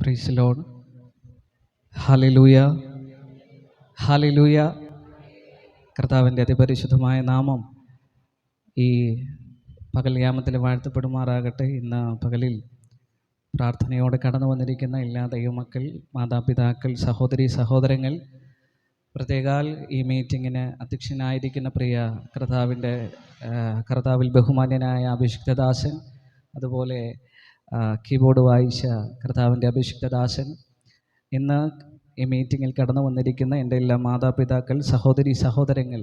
Praise Lord. Hallelujah, hallelujah. കർത്താവിൻ്റെ അതിപരിശുദ്ധമായ നാമം ഈ പകൽ യാമത്തിൽ വാഴ്ത്തപ്പെടുമാറാകട്ടെ. ഇന്ന് പകലിൽ പ്രാർത്ഥനയോടെ കടന്നു വന്നിരിക്കുന്ന എല്ലാ ദൈവമക്കൾ, മാതാപിതാക്കൾ, സഹോദരി സഹോദരങ്ങൾ, പ്രത്യേകാൽ ഈ മീറ്റിങ്ങിന് അധ്യക്ഷനായിരിക്കുന്ന പ്രിയ കർത്താവിൽ ബഹുമാന്യനായ അഭിഷിക്തദാസൻ, അതുപോലെ കീബോർഡ് വായിച്ച കർത്താവിൻ്റെ അഭിഷിക്തദാസൻ, ഇന്ന് ഈ മീറ്റിങ്ങിൽ കടന്നു വന്നിരിക്കുന്ന എൻ്റെ എല്ലാ മാതാപിതാക്കൾ, സഹോദരി സഹോദരങ്ങൾ,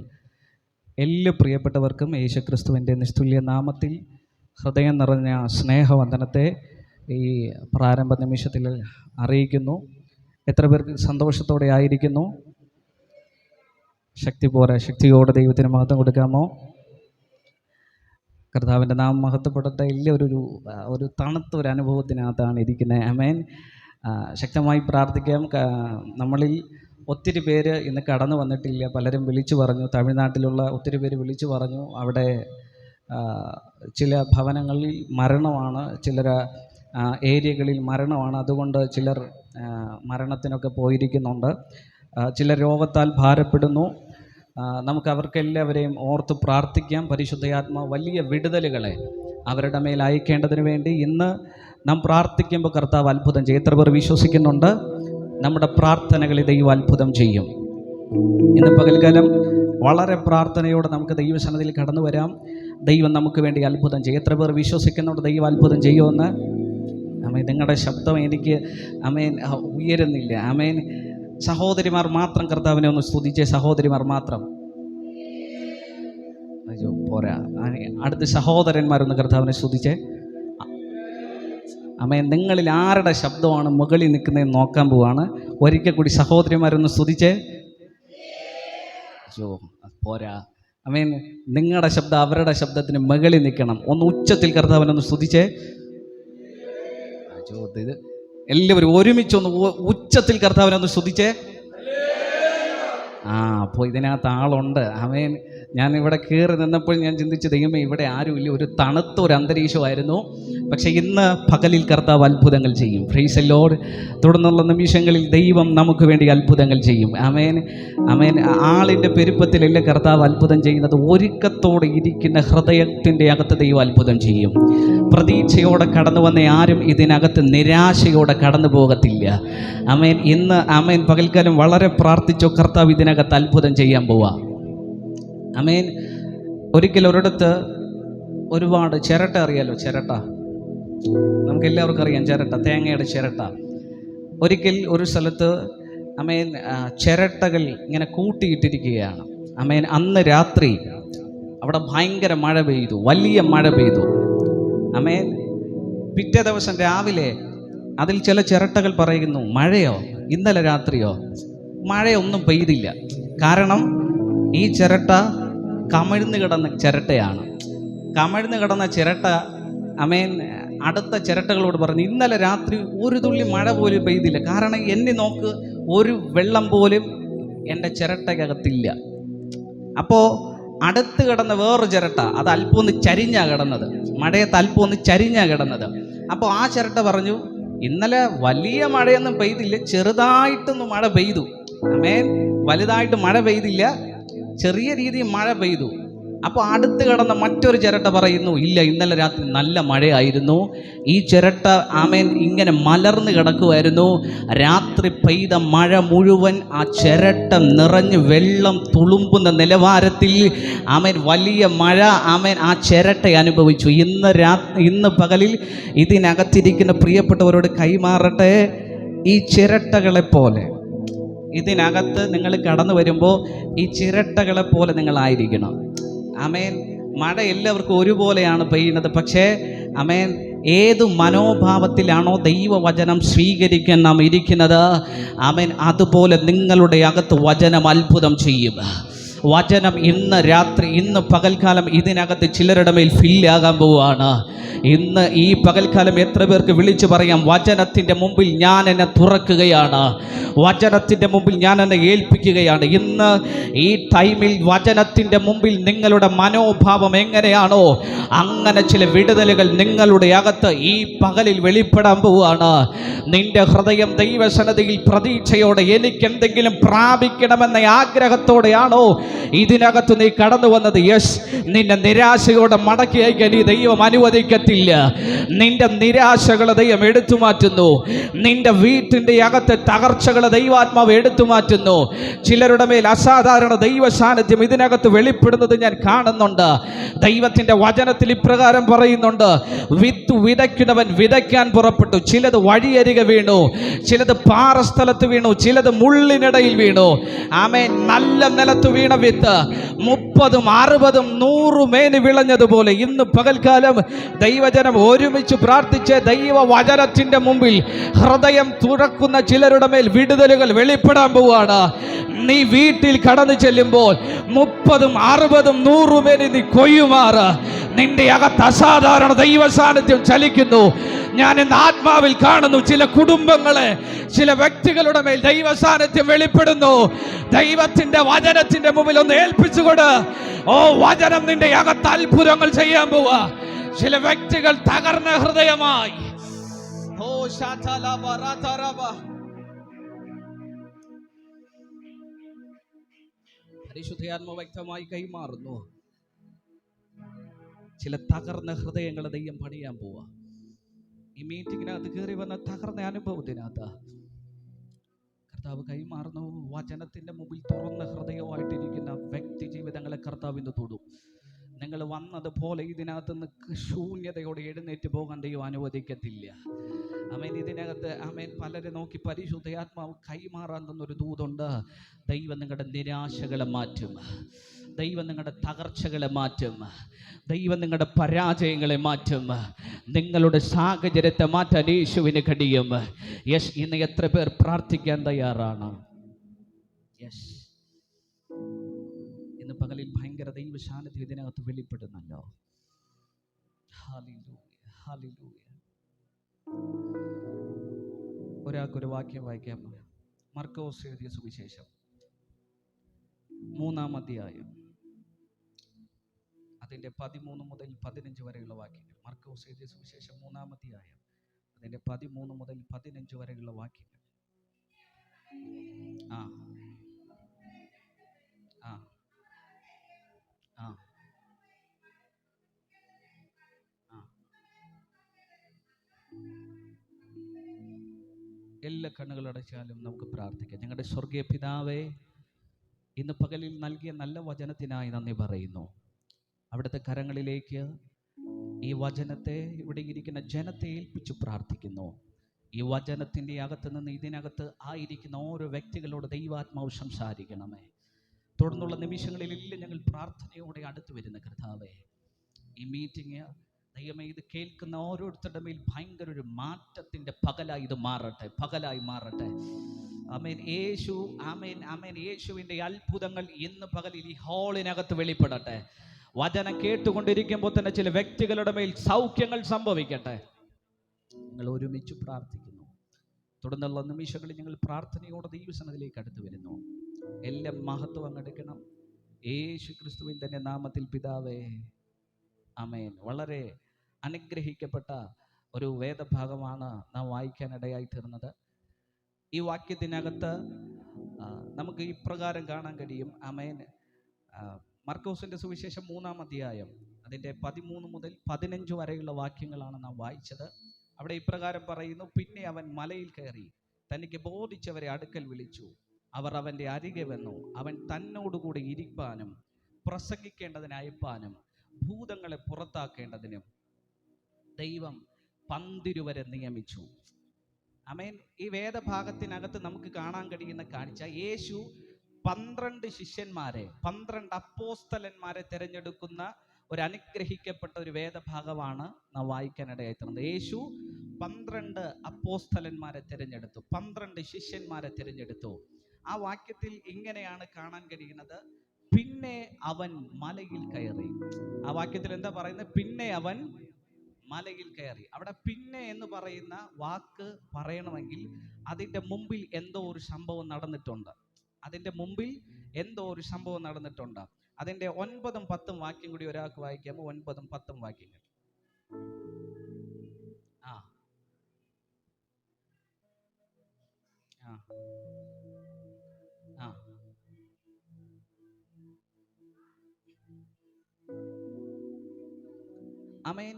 എല്ലാ പ്രിയപ്പെട്ടവർക്കും യേശുക്രിസ്തുവിൻ്റെ നിസ്തുല്യ നാമത്തിൽ ഹൃദയം നിറഞ്ഞ സ്നേഹവന്ദനത്തെ ഈ പ്രാരംഭ നിമിഷത്തിൽ അറിയിക്കുന്നു. എത്ര പേർക്ക് സന്തോഷത്തോടെ ആയിരിക്കുന്നു? ശക്തിയോടെ ദൈവത്തിന് മഹത്വം കൊടുക്കാമോ? കർത്താവിൻ്റെ നാമം മഹത്വപ്പെടട്ടെ. എല്ലാവരും ഒരു തണുത്ത ഒരു അനുഭവത്തിനകത്താണ് ഇരിക്കുന്നത്. ആമേൻ. ശക്തമായി പ്രാർത്ഥിക്കാം. നമ്മളിൽ ഒത്തിരി പേര് ഇന്ന് കടന്നു വന്നിട്ടില്ല. പലരും വിളിച്ചു പറഞ്ഞു, തമിഴ്നാട്ടിലുള്ള ഒത്തിരി പേര് വിളിച്ചു പറഞ്ഞു അവിടെ ചില ഭവനങ്ങളിൽ മരണമാണ്, ചിലർ ഏരിയകളിൽ മരണമാണ്. അതുകൊണ്ട് ചിലർ മരണത്തിനൊക്കെ പോയിരിക്കുന്നുണ്ട്. ചില രോഗത്താൽ ഭാരപ്പെടുന്നു. നമുക്ക് അവർക്കെല്ലാവരെയും ഓർത്ത് പ്രാർത്ഥിക്കാം. പരിശുദ്ധയാത്മാവ് വലിയ വിടുതലുകളെ അവരുടെ മേൽ അയക്കേണ്ടതിന് വേണ്ടി ഇന്ന് നാം പ്രാർത്ഥിക്കുമ്പോൾ കർത്താവ് അത്ഭുതം ചെയ്യും. എത്ര പേർ വിശ്വസിക്കുന്നുണ്ട്? നമ്മുടെ പ്രാർത്ഥനകളിൽ ദൈവം അത്ഭുതം ചെയ്യും. ഇന്ന് പകൽക്കാലം വളരെ പ്രാർത്ഥനയോടെ നമുക്ക് ദൈവസന്നിധിയിൽ കടന്നു വരാം. ദൈവം നമുക്ക് വേണ്ടി അത്ഭുതം ചെയ്യും. എത്ര പേർ വിശ്വസിക്കുന്നുണ്ട് ദൈവം അത്ഭുതം ചെയ്യുമെന്ന്? ആമേൻ. നിങ്ങളുടെ ശബ്ദം എനിക്ക് ആമേൻ ഉയരുന്നില്ല. ആമേൻ. സഹോദരിമാർ മാത്രം കർത്താവിനെ ഒന്ന് സ്തുതിച്ചേ. സഹോദരിമാർ മാത്രം. അയ്യോ പോരാ, അടുത്ത സഹോദരന്മാരൊന്ന് കർത്താവിനെ സ്തുതിച്ചേ. ആമേൻ. നിങ്ങളിൽ ആരുടെ ശബ്ദമാണ് മുകളിൽ നിൽക്കുന്നതെന്ന് നോക്കാൻ പോവാണ്. ഒരിക്കൽ കൂടി സഹോദരിമാരൊന്ന് സ്തുതിച്ചേ. അയ്യോ പോരാ. ആമേൻ. നിങ്ങളുടെ ശബ്ദം അവരുടെ ശബ്ദത്തിന് മുകളിൽ നിൽക്കണം. ഒന്ന് ഉച്ചത്തിൽ കർത്താവിനൊന്ന് സ്തുതിച്ചേ. അയ്യോ ഇത് എല്ലാവരും ഒരുമിച്ചൊന്ന് ഉച്ചത്തിൽ കർത്താവിനൊന്ന് സ്തുതിച്ചേ. അപ്പോൾ ഇതിനകത്ത് ആളുണ്ട്. ആമേൻ. ഞാനിവിടെ കയറി നിന്നപ്പോൾ ഞാൻ ചിന്തിച്ചു, ദൈവമേ ഇവിടെ ആരുമില്ല, ഒരു തണുത്ത ഒരു അന്തരീക്ഷമായിരുന്നു. പക്ഷേ ഇന്ന് പകലിൽ കർത്താവ് അത്ഭുതങ്ങൾ ചെയ്യും. Praise the Lord. തുടർന്നുള്ള നിമിഷങ്ങളിൽ ദൈവം നമുക്ക് വേണ്ടി അത്ഭുതങ്ങൾ ചെയ്യും. ആമേൻ, ആമേൻ. ആളിൻ്റെ പെരുപ്പത്തിലല്ല കർത്താവ് അത്ഭുതം ചെയ്യുന്നത്, ഒരുക്കത്തോടെ ഇരിക്കുന്ന ഹൃദയത്തിൻ്റെ അകത്ത് ദൈവം അത്ഭുതം ചെയ്യും. പ്രതീക്ഷയോടെ കടന്നു വന്ന ആരും ഇതിനകത്ത് നിരാശയോടെ കടന്നു പോകത്തില്ല. ആമേൻ. ഇന്ന് ആമേൻ പകൽക്കാലം വളരെ പ്രാർത്ഥിച്ചോ, കർത്താവ് ഇതിനകത്ത് അത്ഭുതം ചെയ്യാൻ പോവാ. ആമേൻ. ഒരിക്കൽ ഒരിടത്ത് ഒരുപാട് ചിരട്ട, അറിയാലോ ചിരട്ട, നമുക്ക് എല്ലാവർക്കും അറിയാം ചിരട്ട, തേങ്ങയുടെ ചിരട്ട. ഒരിക്കൽ ഒരു സ്ഥലത്ത് ആമേൻ ചിരട്ടകൾ ഇങ്ങനെ കൂട്ടിയിട്ടിരിക്കുകയാണ്. ആമേൻ. അന്ന് രാത്രി അവിടെ ഭയങ്കര മഴ പെയ്തു, വലിയ മഴ പെയ്തു. ആമേൻ. പിറ്റേ ദിവസം രാവിലെ അതിൽ ചില ചിരട്ടകൾ പറയുന്നു, മഴയോ? ഇന്നലെ രാത്രിയോ? മഴയൊന്നും പെയ്തില്ല. കാരണം ഈ ചിരട്ട കമിഴ്ന്ന് കിടന്ന ചിരട്ടയാണ്. കമിഴ്ന്ന് കിടന്ന ചിരട്ട ആമേൻ അടുത്ത ചിരട്ടകളോട് പറഞ്ഞു, ഇന്നലെ രാത്രി ഒരു തുള്ളി മഴ പോലും പെയ്തില്ല. കാരണം എന്നെ നോക്ക്, ഒരു വെള്ളം പോലും എൻ്റെ ചിരട്ടക്കകത്തില്ല. അപ്പോൾ അടുത്ത് കിടന്ന വേറൊരു ചിരട്ട, അത് അല്പം ഒന്ന് ചരിഞ്ഞാണ് കിടന്നത്, മഴയത്ത് അല്പം ഒന്ന് ചരിഞ്ഞാണ് കിടന്നത്. അപ്പോൾ ആ ചിരട്ട പറഞ്ഞു, ഇന്നലെ വലിയ മഴയൊന്നും പെയ്തില്ല, ചെറുതായിട്ടൊന്ന് മഴ പെയ്തു. ആമേൻ. വലുതായിട്ട് മഴ പെയ്തില്ല, ചെറിയ രീതിയിൽ മഴ പെയ്തു. അപ്പോൾ അടുത്ത് കിടന്ന മറ്റൊരു ചിരട്ട പറയുന്നു, ഇല്ല ഇന്നലെ രാത്രി നല്ല മഴയായിരുന്നു. ഈ ചിരട്ട ആമേൻ ഇങ്ങനെ മലർന്ന് കിടക്കുമായിരുന്നു. രാത്രി പെയ്ത മഴ മുഴുവൻ ആ ചിരട്ട നിറഞ്ഞ് വെള്ളം തുളുമ്പുന്ന നിലവാരത്തിൽ ആമേൻ വലിയ മഴ ആമേൻ ആ ചിരട്ട അനുഭവിച്ചു. ഇന്ന് പകലിൽ ഇതിനകത്തിരിക്കുന്ന പ്രിയപ്പെട്ടവരോട് കൈമാറട്ടെ, ഈ ചിരട്ടകളെപ്പോലെ ഇതിനകത്ത് നിങ്ങൾ കടന്നു വരുമ്പോൾ ഈ ചിരട്ടകളെ പോലെ നിങ്ങളായിരിക്കണം. ആമേൻ. മഴ എല്ലാവർക്കും ഒരുപോലെയാണ് പെയ്യുന്നത്. പക്ഷേ ആമേൻ ഏതു മനോഭാവത്തിലാണോ ദൈവവചനം സ്വീകരിക്കാൻ നാം ഇരിക്കുന്നത്, ആമേൻ അതുപോലെ നിങ്ങളുടെ അകത്ത് വചനം അത്ഭുതം ചെയ്യും. വചനം ഇന്ന് രാത്രി, ഇന്ന് പകൽക്കാലം ഇതിനകത്ത് ചിലരുടെ മേൽ ഫില്ലാകാൻ പോവുകയാണ്. ഇന്ന് ഈ പകൽക്കാലം എത്ര പേർക്ക് വിളിച്ചു പറയാം, വചനത്തിൻ്റെ മുമ്പിൽ ഞാൻ എന്നെ തുറക്കുകയാണ്, വചനത്തിൻ്റെ മുമ്പിൽ ഞാൻ എന്നെ ഏൽപ്പിക്കുകയാണ്. ഇന്ന് ഈ ടൈമിൽ വചനത്തിൻ്റെ മുമ്പിൽ നിങ്ങളുടെ മനോഭാവം എങ്ങനെയാണോ അങ്ങനെ ചില വിടുതലുകൾ നിങ്ങളുടെ അകത്ത് ഈ പകലിൽ വെളിപ്പെടാൻ പോവുകയാണ്. നിന്റെ ഹൃദയം ദൈവസന്നിധിയിൽ പ്രതീക്ഷയോടെ എനിക്ക് എന്തെങ്കിലും പ്രാപിക്കണമെന്ന ആഗ്രഹത്തോടെയാണോ ഇതിനകത്ത് നീ കടന്നു വന്നത്? യെസ്, നിന്റെ നിരാശയോടെ മടക്കി അയക്കാൻ ഈ ദൈവം അനുവദിക്കത്തില്ല. നിന്റെ നിരാശകളെ ദൈവം എടുത്തു മാറ്റുന്നു. നിന്റെ വീട്ടിൻ്റെ അകത്തെ തകർച്ചകളെ ദൈവാത്മാവ് എടുത്തു മാറ്റുന്നു. ചിലരുടെ മേൽ അസാധാരണ ദൈവ സാന്നിധ്യം ഇതിനകത്ത് വെളിപ്പെടുന്നത് ഞാൻ കാണുന്നുണ്ട്. ദൈവത്തിൻ്റെ വചനത്തിൽ ഇപ്രകാരം പറയുന്നുണ്ട്, വിത്ത് വിതയ്ക്കുന്നവൻ വിതയ്ക്കാൻ പുറപ്പെട്ടു. ചിലത് വഴിയരികെ വീണു, ചിലത് പാറസ്ഥലത്ത് വീണു, ചിലത് മുള്ളിനിടയിൽ വീണു. ആമേൻ. നല്ല നിലത്ത് വീണ വിത്ത് 30, 60, 100 മേനി വിളഞ്ഞതുപോലെ ഇന്ന് പകൽക്കാലം ദൈവജനം ഒരുമിച്ച് പ്രാർത്ഥിച്ച് ദൈവ വചനത്തിൻ്റെ മുമ്പിൽ ഹൃദയം തുറക്കുന്ന ചിലരുടെ മേൽ വിടുതലുകൾ വെളിപ്പെടാൻ പോവുകയാണ്. നീ വീട്ടിൽ കടന്നു ചെല്ലുമ്പോൾ 30, 60, 100 മേനി നീ കൊയ്യുമാറ് നിന്റെ അകത്ത് അസാധാരണ ദൈവ സാന്നിധ്യം ചലിക്കുന്നു. ഞാൻ ഇന്ന് ആത്മാവിൽ കാണുന്നു ചില കുടുംബങ്ങളെ, ചില വ്യക്തികളുടെ മേൽ ദൈവ സാന്നിധ്യം വെളിപ്പെടുന്നു. ദൈവത്തിന്റെ വചനത്തിന്റെ മുമ്പിൽ ഒന്ന് ഏൽപ്പിച്ചുകൊണ്ട്, ഓ വചനം നിന്റെ അകത്ത് അത്ഭുതങ്ങൾ ചെയ്യാൻ പോവാ. ചില വ്യക്തികൾ തകർന്ന ഹൃദയമായി പരിശുദ്ധാത്മാവ് വ്യക്തമായി കൈമാറുന്നു. ചില തകർന്ന ഹൃദയങ്ങളെ ദൈവം പണിയാൻ പോവാ. ഈ മീറ്റിങ്ങിനകത്ത് കയറി വന്ന തകർന്ന അനുഭവത്തിനകത്ത് കർത്താവ് കൈമാറുന്നു. വചനത്തിന്റെ മുമ്പിൽ തുറന്ന ഹൃദയമായിട്ടിരിക്കുന്ന വ്യക്തി ജീവിതങ്ങളെ കർത്താവിന് തൊടും. നിങ്ങൾ വന്നതുപോലെ ഇതിനകത്തുനിന്ന് ശൂന്യതയോടെ എഴുന്നേറ്റ് പോകാൻ ദൈവം അനുവദിക്കത്തില്ല. ആമേൻ. ഇതിനകത്ത് ആമേൻ പലരെ നോക്കി പരിശുദ്ധാത്മാവ് കൈമാറാൻ തന്നൊരു ദൂതുണ്ട്. ദൈവം നിങ്ങളുടെ നിരാശകളെ മാറ്റും. ദൈവം നിങ്ങളുടെ തകർച്ചകളെ മാറ്റും. ദൈവം നിങ്ങളുടെ പരാജയങ്ങളെ മാറ്റും. നിങ്ങളുടെ സാഹചര്യത്തെ മാറ്റാൻ യേശുവിന് കഴിയും. യെസ്, ഇന്ന് എത്ര പേർ പ്രാർത്ഥിക്കാൻ തയ്യാറാണ്? യെസ്, ഇന്ന് പകലിൽ ഭയങ്കര ദൈവ സാന്നിധ്യം ഇതിനകത്ത് വെളിപ്പെടുന്നല്ലോ. Hallelujah, hallelujah. ഒരാൾക്കൊരു വാക്യം വായിക്കാൻ. മർക്കോസ് എഴുതിയ സുവിശേഷം 3-ാം അധ്യായം അതിൻ്റെ 13 മുതൽ 15 വരെയുള്ള വാക്യങ്ങൾ. മർക്കോസ് എഴുതിയ സുവിശേഷം 3-ാം അധ്യായം അതിൻ്റെ 13 മുതൽ 15 വരെയുള്ള വാക്യങ്ങൾ. ആ ആ ആ എല്ലാ കണ്ണുകളടച്ചാലും നമുക്ക് പ്രാർത്ഥിക്കാം. ഞങ്ങളുടെ സ്വർഗീയ പിതാവേ, ഇന്ന് പകലിൽ നൽകിയ നല്ല വചനത്തിനായി നന്ദി പറയുന്നു. അവിടുത്തെ കരങ്ങളിലേക്ക് ഈ വചനത്തെ, ഇവിടെ ഇരിക്കുന്ന ജനത്തെ ഏൽപ്പിച്ചു പ്രാർത്ഥിക്കുന്നു. ഈ വചനത്തിൻ്റെ അകത്ത് നിന്ന് ഇതിനകത്ത് ആയിരിക്കുന്ന ഓരോ വ്യക്തികളോട് ദൈവാത്മാവ് സംസാരിക്കണമേ. തുടർന്നുള്ള നിമിഷങ്ങളിലെല്ലാം ഞങ്ങൾ പ്രാർത്ഥനയോടെ അടുത്ത് വരുന്ന കർത്താവേ, ഈ മീറ്റിംഗ് ദൈവമേ, ഇത് കേൾക്കുന്ന ഓരോരുത്തരുടെ മേൽ ഭയങ്കര ഒരു മാറ്റത്തിൻ്റെ പകലായി ഇത് മാറട്ടെ, പകലായി മാറട്ടെ. ആമേൻ. യേശു, ആമേൻ, ആമേൻ. യേശുവിൻ്റെ അത്ഭുതങ്ങൾ ഇന്ന് പകലിൽ ഈ ഹാളിനകത്ത് വെളിപ്പെടട്ടെ. വചനം കേട്ടുകൊണ്ടിരിക്കുമ്പോൾ തന്നെ ചില വ്യക്തികളുടെ മേൽ സൗഖ്യങ്ങൾ സംഭവിക്കട്ടെ. ഞങ്ങൾ ഒരുമിച്ച് പ്രാർത്ഥിക്കുന്നു. തുടർന്നുള്ള നിമിഷങ്ങളിൽ ഞങ്ങൾ പ്രാർത്ഥനയോടെ ദൈവസന്നിധിയിലേക്ക് അടുത്ത് വരുന്നു. എല്ലാം മഹത്വം അങ്ങെടുക്കണം യേശു ക്രിസ്തുവിൻ്റെ തന്നെ നാമത്തിൽ പിതാവേ, ആമേൻ. വളരെ അനുഗ്രഹിക്കപ്പെട്ട ഒരു വേദഭാഗമാണ് നാം വായിക്കാനിടയായി തീർന്നത്. ഈ വാക്യത്തിനകത്ത് നമുക്ക് ഇപ്രകാരം കാണാൻ കഴിയും. ആമേൻ. മർക്കോസിൻ്റെ സുവിശേഷം 3-ാം അധ്യായം അതിൻ്റെ 13 മുതൽ 15 വരെയുള്ള വാക്യങ്ങളാണ് നാം വായിച്ചത്. അവിടെ ഇപ്രകാരം പറയുന്നു, പിന്നെ അവൻ മലയിൽ കയറി തനിക്ക് ബോധിച്ചവരെ അടുക്കൽ വിളിച്ചു. അവർ അവൻ്റെ അരികെ വന്നു. അവൻ തന്നോടുകൂടി ഇരിപ്പാനും പ്രസംഗിക്കേണ്ടതിന് അയപ്പാനും ഭൂതങ്ങളെ പുറത്താക്കേണ്ടതിനും ദൈവം 12 വരെ നിയമിച്ചു. ആമേൻ. ഈ വേദഭാഗത്തിനകത്ത് നമുക്ക് കാണാൻ കഴിയുന്ന കാഴ്ച, യേശു 12 ശിഷ്യന്മാരെ, 12 അപ്പോസ്തലന്മാരെ തിരഞ്ഞെടുക്കുന്ന ഒരു അനുഗ്രഹിക്കപ്പെട്ട ഒരു വേദഭാഗമാണ് നാം വായിക്കാനിടയായി തീർന്നത്. യേശു 12 അപ്പോസ്തലന്മാരെ തിരഞ്ഞെടുത്തു, 12 ശിഷ്യന്മാരെ തിരഞ്ഞെടുത്തു. ആ വാക്യത്തിൽ ഇങ്ങനെയാണ് കാണാൻ കഴിയുന്നത്, പിന്നെ അവൻ മലയിൽ കയറി. ആ വാക്യത്തിൽ എന്താ പറയുന്നത്? പിന്നെ അവൻ മലയിൽ കയറി. അവിടെ പിന്നെ എന്ന് പറയുന്ന വാക്ക് പറയണമെങ്കിൽ അതിൻ്റെ മുമ്പിൽ എന്തോ ഒരു സംഭവം നടന്നിട്ടുണ്ട്. അതിൻ്റെ മുമ്പിൽ എന്തോ ഒരു സംഭവം നടന്നിട്ടുണ്ട്. അതിൻ്റെ 9ഉം 10ഉം വാക്യം കൂടി ഒരാൾക്ക് വായിക്കാമോ? 9ഉം 10ഉം വാക്യങ്ങൾ. ആ ആ ആ ആമേൻ.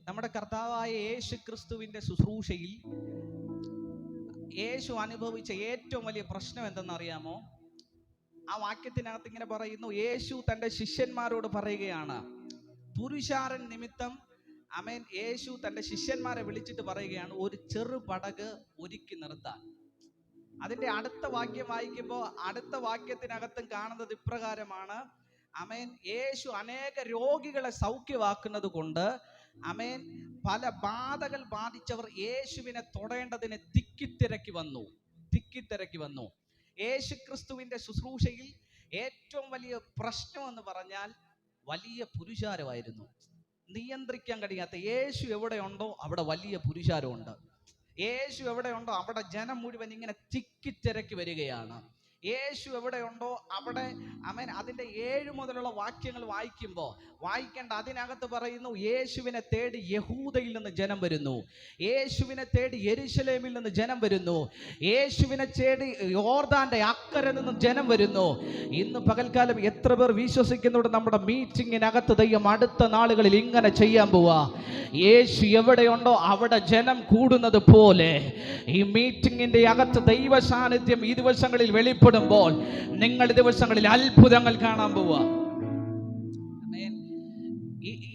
നമ്മുടെ കർത്താവായ യേശു ക്രിസ്തുവിന്റെ ശുശ്രൂഷയിൽ യേശു അനുഭവിച്ച ഏറ്റവും വലിയ പ്രശ്നം എന്തെന്നറിയാമോ? ആ വാക്യത്തിനകത്ത് ഇങ്ങനെ പറയുന്നു, യേശു തൻ്റെ ശിഷ്യന്മാരോട് പറയുകയാണ്, പുരുഷാരൻ നിമിത്തം, ആമേൻ, യേശു തൻ്റെ ശിഷ്യന്മാരെ വിളിച്ചിട്ട് പറയുകയാണ്, ഒരു ചെറു പടക് ഒരുക്കി നിർത്താൻ. അതിൻ്റെ അടുത്ത വാക്യം വായിക്കുമ്പോൾ അടുത്ത വാക്യത്തിനകത്തും കാണുന്നത് ഇപ്രകാരമാണ്, ആമേൻ, യേശു അനേക രോഗികളെ സൗഖ്യമാക്കുന്നത് കൊണ്ട്, ആമേൻ, പല ബാധകൾ ബാധിച്ചവർ യേശുവിനെ തൊടേണ്ടതിന് തിക്കിത്തിരക്കി വന്നു. യേശു ക്രിസ്തുവിന്റെ ശുശ്രൂഷയിൽ ഏറ്റവും വലിയ പ്രശ്നം എന്ന് പറഞ്ഞാൽ വലിയ പുരുഷാരമായിരുന്നു. നിയന്ത്രിക്കാൻ കഴിയാത്ത, യേശു എവിടെയുണ്ടോ അവിടെ വലിയ പുരുഷാരമുണ്ട്. യേശു എവിടെയുണ്ടോ അവിടെ ജനം മുഴുവൻ ഇങ്ങനെ തിക്കിത്തിരക്കി വരികയാണ്. യേശു എവിടെയുണ്ടോ അവിടെ, ആമേൻ, അതിൻ്റെ 7 മുതലുള്ള വാക്യങ്ങൾ വായിക്കേണ്ട അതിനകത്ത് പറയുന്നു, യേശുവിനെ തേടി യഹൂദയിൽ നിന്ന് ജനം വരുന്നു, യേശുവിനെ തേടി യെരുശലേമിൽ നിന്ന് ജനം വരുന്നു, യേശുവിനെ തേടി യോർദാന്റെ അക്കരെ നിന്നും ജനം വരുന്നു. ഇന്ന് പകൽക്കാലം എത്ര പേർ വിശ്വസിക്കുന്നുണ്ട് നമ്മുടെ മീറ്റിങ്ങിനകത്ത് ദൈവം അടുത്ത നാളുകളിൽ ഇങ്ങനെ ചെയ്യാൻ പോവാ? യേശു എവിടെയുണ്ടോ അവിടെ ജനം കൂടുന്നത് പോലെ ഈ മീറ്റിങ്ങിന്റെ അകത്ത് ദൈവ സാന്നിധ്യം ഈ ദിവസങ്ങളിൽ വെളിപ്പെടുമ്പോൾ നിങ്ങൾ ദിവസങ്ങളിൽ അത്ഭുതങ്ങൾ കാണാൻ പോവാ.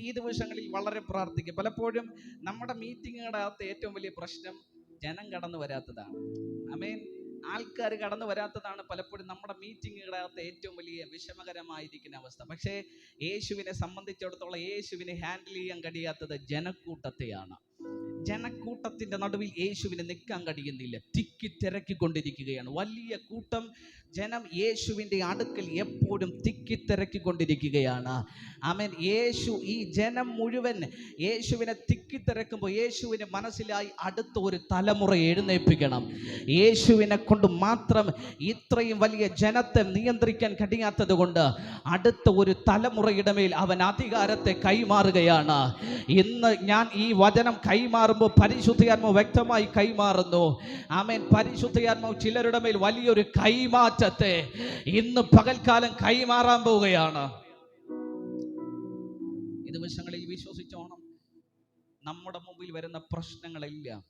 ഈ ദിവസങ്ങളിൽ വളരെ പ്രാർത്ഥിക്കുക. പലപ്പോഴും നമ്മുടെ മീറ്റിങ്ങുകളുടെ അകത്ത് ഏറ്റവും വലിയ പ്രശ്നം ജനം കടന്നു വരാത്തതാണ്. ആമേൻ. ആൾക്കാർ കടന്നു വരാത്തതാണ് പലപ്പോഴും നമ്മുടെ മീറ്റിങ്ങുകളുടെ അകത്ത് ഏറ്റവും വലിയ വിഷമകരമായിരിക്കുന്ന അവസ്ഥ. പക്ഷേ യേശുവിനെ സംബന്ധിച്ചിടത്തോളം യേശുവിനെ ഹാൻഡിൽ ചെയ്യാൻ കഴിയാത്തത് ജനക്കൂട്ടത്തെയാണ്. ജനക്കൂട്ടത്തിന്റെ നടുവിൽ യേശുവിന് നിൽക്കാൻ കഴിയുന്നില്ല, തിക്കി തിരക്കിക്കൊണ്ടിരിക്കുകയാണ്. വലിയ കൂട്ടം ജനം യേശുവിൻ്റെ അടുക്കൽ എപ്പോഴും തിക്കി തിരക്കിക്കൊണ്ടിരിക്കുകയാണ്. ആമേൻ. യേശു ഈ ജനം മുഴുവൻ യേശുവിനെ തിക്കി തിരക്കുമ്പോൾ യേശുവിന് മനസ്സിലായി അടുത്ത ഒരു തലമുറ എഴുന്നേൽപ്പിക്കണം. യേശുവിനെ കൊണ്ട് മാത്രം ഇത്രയും വലിയ ജനത്തെ നിയന്ത്രിക്കാൻ കഴിയാത്തത് കൊണ്ട് അടുത്ത ഒരു തലമുറയുടെ മേൽ അവൻ അധികാരത്തെ കൈമാറുകയാണ്. ഇന്ന് ഞാൻ ഈ വചനം കൈമാറുമ്പോൾ പരിശുദ്ധാത്മാവ് വ്യക്തമായി കൈമാറുന്നു. ആമേൻ. പരിശുദ്ധാത്മാവ് ചിലരുടെ മേൽ വലിയൊരു കൈമാറ്റത്തെ ഇന്ന് പകൽക്കാലം കൈമാറാൻ പോവുകയാണ്. ഈ ദിവസങ്ങളിൽ വിശ്വസിച്ചോണം, നമ്മുടെ മുമ്പിൽ വരുന്ന പ്രശ്നങ്ങളെല്ലാം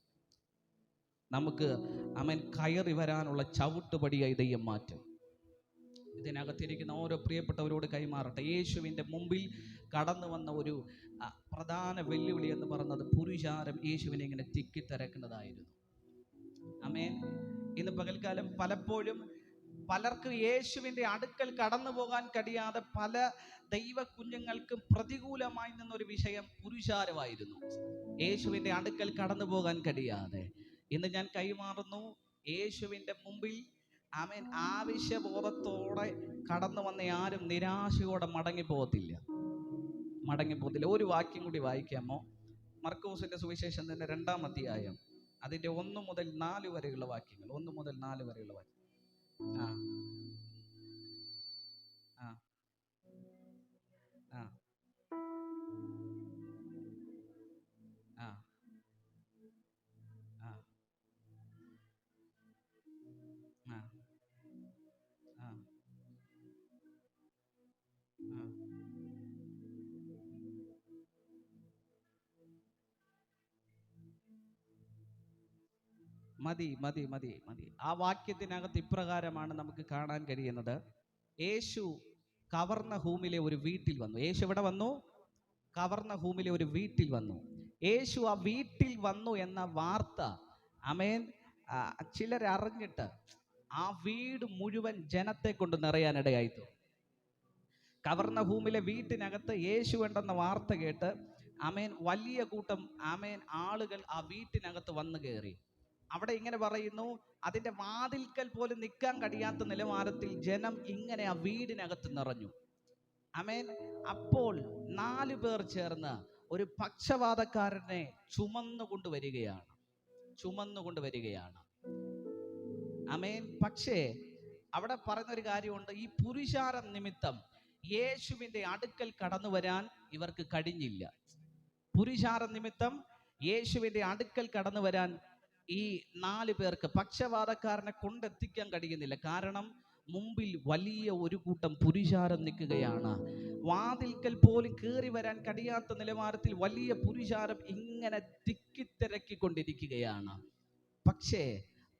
നമുക്ക്, ആമേൻ, കയറി വരാനുള്ള ചവിട്ടുപടിയായി ദൈവം മാറ്റും. ഇതിനകത്തിരിക്കുന്ന ഓരോ പ്രിയപ്പെട്ടവരോട് കൈമാറട്ടെ. യേശുവിൻ്റെ മുമ്പിൽ കടന്നു വന്ന ഒരു പ്രധാന വെല്ലുവിളി എന്ന് പറയുന്നത് പുരുഷാരം യേശുവിനെ ഇങ്ങനെ തിക്കിത്തിരക്കുന്നതായിരുന്നു. ആമേൻ. ഇന്ന് പകൽക്കാലം പലപ്പോഴും പലർക്കും യേശുവിൻ്റെ അടുക്കൽ കടന്നു പോകാൻ കഴിയാതെ പല ദൈവ കുഞ്ഞുങ്ങൾക്കും പ്രതികൂലമായി നിന്നൊരു വിഷയം പുരുഷാരമായിരുന്നു. യേശുവിൻ്റെ അടുക്കൽ കടന്നു പോകാൻ കഴിയാതെ ഇന്ന് ഞാൻ കൈമാറുന്നു. യേശുവിൻ്റെ മുമ്പിൽ, ആമേൻ, ആവശ്യബോധത്തോടെ കടന്നു വന്ന ആരും നിരാശയോടെ മടങ്ങിപ്പോകത്തില്ല. ഒരു വാക്യം കൂടി വായിക്കാമോ? മർക്കോസിന്റെ സുവിശേഷത്തിന്റെ 2-ാം അധ്യായം അതിന്റെ 1 മുതൽ 4 വരെയുള്ള വാക്യങ്ങൾ. 1 മുതൽ 4 വരെയുള്ള വാക്യം. ആ ആ ആ ആ ആ ആ ആ മതി. ആ വാക്യത്തിനകത്ത് ഇപ്രകാരമാണ് നമുക്ക് കാണാൻ കഴിയുന്നത്. യേശു കവർന്നഹൂമിലെ ഒരു വീട്ടിൽ വന്നു. യേശു എവിടെ വന്നു? കവർന്നഹൂമിലെ ഒരു വീട്ടിൽ വന്നു. യേശു ആ വീട്ടിൽ വന്നു എന്ന വാർത്ത, ആമേൻ, ചിലരറിഞ്ഞിട്ട് ആ വീട് മുഴുവൻ ജനത്തെ കൊണ്ട് നിറയാനിടയായിത്തു. കവർന്നഹൂമിലെ വീട്ടിനകത്ത് യേശു ഉണ്ടെന്ന വാർത്ത കേട്ട്, ആമേൻ, വലിയ കൂട്ടം, ആമേൻ, ആളുകൾ ആ വീട്ടിനകത്ത് വന്നു കയറി. അവിടെ ഇങ്ങനെ പറയുന്നു, അതിൻ്റെ വാതിൽക്കൽ പോലും നിൽക്കാൻ കഴിയാത്ത നിലവാരത്തിൽ ജനം ഇങ്ങനെ ആ വീടിനകത്ത് നിറഞ്ഞു. ആമേൻ. അപ്പോൾ 4 പേർ ചേർന്ന് ഒരു പക്ഷവാതക്കാരനെ ചുമന്നുകൊണ്ടുവരികയാണ്. ആമേൻ. പക്ഷേ അവിടെ പറയുന്ന ഒരു കാര്യമുണ്ട്, ഈ പുരുഷാരം നിമിത്തം യേശുവിൻ്റെ അടുക്കൽ കടന്നു വരാൻ ഇവർക്ക് കഴിഞ്ഞില്ല. പുരുഷാരം നിമിത്തം യേശുവിൻ്റെ അടുക്കൽ കടന്നു വരാൻ ഈ 4 പേർക്ക് പക്ഷവാതക്കാരനെ കൊണ്ടെത്തിക്കാൻ കഴിയുന്നില്ല. കാരണം മുമ്പിൽ വലിയ ഒരു കൂട്ടം പുരുഷാരം നിൽക്കുകയാണ്. വാതിൽക്കൽ പോലും കയറി വരാൻ കഴിയാത്ത നിലവാരത്തിൽ വലിയ പുരുഷാരം ഇങ്ങനെ തിക്കിത്തിരക്കിക്കൊണ്ടിരിക്കുകയാണ്. പക്ഷേ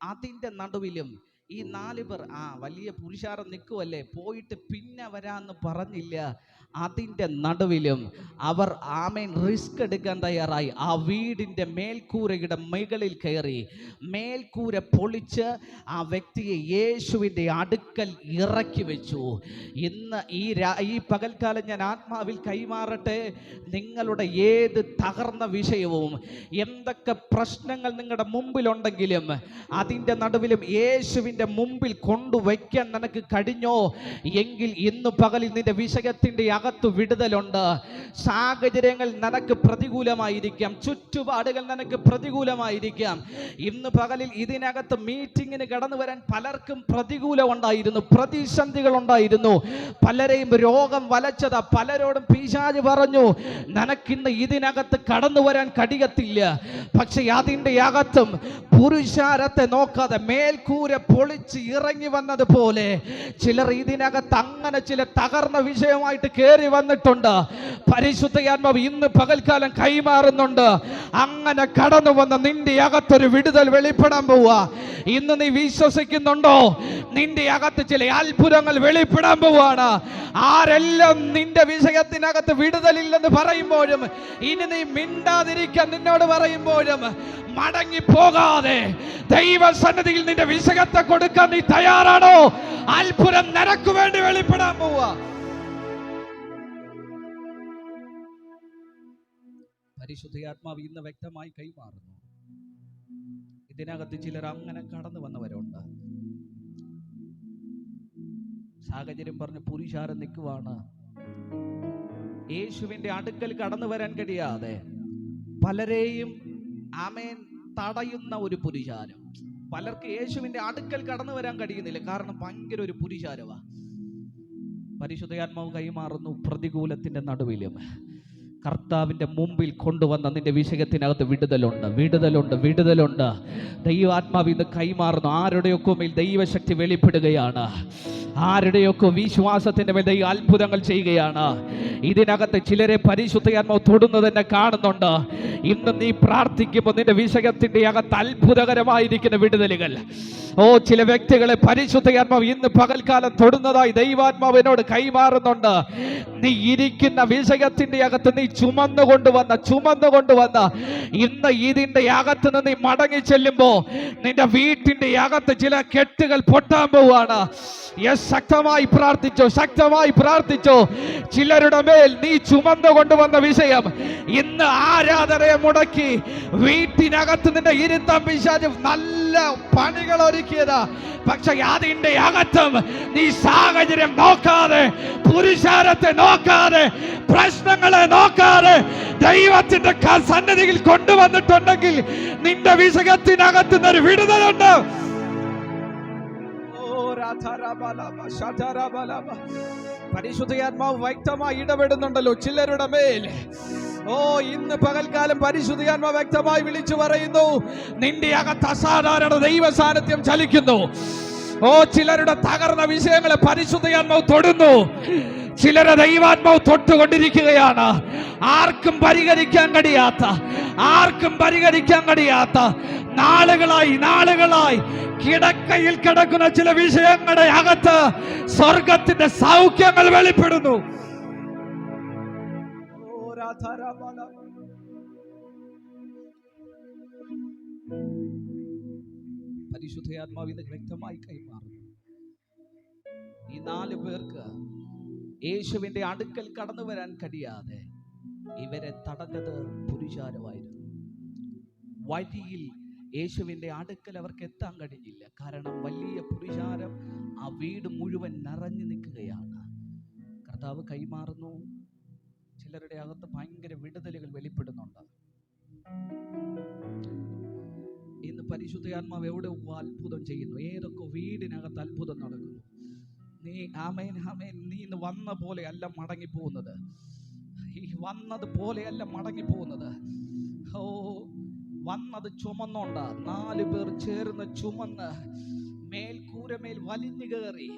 അതിൻ്റെ നടുവിലും ഈ 4 പേർ വലിയ പുരുഷാരം നിൽക്കുമല്ലേ, പോയിട്ട് പിന്നെ വരാമെന്ന് പറഞ്ഞില്ല. അതിൻ്റെ നടുവിലും അവർ ആമേൻ റിസ്ക് എടുക്കാൻ തയ്യാറായി. ആ വീടിൻ്റെ മേൽക്കൂരയുടെ മുകളിൽ കയറി മേൽക്കൂര പൊളിച്ച് ആ വ്യക്തിയെ യേശുവിൻ്റെ അടുക്കൽ ഇറക്കി വെച്ചു. ഇന്ന് ഈ പകൽക്കാലം ഞാൻ ആത്മാവിൽ കൈമാറട്ടെ, നിങ്ങളുടെ ഏത് തകർന്ന വിഷയവും എന്തൊക്കെ പ്രശ്നങ്ങൾ നിങ്ങളുടെ മുമ്പിലുണ്ടെങ്കിലും അതിൻ്റെ നടുവിലും യേശുവിൻ്റെ മുമ്പിൽ കൊണ്ടുവയ്ക്കാൻ നിനക്ക് കഴിഞ്ഞോ എങ്കിൽ ഇന്ന് പകലിൽ നിന്റെ വിഷയത്തിൻ്റെ അകത്ത് വിടുതലുണ്ട്. സാഹചര്യങ്ങൾ നിനക്ക് പ്രതികൂലമായിരിക്കാം, ചുറ്റുപാടുകൾ നിനക്ക് പ്രതികൂലമായിരിക്കാം. ഇന്ന് പകലിൽ ഇതിനകത്ത് മീറ്റിങ്ങിന് കടന്നു വരാൻ പലർക്കും പ്രതികൂലം ഉണ്ടായിരുന്നു, പ്രതിസന്ധികൾ ഉണ്ടായിരുന്നു. പലരെയും രോഗം വലച്ചതാ. പലരോടും പിശാച് പറഞ്ഞു നിനക്കിന്ന് ഇതിനകത്ത് കടന്നു വരാൻ കഴിയത്തില്ല. പക്ഷെ അതിൻ്റെ അകത്തും പുരുഷാരത്തെ നോക്കാതെ മേൽക്കൂര പൊളിച്ച് ഇറങ്ങി വന്നതുപോലെ ചിലർ ഇതിനകത്ത് അങ്ങനെ ചില തകർന്ന വിഷയമായിട്ട് കയറി വന്നിട്ടുണ്ട്. പരിശുദ്ധാത്മാവ് ഇന്ന് പകൽക്കാലം കൈമാറുന്നുണ്ട്. അങ്ങനെ കടന്നു വന്ന നിന്റെ അകത്തൊരു വിടുതൽ വെളിപ്പെടാൻ പോവുക. ഇന്ന് നീ വിശ്വസിക്കുന്നുണ്ടോ? നിന്റെ അകത്ത് ചില അത്ഭുതങ്ങൾ വെളിപ്പെടാൻ പോവാണ്. ആരെല്ലാം നിന്റെ വിഷയത്തിനകത്ത് വിടുതലില്ലെന്ന് പറയുമ്പോഴും, ഇനി നീ മിണ്ടാതിരിക്കാൻ നിന്നോട് പറയുമ്പോഴും മടങ്ങി പോകാതെ ദൈവസന്നിധിയിൽ നിന്റെ വിഷയത്തെ കൊടുക്കാൻ നീ തയ്യാറാണോ? അത്ഭുതം നിനക്ക് വേണ്ടി വെളിപ്പെടാൻ പോവുക. പരിശുദ്ധാത്മാവ് ഇന്ന് വ്യക്തമായി കൈമാറുന്നു. ഇതിനകത്ത് ചിലർ അങ്ങനെ കടന്നു വന്നവരുണ്ട്. സാഹചര്യം പറഞ്ഞ് പുരുഷാരം നിൽക്കുവാണ്. യേശുവിന്റെ അടുക്കൽ കടന്നു വരാൻ കഴിയാതെ പലരെയും ആമേൻ തടയുന്ന ഒരു പുരുഷാരം. പലർക്ക് യേശുവിന്റെ അടുക്കൽ കടന്നു വരാൻ കഴിയുന്നില്ല, കാരണം ഭയങ്കര ഒരു പുരുഷാരവാ. പരിശുദ്ധാത്മാവ് കൈമാറുന്നു. പ്രതികൂലത്തിന്റെ നടുവിലും കർത്താവിൻ്റെ മുമ്പിൽ കൊണ്ടുവന്ന നിന്റെ വിഷയത്തിനകത്ത് വിടുതലുണ്ട്. ദൈവാത്മാവ് ഇന്ന് കൈമാറുന്നു. ആരുടെയൊക്കെ മേൽ ദൈവശക്തി വെളിപ്പെടുകയാണ്. ആരുടെയൊക്കെ വിശ്വാസത്തിൻ്റെ മേൽ ദൈവ അത്ഭുതങ്ങൾ ചെയ്യുകയാണ്. ഇതിനകത്ത് ചിലരെ പരിശുദ്ധാത്മാവ് തൊടുന്നത് തന്നെ കാണുന്നുണ്ട്. ഇന്ന് നീ പ്രാർത്ഥിക്കുമ്പോൾ നിന്റെ വിഷയത്തിൻ്റെ അകത്ത് അത്ഭുതകരമായിരിക്കുന്ന വിടുതലുകൾ, ചില വ്യക്തികളെ പരിശുദ്ധാത്മാവ് ഇന്ന് പകൽക്കാലം തൊടുന്നതായി ദൈവാത്മാവ് എന്നോട് കൈമാറുന്നുണ്ട്. നീ ഇരിക്കുന്ന വിഷയത്തിൻ്റെ അകത്ത് നീ ചുമന്നുകൊണ്ടുവന്ന ഇന്ന് ഇതിന്റെ അകത്ത് നിന്ന് നീ മടങ്ങി ചെല്ലുമ്പോ നിന്റെ വീട്ടിന്റെ അകത്ത് ചില കെട്ടുകൾ പൊട്ടാൻ പോവാണ്. ശക്തമായി പ്രാർത്ഥിച്ചോ. ചിലരുടെ മേൽ നീ ചുമന്നുകൊണ്ടുവന്ന വിഷയം ഇന്ന് ആരാധനയെ മുടക്കി വീട്ടിനകത്ത് നിന്റെ ഇരുത്താൻ പിശാച് നല്ല പണികൾ ഒരുക്കിയതാ. പക്ഷെ അതിന്റെ അകത്തും നീ സാഹചര്യം നോക്കാതെ, പുരുഷാരത്തെ നോക്കാതെ, പ്രശ്നങ്ങളെ നോക്കാതെ ദൈവത്തിന്റെ സന്നിധിയിൽ കൊണ്ടുവന്നിട്ടുണ്ടെങ്കിൽ നിന്റെ വിഷയത്തിനകത്ത് ഒരു വിടുതലുണ്ട്. പരിശുദ്ധാത്മാവ് വ്യക്തമായി ഇടപെടുന്നുണ്ടല്ലോ ചിലരുടെ മേൽ. ഇന്ന് പകൽക്കാലം പരിശുദ്ധാത്മാവ് വ്യക്തമായി വിളിച്ചു പറയുന്നു, നിന്റെ അകത്ത് അസാധാരണ ദൈവ സാന്നിധ്യം ചലിക്കുന്നു. ചിലരുടെ തകർന്ന വിഷയങ്ങളെ പരിശുദ്ധാത്മാവ് തൊടുന്നു. ചിലരെ ദൈവാത്മാവ് തൊട്ടുകൊണ്ടിരിക്കുകയാണ്. ആർക്കും പരിഹരിക്കാൻ കഴിയാത്ത നാളുകളായി കിടക്കയിൽ കിടക്കുന്ന ചില വിഷയങ്ങളുടെ അകത്ത് സ്വർഗത്തിന്റെ സൗഖ്യങ്ങൾ വെളിപ്പെടുന്നു. പരിശുദ്ധാത്മാവ് ഇത് വ്യക്തമായി കൈമാറുന്നു. ഈ 4 പേർക്ക് യേശുവിന്റെ അടുക്കൽ കടന്നു വരാൻ കഴിയാതെ ഇവരെ തടഞ്ഞത് പുരുഷാരമായിരുന്നു. വഴിയിൽ യേശുവിന്റെ അടുക്കൽ അവർക്ക് എത്താൻ കഴിഞ്ഞില്ല. കാരണം വലിയ പുരുഷാരം ആ വീട് മുഴുവൻ നിറഞ്ഞു നിൽക്കുകയാണ്. കർത്താവ് കൈമാറുന്നു. ചിലരുടെ അകത്ത് ഭയങ്കര വിടുതലുകൾ വെളിപ്പെടുന്നുണ്ട്. ഇന്ന് പരിശുദ്ധാത്മാവ് എവിടെ അത്ഭുതം ചെയ്യുന്നു. ഏതൊക്കെ വീടിനകത്ത് അത്ഭുതം നടക്കുന്നു. നീ ആമേൻ ആമേൻ, നീ ഇന്ന് വന്ന പോലെ അല്ല മടങ്ങിപ്പോകുന്നത്. ഈ വന്നത് പോലെയല്ല മടങ്ങിപ്പോകുന്നത്. ഓ, വന്നത് ചുമന്നോണ്ട 4 പേർ ചേർന്ന് ചുമന്ന് മേൽക്കൂരമേൽ വലിഞ്ഞു കയറി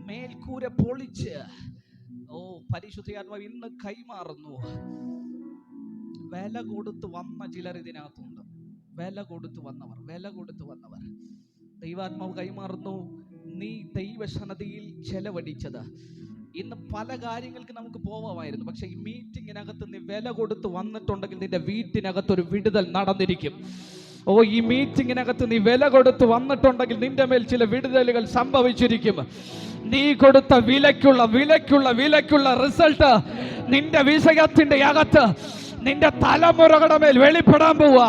മേൽക്കൂര പൊളിച്ച്, ഓ പരിശുദ്ധാത്മാവ് ഇന്ന് കൈമാറുന്നു. വില കൊടുത്ത് വന്ന ചിലർ ഇതിനകത്തുണ്ട്. വില കൊടുത്ത് വന്നവർ ദൈവാത്മാവ് കൈമാറുന്നു. നീ ദൈവസന്നിധിയിൽ ചെലവഴിച്ചത് ഇന്ന് പല കാര്യങ്ങൾക്ക് നമുക്ക് പോവാമായിരുന്നു. പക്ഷെ ഈ മീറ്റിങ്ങിനകത്ത് നീ വില കൊടുത്ത് വന്നിട്ടുണ്ടെങ്കിൽ നിന്റെ വീട്ടിനകത്തൊരു വിടുതൽ നടന്നിരിക്കും. ഓ, ഈ മീറ്റിങ്ങിനകത്ത് നീ വില കൊടുത്ത് വന്നിട്ടുണ്ടെങ്കിൽ നിന്റെ മേൽ ചില വിടുതലുകൾ സംഭവിച്ചിരിക്കും. നീ കൊടുത്ത വിലക്കുള്ള റിസൾട്ട് നിന്റെ വിഷയത്തിന്റെ അകത്ത് നിന്റെ തലമുറകളുടെ മേൽ വെളിപ്പെടാൻ പോവാ.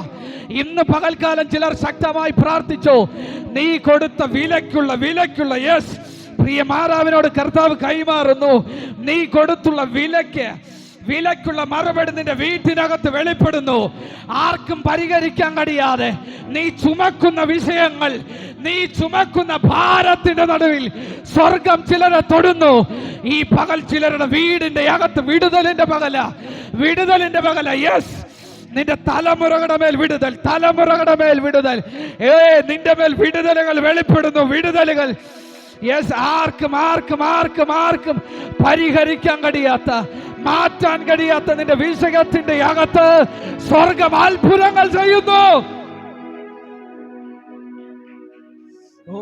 ഇന്ന് പകൽക്കാലം ചിലർ ശക്തമായി പ്രാർത്ഥിച്ചോ. നീ കൊടുത്ത വിലക്കുള്ള യെസ്, പ്രിയ മാതാവിനോട് കർത്താവ് കൈമാറുന്നു. നീ കൊടുത്തുള്ള വിലക്കുള്ള മറുപടി നിന്റെ വീട്ടിനകത്ത് വെളിപ്പെടുന്നു. ആർക്കും പരിഹരിക്കാൻ കഴിയാതെ നീ ചുമക്കുന്ന വിഷയങ്ങൾ, നീ ചുമക്കുന്ന ഭാരത്തിന്റെ നടുവിൽ സ്വർഗം ചിലരെ തൊടുന്നു. ഈ പകൽ ചിലരുടെ വീടിന്റെ അകത്ത് വിടുതലിന്റെ പകല. യെസ്, നിന്റെ തലമുറകളുടെ മേൽ വിടുതൽ. നിന്റെ മേൽ വിടുതലുകൾ വെളിപ്പെടുന്നു. വിടുതലുകൾ യെസ്, ആർക്കും പരിഹരിക്കാൻ കഴിയാത്ത, മാറ്റാൻ കഴിയാത്ത നിന്റെ വിഷയത്തിന്റെ അകത്ത് സ്വർഗം അത്ഭുതങ്ങൾ ചെയ്യുന്നു. ഓ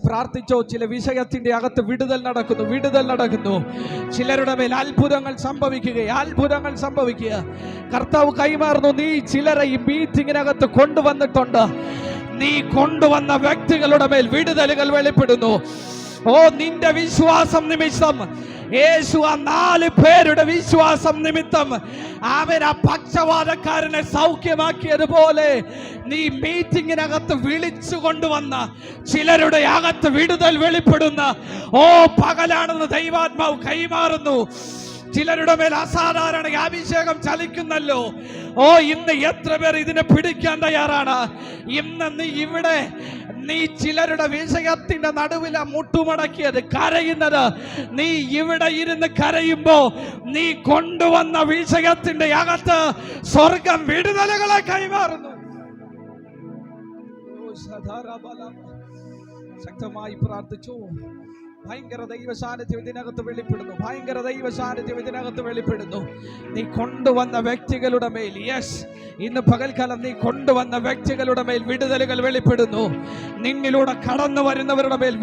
പ്രാർത്ഥിച്ചോ. ചില വിഷയത്തിന്റെ അകത്ത് വിടുതൽ നടക്കുന്നു. ചിലരുടെ മേൽ അത്ഭുതങ്ങൾ സംഭവിക്കുക. കർത്താവ് കൈമാറുന്നു. നീ ചിലരെ ഈ മീറ്റിങ്ങിനകത്ത് കൊണ്ടുവന്നിട്ടുണ്ട്. നീ കൊണ്ടുവന്ന വ്യക്തികളുടെ മേൽ വിടുതലുകൾ വെളിപ്പെടുന്നു. ഓ, നിന്റെ വിശ്വാസം നിമിത്തം യേശു ആ 4 പേരുടെ വിശ്വാസം നിമിത്തം അവൻ ആ പക്ഷവാതക്കാരനെ സൗഖ്യമാക്കിയതുപോലെ നീ മീറ്റിങ്ങിനകത്ത് വിളിച്ചു കൊണ്ടുവന്ന ചിലരുടെ അകത്ത് വിടുതൽ വെളിപ്പെടുന്ന ഓ പകലാണെന്ന് ദൈവാത്മാവ് കൈമാറുന്നു. ചിലരുടെ മേൽ അസാധാരണ അഭിഷേകം ചലിക്കുന്നല്ലോ. ഓ, ഇന്ന് എത്ര പേർ ഇതിനെ പിടിക്കാൻ തയ്യാറാണ്? ഇന്ന് നീ ചിലരുടെ വിഷയത്തിന്റെ നടുവില മുട്ടുമടക്കിയത്, കരയുന്നത്. നീ ഇവിടെ ഇരുന്ന് കരയുമ്പോ നീ കൊണ്ടുവന്ന വിഷയത്തിന്റെ അകത്ത് സ്വർഗം വിടുതലുകളെ കൈമാറുന്നു. ശക്തമായി പ്രാർത്ഥിച്ചു. ഭയങ്കര ദൈവ സാന്നിധ്യം ഇതിനകത്ത് വെളിപ്പെടുന്നു. നീ കൊണ്ടുവന്ന വ്യക്തികളുടെ മേൽ, യെസ്, ഇന്ന് പകൽക്കാലം നീ കൊണ്ടുവന്ന വ്യക്തികളുടെ മേൽ വിടുതലുകൾ വെളിപ്പെടുന്നു. നിന്നിലൂടെ കടന്നു വരുന്നവരുടെ മേൽ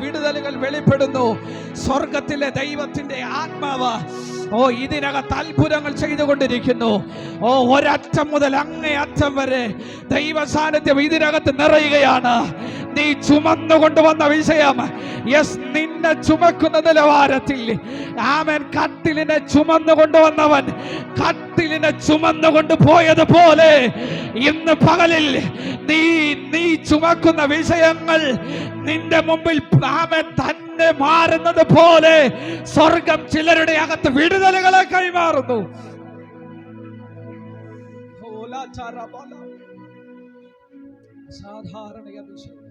വിടുതലുകൾ വെളിപ്പെടുന്നു. സ്വർഗത്തിലെ ദൈവത്തിന്റെ ആത്മാവ് ഓ ഇതിനകത്ത് അത്ഭുതങ്ങൾ ചെയ്തുകൊണ്ടിരിക്കുന്നു. ഓ, ഒരറ്റം മുതൽ അങ്ങേ അറ്റം വരെ ദൈവ സാന്നിധ്യം ഇതിനകത്ത് നിറയുകയാണ്. നീ ചുമന്നു കൊണ്ടുവന്ന വിഷയം, യെസ്, നിന്നെ ചുമക്കുന്ന നിലവാരത്തിൽ ആമേൻ, കട്ടിലിനെ ചുമന്നു കൊണ്ടുവന്നവൻ കട്ടിലിനെ ചുമന്നു കൊണ്ടുപോയതുപോലെ ഇന്ന് പകലിൽ നീ ചുമക്കുന്ന വിഷയങ്ങൾ നിന്റെ മുമ്പിൽ ആമേൻ തന്നെ മാറുന്നത് പോലെ സ്വർഗം ചിലരുടെ അകത്ത് വിടുതലുകളെ കൈമാറുന്നു. സാധാരണ വിഷയം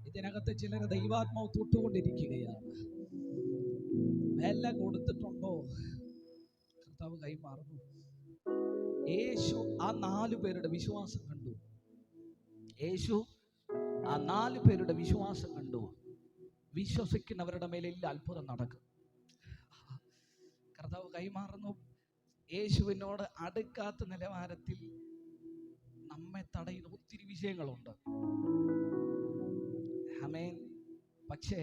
ഇതിനകത്ത് ചിലരെ ദൈവാത്മാവ് തൊട്ടുകൊണ്ടിരിക്കുകയാണ്. വില കൊടുത്തിട്ടുണ്ടോ? കർത്താവ് കൈമാറുന്നു. യേശു ആ 4 പേരുടെ വിശ്വാസം കണ്ടു. വിശ്വസിക്കുന്നവരുടെ മേലെല്ലാം അത്ഭുതം നടക്കും. കർത്താവ് കൈമാറുന്നു. യേശുവിനോട് അടുക്കാത്ത നിലവാരത്തിൽ നമ്മെ തടയുന്ന ഒത്തിരി വിഷയങ്ങളുണ്ട്. ആമേൻ. പക്ഷേ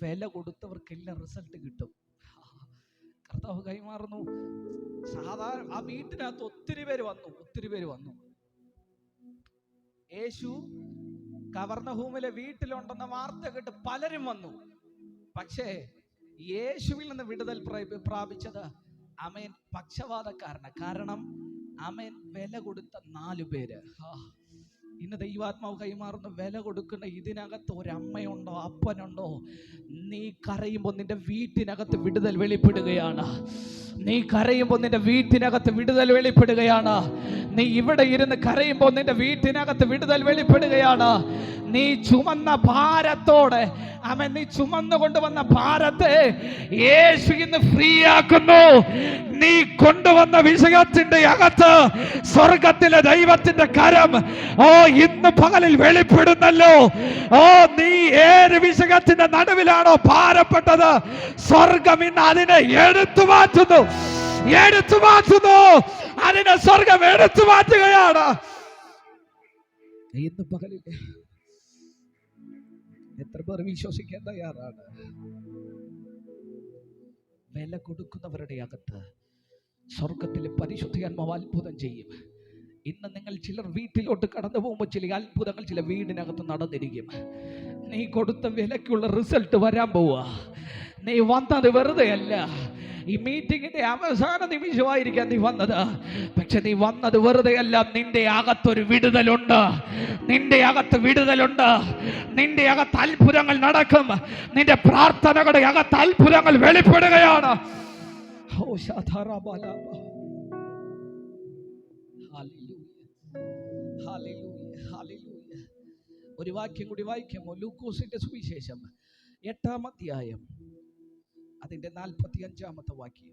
വില കൊടുത്തവർക്കെല്ലാം റിസൾട്ട് കിട്ടും. കർത്താവ് കൈമാറുന്നു. സാധാരണ ആ വീട്ടിനകത്ത് ഒത്തിരി പേര് വന്നു. യേശു കവർന്നഹൂമിലെ വീട്ടിലുണ്ടെന്ന വാർത്ത കേട്ട് പലരും വന്നു. പക്ഷേ യേശുവിൽ നിന്ന് വിടുതൽ പ്രാപിച്ചത് ആമേൻ പക്ഷവാതക്കാരന്. കാരണം ആമേൻ വില കൊടുത്ത 4 പേര്. ഇന്ന് ദൈവാത്മാവ് കൈമാറുന്ന വില കൊടുക്കുന്ന ഇതിനകത്ത് ഒരമ്മയുണ്ടോ, അപ്പനുണ്ടോ? നീ കരയുമ്പോൾ നിന്റെ വീട്ടിനകത്ത് വിടുതൽ വെളിപ്പെടുകയാണ്. നീ കരയുമ്പോൾ നിന്റെ വീട്ടിനകത്ത് വിടുതൽ വെളിപ്പെടുകയാണ്. നീ ഇവിടെ ഇരുന്ന് കരയുമ്പോൾ നിന്റെ വീട്ടിനകത്ത് വിടുതൽ വെളിപ്പെടുകയാണ്. നീ ചുമന്ന ഭാരത്തോടെ, അവൻ നീ ചുമന്നു കൊണ്ടുവന്ന ഭാരത്തെ യേശു ഇന്ന് ഫ്രീ ആക്കുന്നു. നീ കൊണ്ടുവന്ന വിഷയത്തിന്റെ അകത്ത് സ്വർഗത്തിലെ ദൈവത്തിന്റെ കരം ഇന്ന് പകലിൽ വെളിപ്പെടുന്നല്ലോ. നീ ഏത് വിഷയത്തിന്റെ നടുവിലാണോ ഭാരപ്പെട്ടത്, സ്വർഗം ഇന്ന് അതിനെ എടുത്തു മാറ്റുന്നു. അതിനെ സ്വർഗം എടുത്തു മാറ്റുകയാണ്. ഇന്ന് പകലിൽ എത്ര പേർ വിശ്വസിക്കാൻ തയ്യാറാണ്? വില കൊടുക്കുന്നവരുടെ അകത്ത് സ്വർഗത്തിലെ പരിശുദ്ധാത്മാവ് അത്ഭുതം ചെയ്യും. ഇന്ന് നിങ്ങൾ ചിലർ വീട്ടിലോട്ട് കടന്നു പോകുമ്പോൾ ചില അത്ഭുതങ്ങൾ ചില വീടിനകത്ത് നടന്നിരിക്കും. നീ കൊടുത്ത വിലക്കുള്ള റിസൾട്ട് വരാൻ പോവുക. നീ വന്നത് വെറുതെ അല്ല. ഈ മീറ്റിങ്ങിന്റെ അവസാന നിമിഷമായിരിക്കാം നീ വന്നത്, പക്ഷെ നീ വന്നത് വെറുതെ അല്ല. നിന്റെ അകത്തൊരു വിടുതലുണ്ട്. നിന്റെ അകത്ത് വിടുതലുണ്ട്. നിന്റെ അകത്ത് അത്ഭുതങ്ങൾ നടക്കും. നിന്റെ പ്രാർത്ഥനകളുടെ അകത്ത് അത്ഭുതങ്ങൾ വെളിപ്പെടുകയാണ്. ഒരു വാക്യം കൂടി വായിക്കാമോ? ലൂക്കോസിന്റെ സുവിശേഷം 8-ാം അധ്യായം അതിന്റെ 45-ാമത്തെ വാക്യം.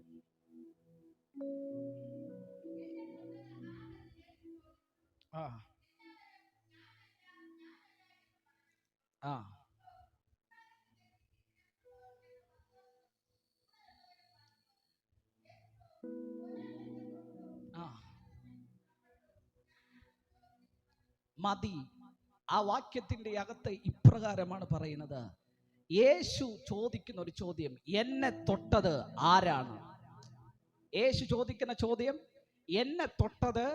മതി. ആ വാക്യത്തിന്റെ അകത്ത് ഇപ്രകാരമാണ് പറയുന്നത്. യേശു ചോദിക്കുന്ന ഒരു ചോദ്യം, എന്നെ തൊട്ടത് ആരാണ്? യേശു ചോദിക്കുന്ന ചോദ്യം, എന്നെ തൊട്ടത്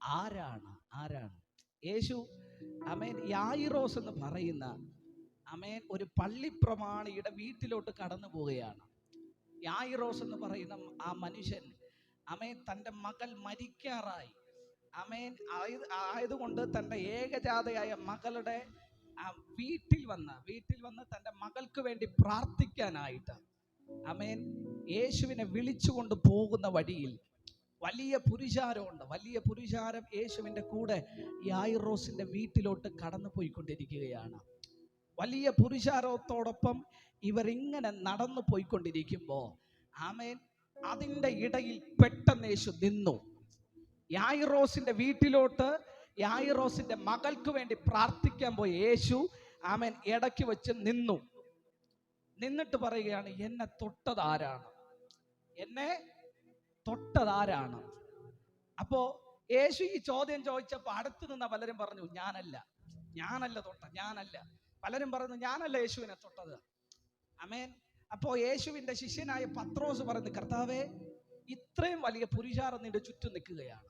ആരാണ്? യേശു യായിറോസ് എന്ന് പറയുന്ന ഒരു പള്ളിപ്രമാണിയുടെ വീട്ടിലോട്ട് കടന്നു പോവുകയാണ്. യായിറോസ് എന്ന് പറയുന്ന ആ മനുഷ്യൻ തൻ്റെ മകൾ മരിക്കാറായി. ആയതുകൊണ്ട് തൻ്റെ ഏകജാതയായ മകളുടെ വീട്ടിൽ വന്ന് തൻ്റെ മകൾക്ക് വേണ്ടി പ്രാർത്ഥിക്കാനായിട്ട് യേശുവിനെ വിളിച്ചുകൊണ്ട് പോകുന്ന വഴിയിൽ വലിയ പുരുഷാരമുണ്ട്. വലിയ പുരുഷാരം യേശുവിൻ്റെ കൂടെ യായിറോസിന്റെ വീട്ടിലോട്ട് കടന്നു പോയിക്കൊണ്ടിരിക്കുകയാണ്. വലിയ പുരുഷാരത്തോടൊപ്പം ഇവരിങ്ങനെ നടന്നു പോയിക്കൊണ്ടിരിക്കുമ്പോൾ അതിൻ്റെ ഇടയിൽ പെട്ടെന്ന് യേശു നിന്നു. യായിറോസിന്റെ വീട്ടിലോട്ട് യായിറോസിന്റെ മകൾക്ക് വേണ്ടി പ്രാർത്ഥിക്കാൻ പോയി യേശു ഇടയ്ക്ക് വെച്ച് നിന്നിട്ട് പറയുകയാണ്, എന്നെ തൊട്ടതാരാണ്? അപ്പോ യേശു ഈ ചോദ്യം ചോദിച്ചപ്പോ അടുത്ത് നിന്ന പലരും പറഞ്ഞു, ഞാനല്ല ഞാനല്ല. പലരും പറഞ്ഞു, ഞാനല്ല യേശുവിനെ തൊട്ടത്. അപ്പോ യേശുവിന്റെ ശിഷ്യനായ പത്രോസ് പറഞ്ഞു, കർത്താവേ, ഇത്രയും വലിയ പുരുഷാരം നിന്റെ ചുറ്റും നിൽക്കുകയാണ്.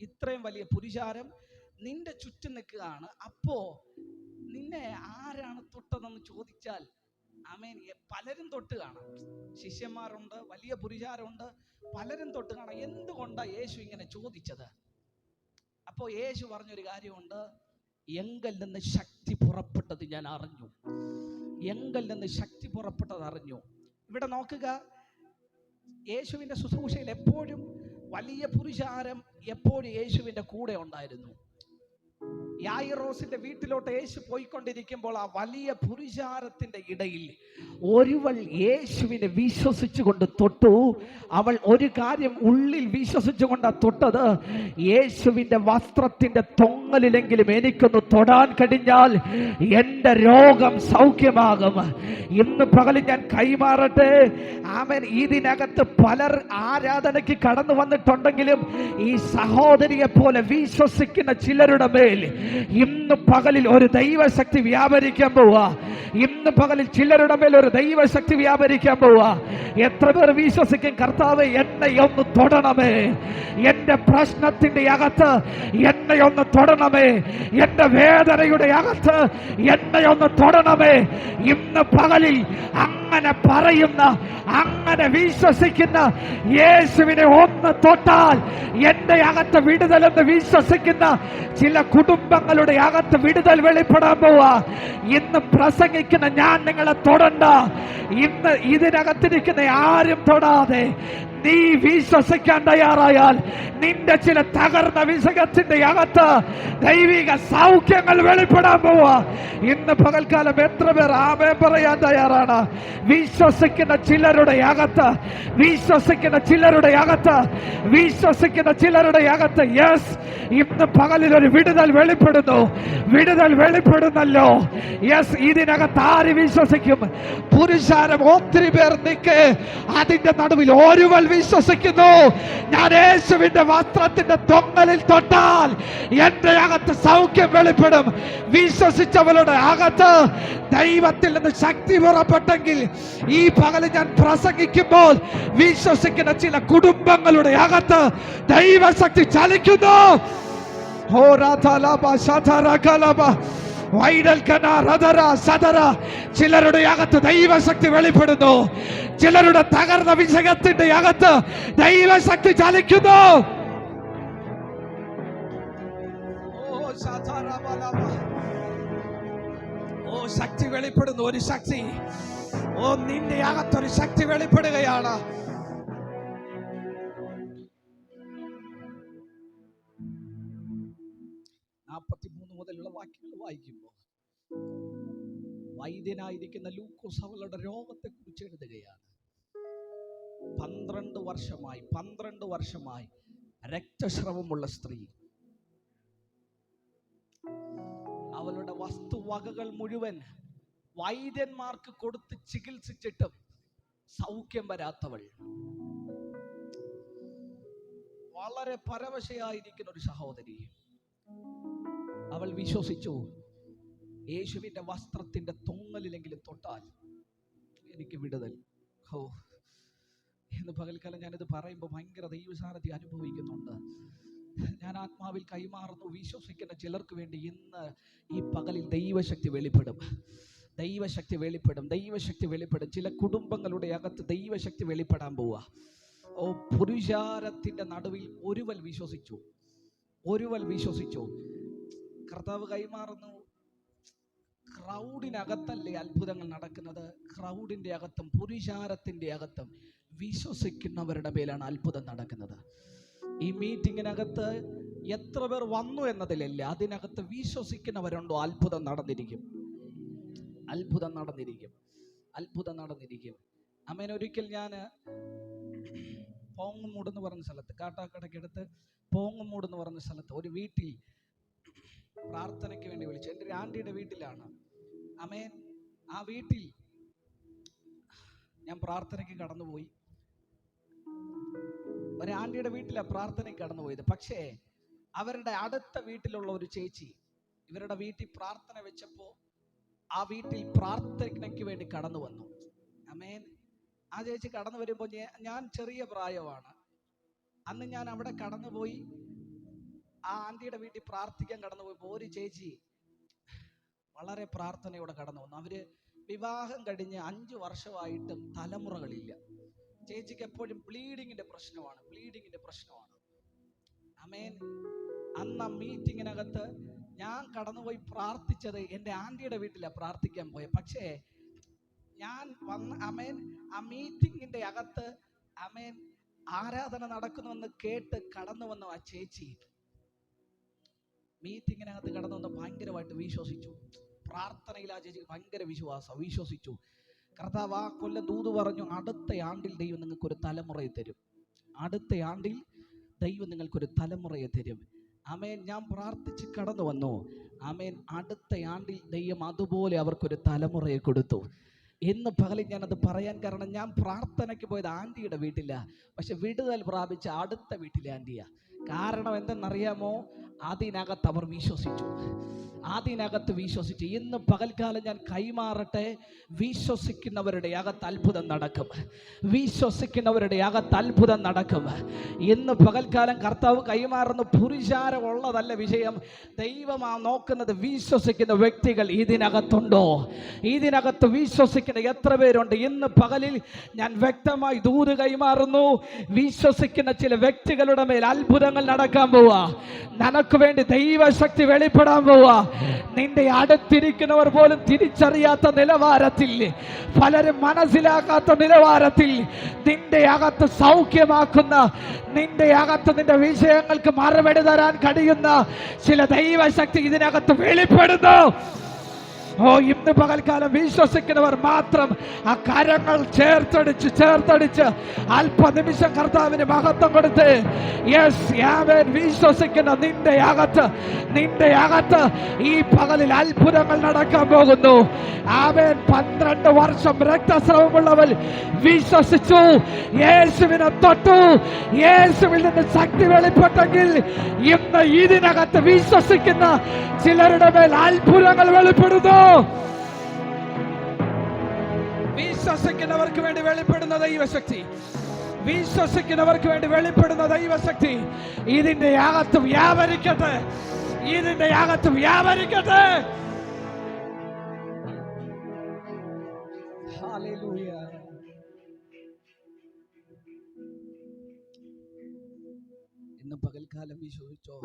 ഇത്രയും വലിയ പുരുഷാരം നിന്റെ ചുറ്റും നിൽക്കുകയാണ്. അപ്പോ നിന്നെ ആരാണ് തൊട്ടതെന്ന് ചോദിച്ചാൽ പലരും തൊട്ട് കാണാം. ശിഷ്യന്മാരുണ്ട്, വലിയ പുരുഷാരമുണ്ട്, പലരും തൊട്ട് കാണാം. എന്തുകൊണ്ടാ യേശു ഇങ്ങനെ ചോദിച്ചത്? അപ്പോ യേശു പറഞ്ഞൊരു കാര്യമുണ്ട്, എങ്കിൽ നിന്ന് ശക്തി പുറപ്പെട്ടത് ഞാൻ അറിഞ്ഞു. ഇവിടെ നോക്കുക, യേശുവിന്റെ ശുശ്രൂഷയിൽ എപ്പോഴും വലിയ പുരുഷാരം എപ്പോഴും യേശുവിന്റെ കൂടെ ഉണ്ടായിരുന്നു. യായിറോസിന്റെ വീട്ടിലോട്ട് യേശു പോയിക്കൊണ്ടിരിക്കുമ്പോൾ ആ വലിയ പുരുഷാരത്തിന്റെ ഇടയിൽ ഒരുവൾ യേശുവിനെ വിശ്വസിച്ചുകൊണ്ട് തൊട്ടു. അവൾ ഒരു കാര്യം ഉള്ളിൽ വിശ്വസിച്ചുകൊണ്ടാ തൊട്ടത്, യേശുവിന്റെ വസ്ത്രത്തിന്റെ തൊങ്ങലിലെങ്കിലും എനിക്കൊന്ന് തൊടാൻ കഴിഞ്ഞാൽ എൻ്റെ രോഗം സൗഖ്യമാകും. ഇന്ന് പകലിൽ ഞാൻ കൈമാറട്ടെ. ഇതിനകത്ത് പലർ ആരാധനയ്ക്ക് കടന്നു വന്നിട്ടുണ്ടെങ്കിലും ഈ സഹോദരിയെ പോലെ വിശ്വസിക്കുന്ന ചിലരുടെ മേൽ ഇന്ന് പകലിൽ ഒരു ദൈവശക്തി വ്യാപരിക്കാൻ പോവാ. ഇന്ന് പകലിൽ ചിലരുടെ മേൽ ഒരു ദൈവശക്തി വ്യാപരിക്കാൻ പോവാ. എത്ര പേർ വിശ്വസിക്കും, കർത്താവേ എന്നെ ഒന്ന് തൊടണമേ, എൻ്റെ പ്രശ്നത്തിൻ്റെ അകത്ത് എന്നെ ഒന്ന് തൊടണമേ, എൻ്റെ വേദനയുടെ അകത്ത് എന്നെ ഒന്ന് തൊടണമേ. ഇന്ന് പകലിൽ അങ്ങനെ പറയുന്ന, അങ്ങനെ വിശ്വസിക്കുന്ന, യേശുവിനെ ഒന്ന് തൊട്ടാൽ എൻ്റെ അകത്ത് വിടുതലെന്ന് വിശ്വസിക്കുന്ന ചില കുടുംബങ്ങളുടെ അകത്ത് വിടുതൽ വെളിപ്പെടാൻ പോവാ. ഇന്ന് പ്രസംഗിക്കുന്ന ഞാൻ നിങ്ങളെ തൊടണ്ട. ഇന്ന് ഇതിനകത്തിരിക്കുന്ന ആരും തൊടാതെ നീ വിശ്വസിക്കാൻ തയ്യാറായാൽ നിന്റെ ചില തകർന്ന വിഷയത്തിന്റെ അകത്ത് ദൈവിക സൗഖ്യങ്ങൾ വെളിപ്പെടാൻ പോവാ. ഇന്ന് പകൽക്കാലം എത്ര പേർ ആമേൻ പറയാൻ തയ്യാറാണ്? വിശ്വസിക്കുന്ന ചിലരുടെ അകത്ത്, വിശ്വസിക്കുന്ന ചിലരുടെ അകത്ത്, വിശ്വസിക്കുന്ന ചിലരുടെ അകത്ത് യെസ്, ഇന്ന് പകലിൽ ഒരു വിടുതൽ വെളിപ്പെടുന്നു. വിടുതൽ വെളിപ്പെടുന്നല്ലോ. യെസ്, ഇതിനകത്ത് ആര് വിശ്വസിക്കും? പുരുഷാരം ഒത്തിരി പേർ നിൽക്ക്, അതിന്റെ നടുവിൽ ഒരുവൾ വിശ്വസിക്കുന്നു. ഞാൻ യേശുവിന്റെ വസ്ത്രത്തിന്റെ തൊങ്ങലിൽ തൊട്ടാൽ എന്റെ അകത്ത് സൗഖ്യം വെളിപ്പെടും. വിശ്വസിച്ചവളുടെ അകത്ത് ദൈവത്തിൽ നിന്ന് ശക്തി പുറപ്പെട്ടെങ്കിൽ ഈ പകൽ ഞാൻ പ്രസംഗിക്കുമ്പോൾ വിശ്വസിക്കുന്ന ചില കുടുംബങ്ങളുടെ അകത്ത് ദൈവശക്തി ചലിക്കുന്നു. ചിലരുടെ അകത്ത് ദൈവശക്തി വെളിപ്പെടുന്നു. ചിലരുടെ തകർന്ന വിഷയത്തിന്റെ അകത്ത് ദൈവശക്തി ചലിക്കുന്നു. ഓ ശക്തി വെളിപ്പെടുന്നു. ഒരു ശക്തി, ഓ നിന്റെ അകത്തൊരു ശക്തി വെളിപ്പെടുകയാണ്. മുതലുള്ള വാക്യങ്ങൾ വായിക്കുമ്പോൾ വൈദ്യനായിരിക്കുന്ന ലൂക്കോസ് അവളുടെ രോഗത്തെ കുറിച്ച് എഴുതുകയാണ്. 12 വർഷമായി രക്തസ്രവമുള്ള സ്ത്രീ, അവളുടെ വസ്തുവകകൾ മുഴുവൻ വൈദ്യന്മാർക്ക് കൊടുത്ത് ചികിത്സിച്ചിട്ടും സൗഖ്യം വരാത്തവൾ, വളരെ പരവശയായിരിക്കുന്ന ഒരു സഹോദരി. അവൾ വിശ്വസിച്ചു, യേശുവിന്റെ വസ്ത്രത്തിന്റെ തൊങ്ങലിലെങ്കിലും തൊട്ടാൽ എനിക്ക് വിടുതൽ. ഓ, ഇന്ന് പകൽക്കാലം ഞാനിത് പറയുമ്പോൾ ഭയങ്കര ദൈവസാന്നിധ്യം അനുഭവിക്കുന്നുണ്ട്. ഞാൻ ആത്മാവിൽ കൈമാറുന്നു. വിശ്വസിക്കുന്ന ചിലർക്ക് വേണ്ടി ഇന്ന് ഈ പകലിൽ ദൈവശക്തി വെളിപ്പെടും. ദൈവശക്തി വെളിപ്പെടും. ദൈവശക്തി വെളിപ്പെടും. ചില കുടുംബങ്ങളുടെ അകത്ത് ദൈവശക്തി വെളിപ്പെടാൻ പോവുക. ഓ, പുരുഷാരത്തിന്റെ നടുവിൽ ഒരുവൾ വിശ്വസിച്ചു. കർത്താവ് കൈമാറുന്നു. ക്രൗഡിനകത്തല്ലേ അത്ഭുതങ്ങൾ നടക്കുന്നത്? ക്രൗഡിന്റെ അകത്തും പുരുഷാരത്തിന്റെ അകത്തും വിശ്വസിക്കുന്നവരുടെ മേലാണ് അത്ഭുതം നടക്കുന്നത്. ഈ മീറ്റിങ്ങിനകത്ത് എത്ര പേർ വന്നു എന്നതിലല്ല, അതിനകത്ത് വിശ്വസിക്കുന്നവരുണ്ടോ അത്ഭുതം നടന്നിരിക്കും. അമ്മേൻ, ഒരിക്കൽ ഞാൻ പോങ്ങുമൂട് എന്ന് പറഞ്ഞ സ്ഥലത്ത്, കാട്ടാക്കടയ്ക്കടുത്ത് പോങ്ങുമൂട് എന്ന് പറഞ്ഞ സ്ഥലത്ത് ഒരു വീട്ടിൽ പ്രാർത്ഥനയ്ക്ക് വേണ്ടി വിളിച്ചു. എൻ്റെ ഒരു ആൻറ്റിയുടെ വീട്ടിലാണ്. അമേൻ, ആ വീട്ടിൽ ഞാൻ പ്രാർത്ഥനയ്ക്ക് കടന്നുപോയി. ഒരു ആൻറ്റിയുടെ വീട്ടിലാണ് പ്രാർത്ഥനയ്ക്ക് കടന്നുപോയത്. പക്ഷേ അവരുടെ അടുത്ത വീട്ടിലുള്ള ഒരു ചേച്ചി ഇവരുടെ വീട്ടിൽ പ്രാർത്ഥന വെച്ചപ്പോൾ ആ വീട്ടിൽ പ്രാർത്ഥനയ്ക്ക് വേണ്ടി കടന്നു വന്നു. അമേൻ, ആ ചേച്ചി കടന്നു വരുമ്പോൾ ഞാൻ ചെറിയ പ്രായമാണ്. അന്ന് ഞാൻ അവിടെ കടന്നുപോയി. ആ ആൻറ്റിയുടെ വീട്ടിൽ പ്രാർത്ഥിക്കാൻ കടന്നു പോയപ്പോൾ ഒരു ചേച്ചി വളരെ പ്രാർത്ഥനയോടെ കടന്നു വന്നു. അവര് വിവാഹം കഴിഞ്ഞ് 5 വർഷമായിട്ടും തലമുറകളില്ല. ചേച്ചിക്ക് എപ്പോഴും ബ്ലീഡിങ്ങിന്റെ പ്രശ്നമാണ്. അമേൻ, അന്ന് ആ മീറ്റിങ്ങിനകത്ത് ഞാൻ കടന്നുപോയി പ്രാർത്ഥിച്ചത് എൻ്റെ ആൻറ്റിയുടെ വീട്ടിലാണ് പ്രാർത്ഥിക്കാൻ പോയത്. പക്ഷേ ഞാൻ വന്ന അമേൻ, ആ മീറ്റിങ്ങിന്റെ അകത്ത് അമേൻ ആരാധന നടക്കുന്നുവെന്ന് കേട്ട് കടന്നു വന്ന ആ ചേച്ചി മീറ്റിങ്ങിനകത്ത് കടന്നു വന്ന് ഭയങ്കരമായിട്ട് വിശ്വസിച്ചു. പ്രാർത്ഥനയിൽ ആ ചേച്ചി ഭയങ്കര വിശ്വസിച്ചു. കർത്താവ് ആ കൊല്ലം ദൂത് പറഞ്ഞു, അടുത്ത ആണ്ടിൽ ദൈവം നിങ്ങൾക്കൊരു തലമുറയെ തരും. ആമേൻ, ഞാൻ പ്രാർത്ഥിച്ച് കടന്നു വന്നു. ആമേൻ, അടുത്ത ആണ്ടിൽ ദൈവം അതുപോലെ അവർക്കൊരു തലമുറയെ കൊടുത്തു. ഇന്ന് പകലിൽ ഞാനത് പറയാൻ കാരണം, ഞാൻ പ്രാർത്ഥനയ്ക്ക് പോയത് ആൻറ്റിയുടെ വീട്ടിലാണ്, പക്ഷെ വിടുതൽ പ്രാപിച്ച അടുത്ത വീട്ടിലെ ആൻറ്റിയാ. കാരണം എന്തെന്നറിയാമോ? അതിനകത്ത് അവർ വിശ്വസിച്ചു. അതിനകത്ത് വിശ്വസിച്ചു. ഇന്ന് പകൽക്കാലം ഞാൻ കൈമാറട്ടെ, വിശ്വസിക്കുന്നവരുടെ അകത്ത് അത്ഭുതം നടക്കും. വിശ്വസിക്കുന്നവരുടെ അകത്ത് അത്ഭുതം നടക്കും. ഇന്ന് പകൽക്കാലം കർത്താവ് കൈമാറുന്ന പുരുഷാരം ഉള്ളതല്ല വിഷയം. ദൈവമാ നോക്കുന്നത് വിശ്വസിക്കുന്ന വ്യക്തികൾ ഇതിനകത്തുണ്ടോ? ഇതിനകത്ത് വിശ്വസിക്കുന്ന എത്ര പേരുണ്ട്? ഇന്ന് പകലിൽ ഞാൻ വ്യക്തമായി ദൂത് കൈമാറുന്നു. വിശ്വസിക്കുന്ന ചില വ്യക്തികളുടെ മേൽ അത്ഭുതങ്ങൾ നടക്കാൻ പോവാ. നിനക്ക് വേണ്ടി ദൈവശക്തി വെളിപ്പെടാൻ പോവാ. നിന്റെ അടുത്തിരിക്കുന്നവർ പോലും തിരിച്ചറിയാത്ത നിലവാരത്തിൽ, പലരും മനസ്സിലാക്കാത്ത നിലവാരത്തിൽ നിന്റെ അകത്ത് സൗഖ്യമാക്കുന്ന, നിന്റെ അകത്ത് നിന്റെ വിഷയങ്ങൾക്ക് മറുപടി തരാൻ കഴിയുന്ന ചില ദൈവശക്തി ഇതിനകത്ത് വെളിപ്പെടുന്നു. ഇന്ന് പകൽക്കാലം വിശ്വസിക്കുന്നവർ മാത്രം ആ കരങ്ങൾ ചേർത്തടിച്ച് അല്പനിമിഷം കർത്താവിന് മഹത്വം കൊടുത്ത് വിശ്വസിക്കുന്ന നിന്റെ അകത്ത് ഈ പകലിൽ അത്ഭുതങ്ങൾ നടക്കാൻ പോകുന്നു. ആമേൻ. 12 വർഷം രക്തസ്രാവമുള്ളവർ വിശ്വസിച്ചു, യേശുവിനെ തൊട്ടു, യേശുവിൽ നിന്ന് ശക്തി വെളിപ്പെട്ടെങ്കിൽ ഇന്ന് ഇതിനകത്ത് വിശ്വസിക്കുന്ന ചിലരുടെ മേൽ അത്ഭുതങ്ങൾ വെളിപ്പെടുന്നു. വിശ്വസിക്കുന്നവർക്ക് വേണ്ടി വെളിപ്പെടുന്ന ദൈവശക്തി, വിശ്വസിക്കുന്നവർക്ക് വേണ്ടി വെളിപ്പെടുന്ന ദൈവശക്തി ഇതിന്റെ അകത്ത് വ്യാപരിക്കട്ടെ, ഇതിന്റെ അകത്ത് വ്യാപരിക്കട്ടെ. ഹല്ലേലൂയ. ഇന്ന് പകൽക്കാലം വിശ്വസിച്ചോ?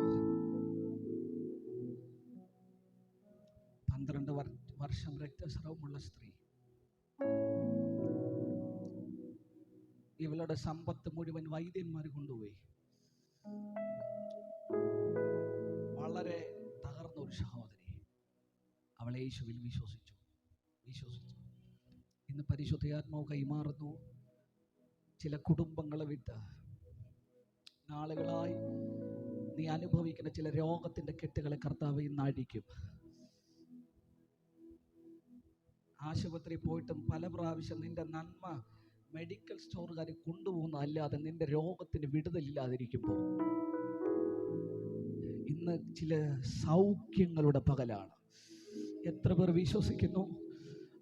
12 വർഷം രക്തസ്രാവമുള്ള സ്ത്രീ, ഇവളുടെ സമ്പത്ത് മുഴുവൻ വൈദ്യന്മാർ കൊണ്ടുപോയി. വളരെ തകർന്ന ഒരു സഹോദരി, അവൾ യേശുവിൽ വിശ്വസിച്ചു. ഇന്ന് പരിശുദ്ധാത്മാവ് കൈമാറുന്നു. ചില കുടുംബങ്ങളെ വിട്ട് നാളുകളായി നീ അനുഭവിക്കുന്ന ചില രോഗത്തിന്റെ കെട്ടുകളെ കർത്താവ് ഇന്ന് അടിക്കും. ആശുപത്രി പോയിട്ടും പല പ്രാവശ്യം നിന്റെ നന്മ മെഡിക്കൽ സ്റ്റോറുകാർ കൊണ്ടുപോകുന്ന അല്ലാതെ നിന്റെ രോഗത്തിന് വിടുതലില്ലാതിരിക്കുമ്പോൾ ഇന്ന് ചില സൗഖ്യങ്ങളുടെ പകലാണ്. എത്ര പേർ വിശ്വസിക്കുന്നു?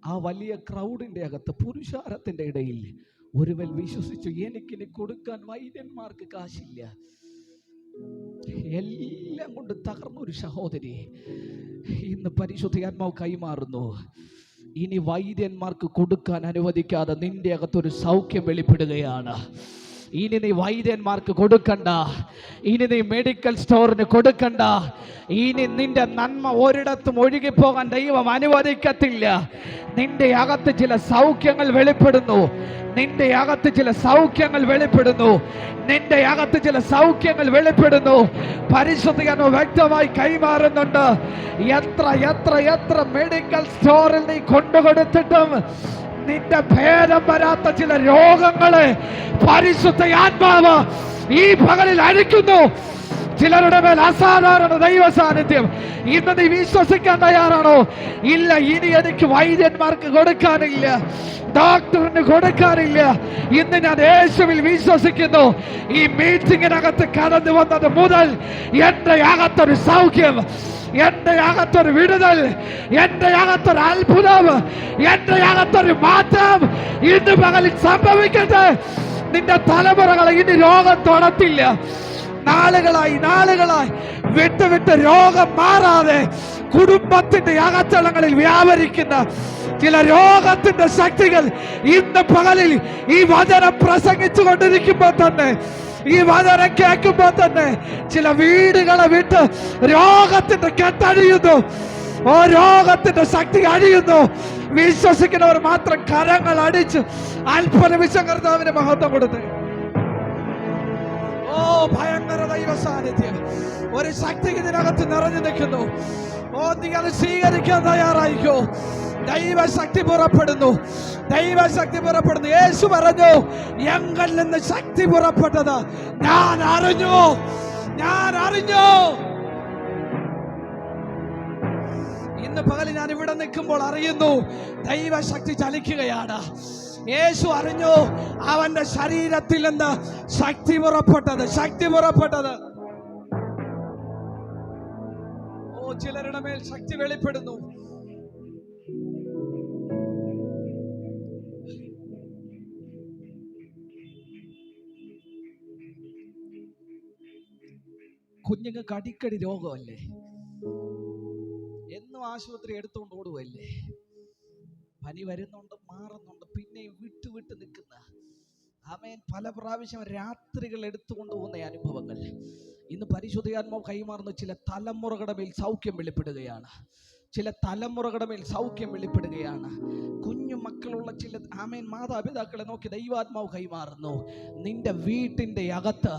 ആ വലിയ ക്രൗഡിന്റെ അകത്ത്, പുരുഷാരത്തിന്റെ ഇടയിൽ ഒരുവൻ വിശ്വസിച്ചു, എനിക്കിനി കൊടുക്കാൻ വൈദ്യന്മാർക്ക് കാശില്ല. എല്ലാം കൊണ്ട് തകർന്ന ഒരു സഹോദരി ഇന്ന് പരിശുദ്ധാത്മാവ് കൈമാറുന്നു. ഇനി വൈദ്യന്മാർക്ക് കൊടുക്കാൻ അനുവദിക്കാതെ നിന്റെ അകത്തൊരു സൗഖ്യം വെളിപ്പെടുകയാണ്. ഇനി നീ വൈദ്യന്മാർക്ക് കൊടുക്കണ്ട, ഇനി നീ മെഡിക്കൽ സ്റ്റോറിന് കൊടുക്കണ്ട. ഇനി നിന്റെ നന്മ ഒരിടത്തും ഒഴുകിപ്പോകാൻ ദൈവം അനുവദിക്കത്തില്ല. നിന്റെ അകത്ത് ചില സൗഖ്യങ്ങൾ വെളിപ്പെടുന്നു. നിന്റെ അകത്ത് ചില സൗഖ്യങ്ങൾ വെളിപ്പെടുന്നു. നിന്റെ അകത്ത് ചില സൗഖ്യങ്ങൾ വെളിപ്പെടുന്നു. പരിശുദ്ധിಯನ್ನು വ്യക്തമായി കൈമാറുന്നുണ്ട്. എത്ര എത്ര എത്ര മെഡിക്കൽ സ്റ്റോറിൽ നീ കൊണ്ടുകൊടുത്തിട്ടും നിന്റെ ഭേദം വരാത്ത ചില രോഗങ്ങളെ പരിശുദ്ധ ആത്മാവ് ഈ പകലിൽ അഴിക്കുന്നു. ചിലരുടെ മേൽ അസാധാരണ ദൈവ സാന്നിധ്യം. ഇന്ന് നീ വിശ്വസിക്കാൻ തയ്യാറാണോ? ഇല്ല, ഇനി എനിക്ക് വൈദ്യന്മാർക്ക് കൊടുക്കാനില്ല, ഡോക്ടറിന് കൊടുക്കാനില്ല. ഇന്ന് ഞാൻ യേശുവിൽ വിശ്വസിക്കുന്നു. ഈ മീറ്റിങ്ങിനകത്ത് കടന്നു വന്നത് മുതൽ എന്റെ അകത്തൊരു സൗഖ്യം, എന്റെ അകത്തൊരു വിടുതൽ, എന്റെ അകത്തൊരു അത്ഭുതം, എന്റെ അകത്തൊരു മാറ്റം ഇന്ന് പകലിൽ സംഭവിക്കട്ടെ. നിന്റെ തലമുറകളെ ഇനി രോഗം തൊടത്തില്ല. നാളുകളായി വിട്ട് രോഗം മാറാതെ കുടുംബത്തിന്റെ അകത്തളങ്ങളിൽ വ്യാപരിക്കുന്ന ചില രോഗത്തിന്റെ ശക്തികൾ ഇന്ന് പകലിൽ ഈ വചനം പ്രസംഗിച്ചു കൊണ്ടിരിക്കുമ്പോൾ തന്നെ, ഈ വചനം കേൾക്കുമ്പോൾ തന്നെ ചില വീടുകളെ വിട്ട് രോഗത്തിന്റെ കെട്ടഴിയുന്നു. രോഗത്തിന്റെ ശക്തി അഴിയുന്നു. വിശ്വസിക്കുന്നവർ മാത്രം കരങ്ങൾ അടിച്ച് അല്പനിമിഷം കർത്താവിന് മഹത്വം കൊടുത്ത്. ഭയങ്കര ദൈവ സാന്നിധ്യം, ഒരു ശക്തി ഇതിനകത്ത് നിറഞ്ഞു നിൽക്കുന്നു. നീ അത് സ്വീകരിക്കാൻ തയ്യാറായിക്കോ? ദൈവശക്തി പുറപ്പെടുന്നു, ദൈവശക്തി പുറപ്പെടുന്നു. യേശു പറഞ്ഞു, എങ്കിൽ നിന്ന് ശക്തി പുറപ്പെട്ടത് ഞാൻ അറിഞ്ഞു. ഇന്ന് പകൽ ഞാൻ ഇവിടെ നിൽക്കുമ്പോൾ അറിയുന്നു, ദൈവശക്തി ചലിക്കുകയാണ്. യേശു അറിഞ്ഞു, അവന്റെ ശരീരത്തിൽ നിന്ന് ശക്തി പുറപ്പെട്ടത്. ചിലരുടെ മേൽ ശക്തി വെളിപ്പെടുന്നു. കുഞ്ഞുങ്ങൾക്ക് അടിക്കടി രോഗമല്ലേ, എന്നും ആശുപത്രി എടുത്തുകൊണ്ട് ഓടുവല്ലേ, പനി വരുന്നുണ്ട്, മാറുന്നുണ്ട്, പിന്നെയും വിട്ടു വിട്ട് നിൽക്കുന്ന ആമേൻ പല പ്രാവശ്യം രാത്രികൾ എടുത്തുകൊണ്ട് പോകുന്ന അനുഭവങ്ങൾ ഇന്ന് പരിശുദ്ധാത്മാവ് കൈമാറുന്ന ചില തലമുറകളുടെ മേൽ സൗഖ്യം വെളിപ്പെടുകയാണ്. ചില തലമുറകളുടെ മേൽ സൗഖ്യം വെളിപ്പെടുകയാണ്. കുഞ്ഞു മക്കളുള്ള ചില ആമേൻ മാതാപിതാക്കളെ നോക്കി ദൈവാത്മാവ് കൈമാറുന്നു. നിന്റെ വീട്ടിൻ്റെ അകത്ത്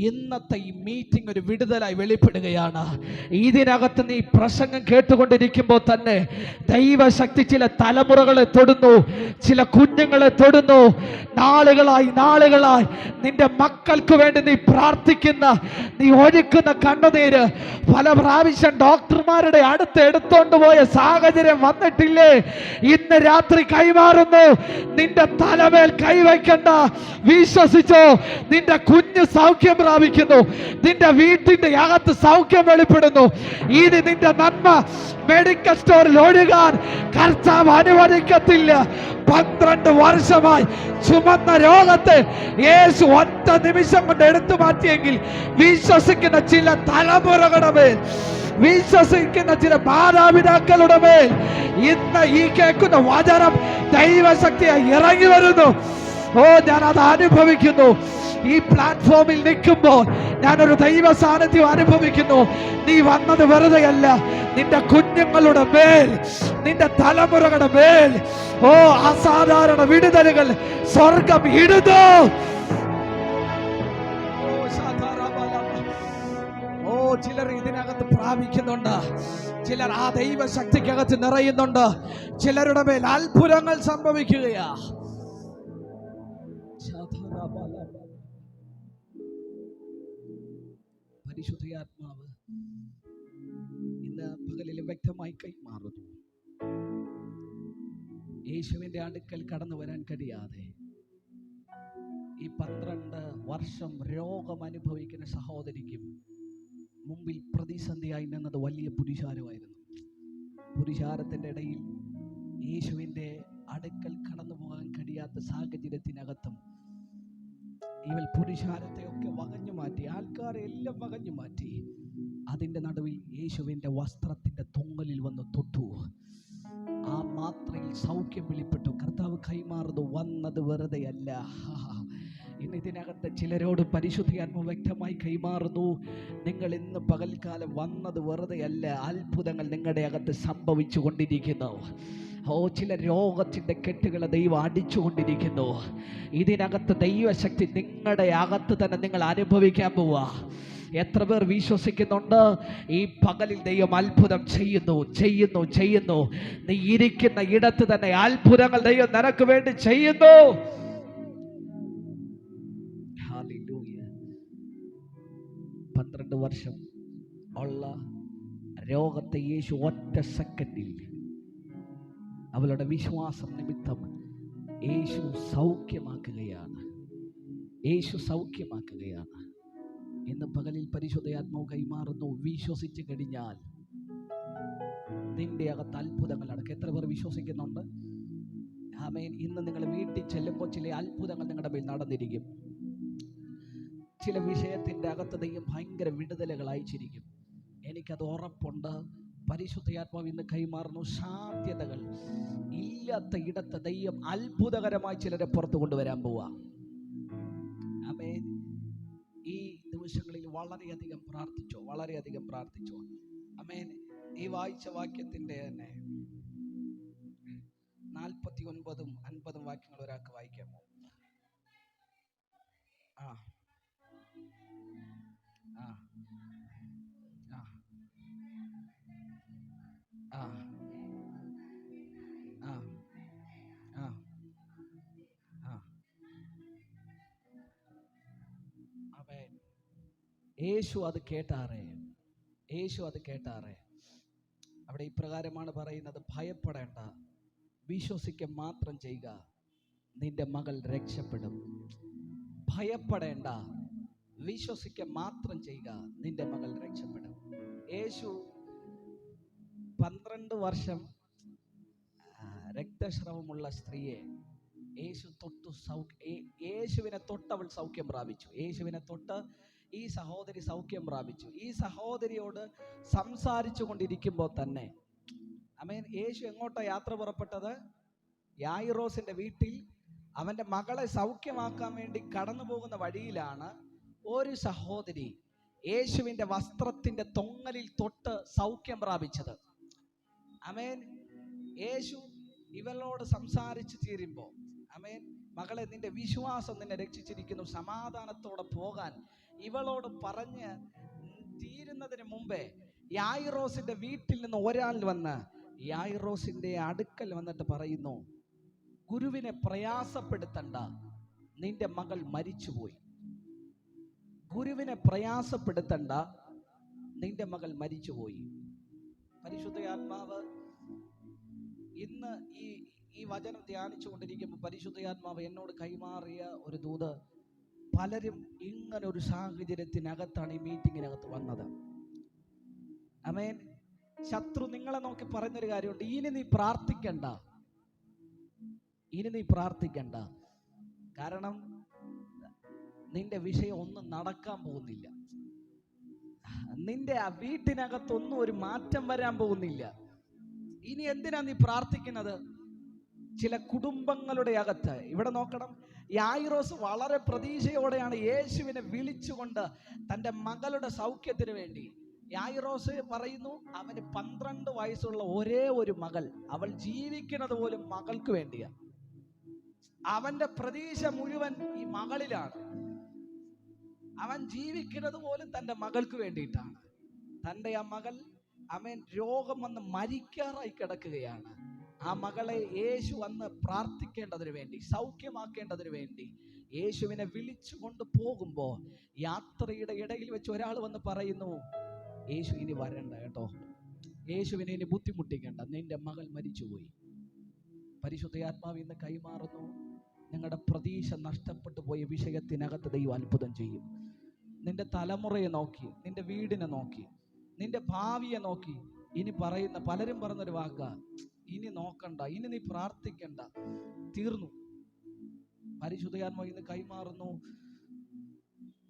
ഇന്നത്തെ ഈ മീറ്റിംഗ് ഒരു വിടുതലായി വെളിപ്പെടുകയാണ്. ഇതിനകത്ത് നീ പ്രസംഗം കേട്ടുകൊണ്ടിരിക്കുമ്പോൾ തന്നെ ദൈവശക്തി ചില തലമുറകളെ തൊടുന്നു, ചില കുഞ്ഞുങ്ങളെ തൊടുന്നു. നാളുകളായി നിന്റെ മക്കൾക്ക് വേണ്ടി നീ പ്രാർത്ഥിക്കുന്ന, നീ ഒഴുക്കുന്ന കണ്ണുനീര് പല പ്രാവശ്യം ഡോക്ടർമാരുടെ അടുത്ത് എടുത്തോണ്ട് പോയ സാഹചര്യം വന്നിട്ടില്ലേ? ഇന്ന് രാത്രി കൈമാറുന്നു. നിന്റെ തലമേൽ കൈവയ്ക്കണ്ട, വിശ്വസിച്ചോ. നിന്റെ കുഞ്ഞ് സൗഖ്യം പ്രാപിക്കുന്നു. നിന്റെ വീട്ടിന്റെ അകത്ത് സൗഖ്യം വെളിപ്പെടുന്നു. ഇത് നിന്റെ നന്മ മെഡിക്കൽ സ്റ്റോറിൽ ഒഴുകാൻ കർത്താവ് അനുവദിക്കത്തില്ല. 12 വർഷമായി ചുമന്ന രോഗത്തെ യേശു ഒറ്റ നിമിഷം കൊണ്ട് എടുത്തു മാറ്റിയെങ്കിൽ വിശ്വസിക്കുന്ന ചില തലമുറകളുടെ മേൽ, വിശ്വസിക്കുന്ന ചില മാതാപിതാക്കളുടെ മേൽ ഇന്ന് ഈ കേൾക്കുന്ന വചനം ദൈവശക്തിയായി ഇറങ്ങി വരുന്നു. ഞാൻ അത് അനുഭവിക്കുന്നു. ഈ പ്ലാറ്റ്ഫോമിൽ നിൽക്കുമ്പോൾ ഞാനൊരു ദൈവ സാന്നിധ്യം അനുഭവിക്കുന്നു. നീ വന്നത് വെറുതെയല്ല. നിന്റെ കുഞ്ഞുങ്ങളുടെ മേൽ, നിന്റെ തലമുറകളുടെ മേൽ അസാധാരണ വിടുതലുകൾ സ്വർഗം ഇടുന്നു. ചിലർ ഇതിനകത്ത് പ്രാപിക്കുന്നുണ്ട്, ചിലർ ആ ദൈവശക്തിക്കകത്ത് നിറയുന്നുണ്ട്. ചിലരുടെ മേൽ അത്ഭുതങ്ങൾ സംഭവിക്കുകയാ. പരിശുദ്ധാത്മാവ് ഇന്ന് പകലിൽ വ്യക്തമായി കൈമാറുന്നു. യേശുവിന്റെ അടുക്കൽ കടന്നു വരാൻ കഴിയാതെ ഈ 12 വർഷം രോഗം അനുഭവിക്കുന്ന സഹോദരിക്കും മുമ്പിൽ പ്രതിസന്ധിയായി നിന്നത് വലിയ പുരുഷാരമായിരുന്നു. പുരുഷാരത്തിൻ്റെ ഇടയിൽ യേശുവിൻ്റെ അടുക്കൽ കടന്നു പോകാൻ കഴിയാത്ത സാഹചര്യത്തിനകത്തും ഇവൾ പുരുഷാരത്തെയൊക്കെ വകഞ്ഞു മാറ്റി, ആൾക്കാരെ എല്ലാം വകഞ്ഞു മാറ്റി. അതിൻ്റെ നടുവിൽ യേശുവിൻ്റെ വസ്ത്രത്തിൻ്റെ തൊങ്ങലിൽ വന്ന് തൊട്ടു. ആ മാത്രയിൽ സൗഖ്യം വെളിപ്പെട്ടു. കർത്താവ് കൈമാറുന്നു. വന്നത് വെറുതെയല്ല. ഇന്ന് ഇതിനകത്ത് ചിലരോട് പരിശുദ്ധാത്മാവ് വ്യക്തമായി കൈമാറുന്നു. നിങ്ങൾ ഇന്ന് പകൽക്കാലം വന്നത് വെറുതെയല്ല. അത്ഭുതങ്ങൾ നിങ്ങളുടെ അകത്ത് സംഭവിച്ചു കൊണ്ടിരിക്കുന്നു. ചില രോഗത്തിൻ്റെ കെട്ടുകളെ ദൈവം അടിച്ചുകൊണ്ടിരിക്കുന്നു. ഇതിനകത്ത് ദൈവശക്തി നിങ്ങളുടെ അകത്ത് തന്നെ നിങ്ങൾ അനുഭവിക്കാൻ പോവാ. എത്ര പേർ വിശ്വസിക്കുന്നുണ്ട്? ഈ പകലിൽ ദൈവം അത്ഭുതം ചെയ്യുന്നു. നീ ഇരിക്കുന്ന ഇടത്ത് തന്നെ അത്ഭുതങ്ങൾ ദൈവം നിനക്ക് വേണ്ടി ചെയ്യുന്നു. 12 വർഷം ഉള്ള രോഗത്തെ യേശു ഒറ്റ സെക്കൻഡിൽ അവളുടെ വിശ്വാസം നിമിത്തം യേശു സൗഖ്യമാക്കുകയാണ്. ഇന്ന് പകലിൽ പരിശുദ്ധാത്മാവ് കൈമാറുന്നു. വിശ്വസിച്ച് കഴിഞ്ഞാൽ നിന്റെ അകത്ത് അത്ഭുതങ്ങൾ നടക്കും. എത്ര പേർ വിശ്വസിക്കുന്നുണ്ട്? ആമേൻ. ഇന്ന് നിങ്ങൾ വീട്ടിൽ ചെല്ലുമ്പോൾ ചില അത്ഭുതങ്ങൾ നിങ്ങളുടെ മേൽ നടന്നിരിക്കും. ചില വിഷയത്തിൻ്റെ അകത്ത് ദൈവം ഭയങ്കര വിടുതലുകൾ അയച്ചിരിക്കും. എനിക്കത് ഉറപ്പുണ്ട്. പരിശുദ്ധാത്മാവ് ഇന്ന് കൈമാറുന്നു. സാധ്യതകൾ ഇല്ലാത്ത ഇടത്ത് ദൈവം അത്ഭുതകരമായി ചിലരെ പുറത്തു കൊണ്ടുവരാൻ പോവാ. ആമേൻ. ഈ ദിവസങ്ങളിൽ വളരെയധികം പ്രാർത്ഥിച്ചോ. ആമേൻ. ഈ വായിച്ച വാക്യത്തിൻ്റെ തന്നെ 49ഉം 50ഉം വാക്യങ്ങൾ ഒരാൾക്ക് വായിക്കാമോ? യേശു അത് കേട്ടാറേ അവിടെ ഇപ്രകാരമാണ് പറയുന്നത്: ഭയപ്പെടേണ്ട, വിശ്വസിക്കുക മാത്രം ചെയ്യുക, നിന്റെ മകൾ രക്ഷപ്പെടും. ഭയപ്പെടേണ്ട, വിശ്വസിക്കുക മാത്രം ചെയ്യുക, നിന്റെ മകൾ രക്ഷപ്പെടും. യേശു 12 വർഷം രക്തസ്രവമുള്ള സ്ത്രീയെ യേശുവിനെ തൊട്ട് അവൾ സൗഖ്യം പ്രാപിച്ചു. യേശുവിനെ തൊട്ട് ഈ സഹോദരി സൗഖ്യം പ്രാപിച്ചു. ഈ സഹോദരിയോട് സംസാരിച്ചു കൊണ്ടിരിക്കുമ്പോൾ തന്നെ ആമേൻ, യേശു എങ്ങോട്ടാ യാത്ര പുറപ്പെട്ടത്? യായിറോസിന്റെ വീട്ടിൽ അവന്റെ മകളെ സൗഖ്യമാക്കാൻ വേണ്ടി കടന്നു പോകുന്ന വഴിയിലാണ് ഒരു സഹോദരി യേശുവിന്റെ വസ്ത്രത്തിന്റെ തൊങ്ങലിൽ തൊട്ട് സൗഖ്യം പ്രാപിച്ചത്. ആമേൻ. യേശു ഇവളോട് സംസാരിച്ച് തീരുമ്പോൾ, ആമേൻ, മകളെ, നിന്റെ വിശ്വാസം നിന്നെ രക്ഷിച്ചിരിക്കുന്നു, സമാധാനത്തോടെ പോകാൻ ഇവളോട് പറഞ്ഞ് തീരുന്നതിന് മുമ്പേ യായിറോസിന്റെ വീട്ടിൽ നിന്ന് ഒരാൾ വന്ന് യായിറോസിന്റെ അടുക്കൽ വന്നിട്ട് പറയുന്നു, ഗുരുവിനെ പ്രയാസപ്പെടുത്തണ്ട, നിന്റെ മകൾ മരിച്ചുപോയി. ഗുരുവിനെ പ്രയാസപ്പെടുത്തണ്ട, നിന്റെ മകൾ മരിച്ചുപോയി. പരിശുദ്ധയാത്മാവ് ഇന്ന് ഈ വചനം ധ്യാനിച്ചു കൊണ്ടിരിക്കുമ്പോൾ പരിശുദ്ധയാത്മാവ് എന്നോട് കൈമാറിയ ഒരു ദൂത്, പലരും ഇങ്ങനെ ഒരു സാഹചര്യത്തിനകത്താണ് ഈ മീറ്റിങ്ങിനകത്ത് വന്നത്. ആമേൻ. ശത്രു നിങ്ങളെ നോക്കി പറഞ്ഞൊരു കാര്യമുണ്ട്, ഇനി നീ പ്രാർത്ഥിക്കണ്ട, ഇനി നീ പ്രാർത്ഥിക്കണ്ട. കാരണം നിന്റെ വിഷയം ഒന്നും നടക്കാൻ പോകുന്നില്ല, നിന്റെ ആ വീട്ടിനകത്തൊന്നും ഒരു മാറ്റം വരാൻ പോകുന്നില്ല. ഇനി എന്തിനാ നീ പ്രാർത്ഥിക്കുന്നത്? ചില കുടുംബങ്ങളുടെ അകത്ത് ഇവിടെ നോക്കണം, യായിറോസ് വളരെ പ്രതീക്ഷയോടെയാണ് യേശുവിനെ വിളിച്ചുകൊണ്ട് തൻ്റെ മകളുടെ സൗഖ്യത്തിന് വേണ്ടി. യായിറോസ് പറയുന്നു, അവന് 12 വയസ്സുള്ള ഒരേ ഒരു മകൾ, അവൾ ജീവിക്കുന്നത് പോലും മകൾക്ക് വേണ്ടിയാ. അവന്റെ പ്രതീക്ഷ മുഴുവൻ ഈ മകളിലാണ്. അവൻ ജീവിക്കുന്നത് പോലും തൻ്റെ മകൾക്ക് വേണ്ടിയിട്ടാണ്. തൻ്റെ ആ മകൾ, അവൻ രോഗം വന്ന് മരിക്കാറായി കിടക്കുകയാണ്. ആ മകളെ യേശു വന്ന് പ്രാർത്ഥിക്കേണ്ടതിന് വേണ്ടി, സൗഖ്യമാക്കേണ്ടതിന് വേണ്ടി യേശുവിനെ വിളിച്ചു കൊണ്ട് പോകുമ്പോൾ യാത്രയുടെ ഇടയിൽ വെച്ച് ഒരാൾ വന്ന് പറയുന്നു, യേശു ഇനി വരണ്ട കേട്ടോ, യേശുവിനെ ഇനി ബുദ്ധിമുട്ടിക്കണ്ട, നിന്റെ മകൾ മരിച്ചുപോയി. പരിശുദ്ധയാത്മാവ് ഇന്ന് കൈമാറുന്നു, നിങ്ങളുടെ പ്രതീക്ഷ നഷ്ടപ്പെട്ടു പോയ വിഷയത്തിനകത്ത് ദൈവം അത്ഭുതം ചെയ്യും. നിന്റെ തലമുറയെ നോക്കി, നിന്റെ വീടിനെ നോക്കി, നിന്റെ ഭാവിയെ നോക്കി ഇനി പറയുന്ന പലരും പറഞ്ഞൊരു വാക്കാ, ഇനി നോക്കണ്ട, ഇനി നീ പ്രാർത്ഥിക്കണ്ട, തീർന്നു. പരിശുദ്ധയാത്മാവ് ഇന്ന് കൈമാറുന്നു,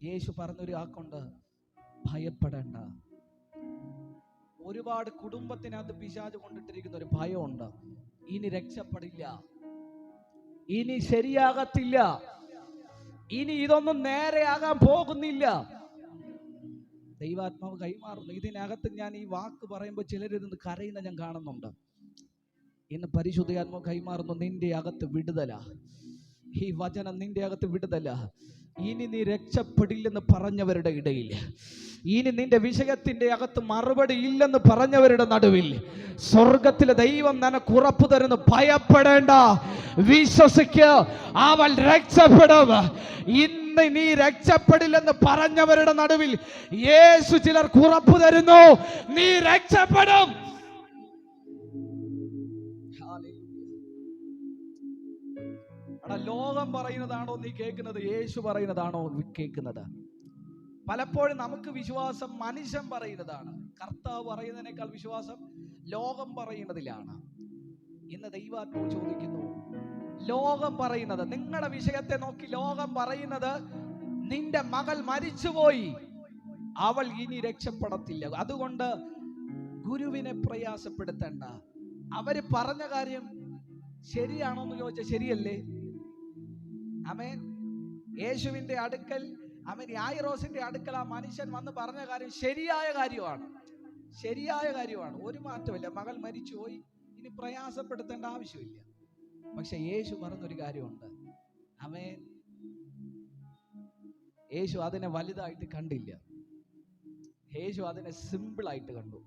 യേശു പറഞ്ഞൊരു വാക്കുണ്ട്, ഭയപ്പെടേണ്ട. ഒരുപാട് കുടുംബത്തിനകത്ത് പിശാച് കൊണ്ടിട്ടിരിക്കുന്ന ഒരു ഭയമുണ്ട്, ഇനി രക്ഷപ്പെടില്ല, ഇനി ശരിയാകത്തില്ല, ഇനി ഇതൊന്നും നേരെയാകാൻ പോകുന്നില്ല. ദൈവാത്മാവ് കൈമാറുന്നു. ഇതിനകത്ത് ഞാൻ ഈ വാക്ക് പറയുമ്പോൾ ചിലരിന്ന് കരയുന്ന ഞാൻ കാണുന്നുണ്ട്. ഇന്ന് പരിശുദ്ധയാത്മാവ് കൈമാറുന്നു, നിന്റെ അകത്ത് വിടുതല. ഈ വചനം നിന്റെ അകത്ത് വിടുതല. ഇനി നീ രക്ഷപ്പെടില്ലെന്ന് പറഞ്ഞവരുടെ ഇടയിൽ, ഇനി നിന്റെ വിഷയത്തിന്റെ അകത്ത് മറുപടി ഇല്ലെന്ന് പറഞ്ഞവരുടെ നടുവിൽ സ്വർഗത്തിലെ ദൈവം നിനക്ക് ഉറപ്പു തരുന്നു, ഭയപ്പെടേണ്ട, വിശ്വസിക്കുക, അവൾ രക്ഷപ്പെടും. ഇന്ന് നീ രക്ഷപ്പെടില്ലെന്ന് പറഞ്ഞവരുടെ നടുവിൽ യേശു ചിലർക്ക് ഉറപ്പു തരുന്നു, നീ രക്ഷപ്പെടും. ലോകം പറയുന്നതാണോ നീ കേൾക്കുന്നത്, യേശു പറയുന്നതാണോ കേൾക്കുന്നത്? പലപ്പോഴും നമുക്ക് വിശ്വാസം മനുഷ്യൻ പറയുന്നതാണ്, കർത്താവ് പറയുന്നതിനേക്കാൾ വിശ്വാസം ലോകം പറയുന്നതിലാണ്. ഇന്ന് ദൈവാത്മാവ് ചോദിക്കുന്നു, ലോകം പറയുന്നത്, നിങ്ങളുടെ വിഷയത്തെ നോക്കി ലോകം പറയുന്നത്, നിന്റെ മകൾ മരിച്ചുപോയി, അവൾ ഇനി രക്ഷപ്പെടത്തില്ല, അതുകൊണ്ട് ഗുരുവിനെ പ്രയാസപ്പെടുത്തണ്ട. അവര് പറഞ്ഞ കാര്യം ശരിയാണോ എന്ന് ചോദിച്ചാൽ ശരിയല്ലേ? ആമേൻ. യേശുവിന്റെ അടുക്കൽ, ആമേൻ, യായിറോസിന്റെ അടുക്കൽ ആ മനുഷ്യൻ വന്ന് പറഞ്ഞ കാര്യം ശരിയായ കാര്യമാണ്, ശരിയായ കാര്യമാണ്, ഒരു മാറ്റമില്ല. മകൾ മരിച്ചുപോയി, ഇനി പ്രയാസപ്പെടുത്തേണ്ട ആവശ്യമില്ല. പക്ഷെ യേശു പറഞ്ഞൊരു കാര്യമുണ്ട്, ആമേൻ, യേശു അതിനെ വലുതായിട്ട് കണ്ടില്ല, യേശു അതിനെ സിമ്പിളായിട്ട് കണ്ടു.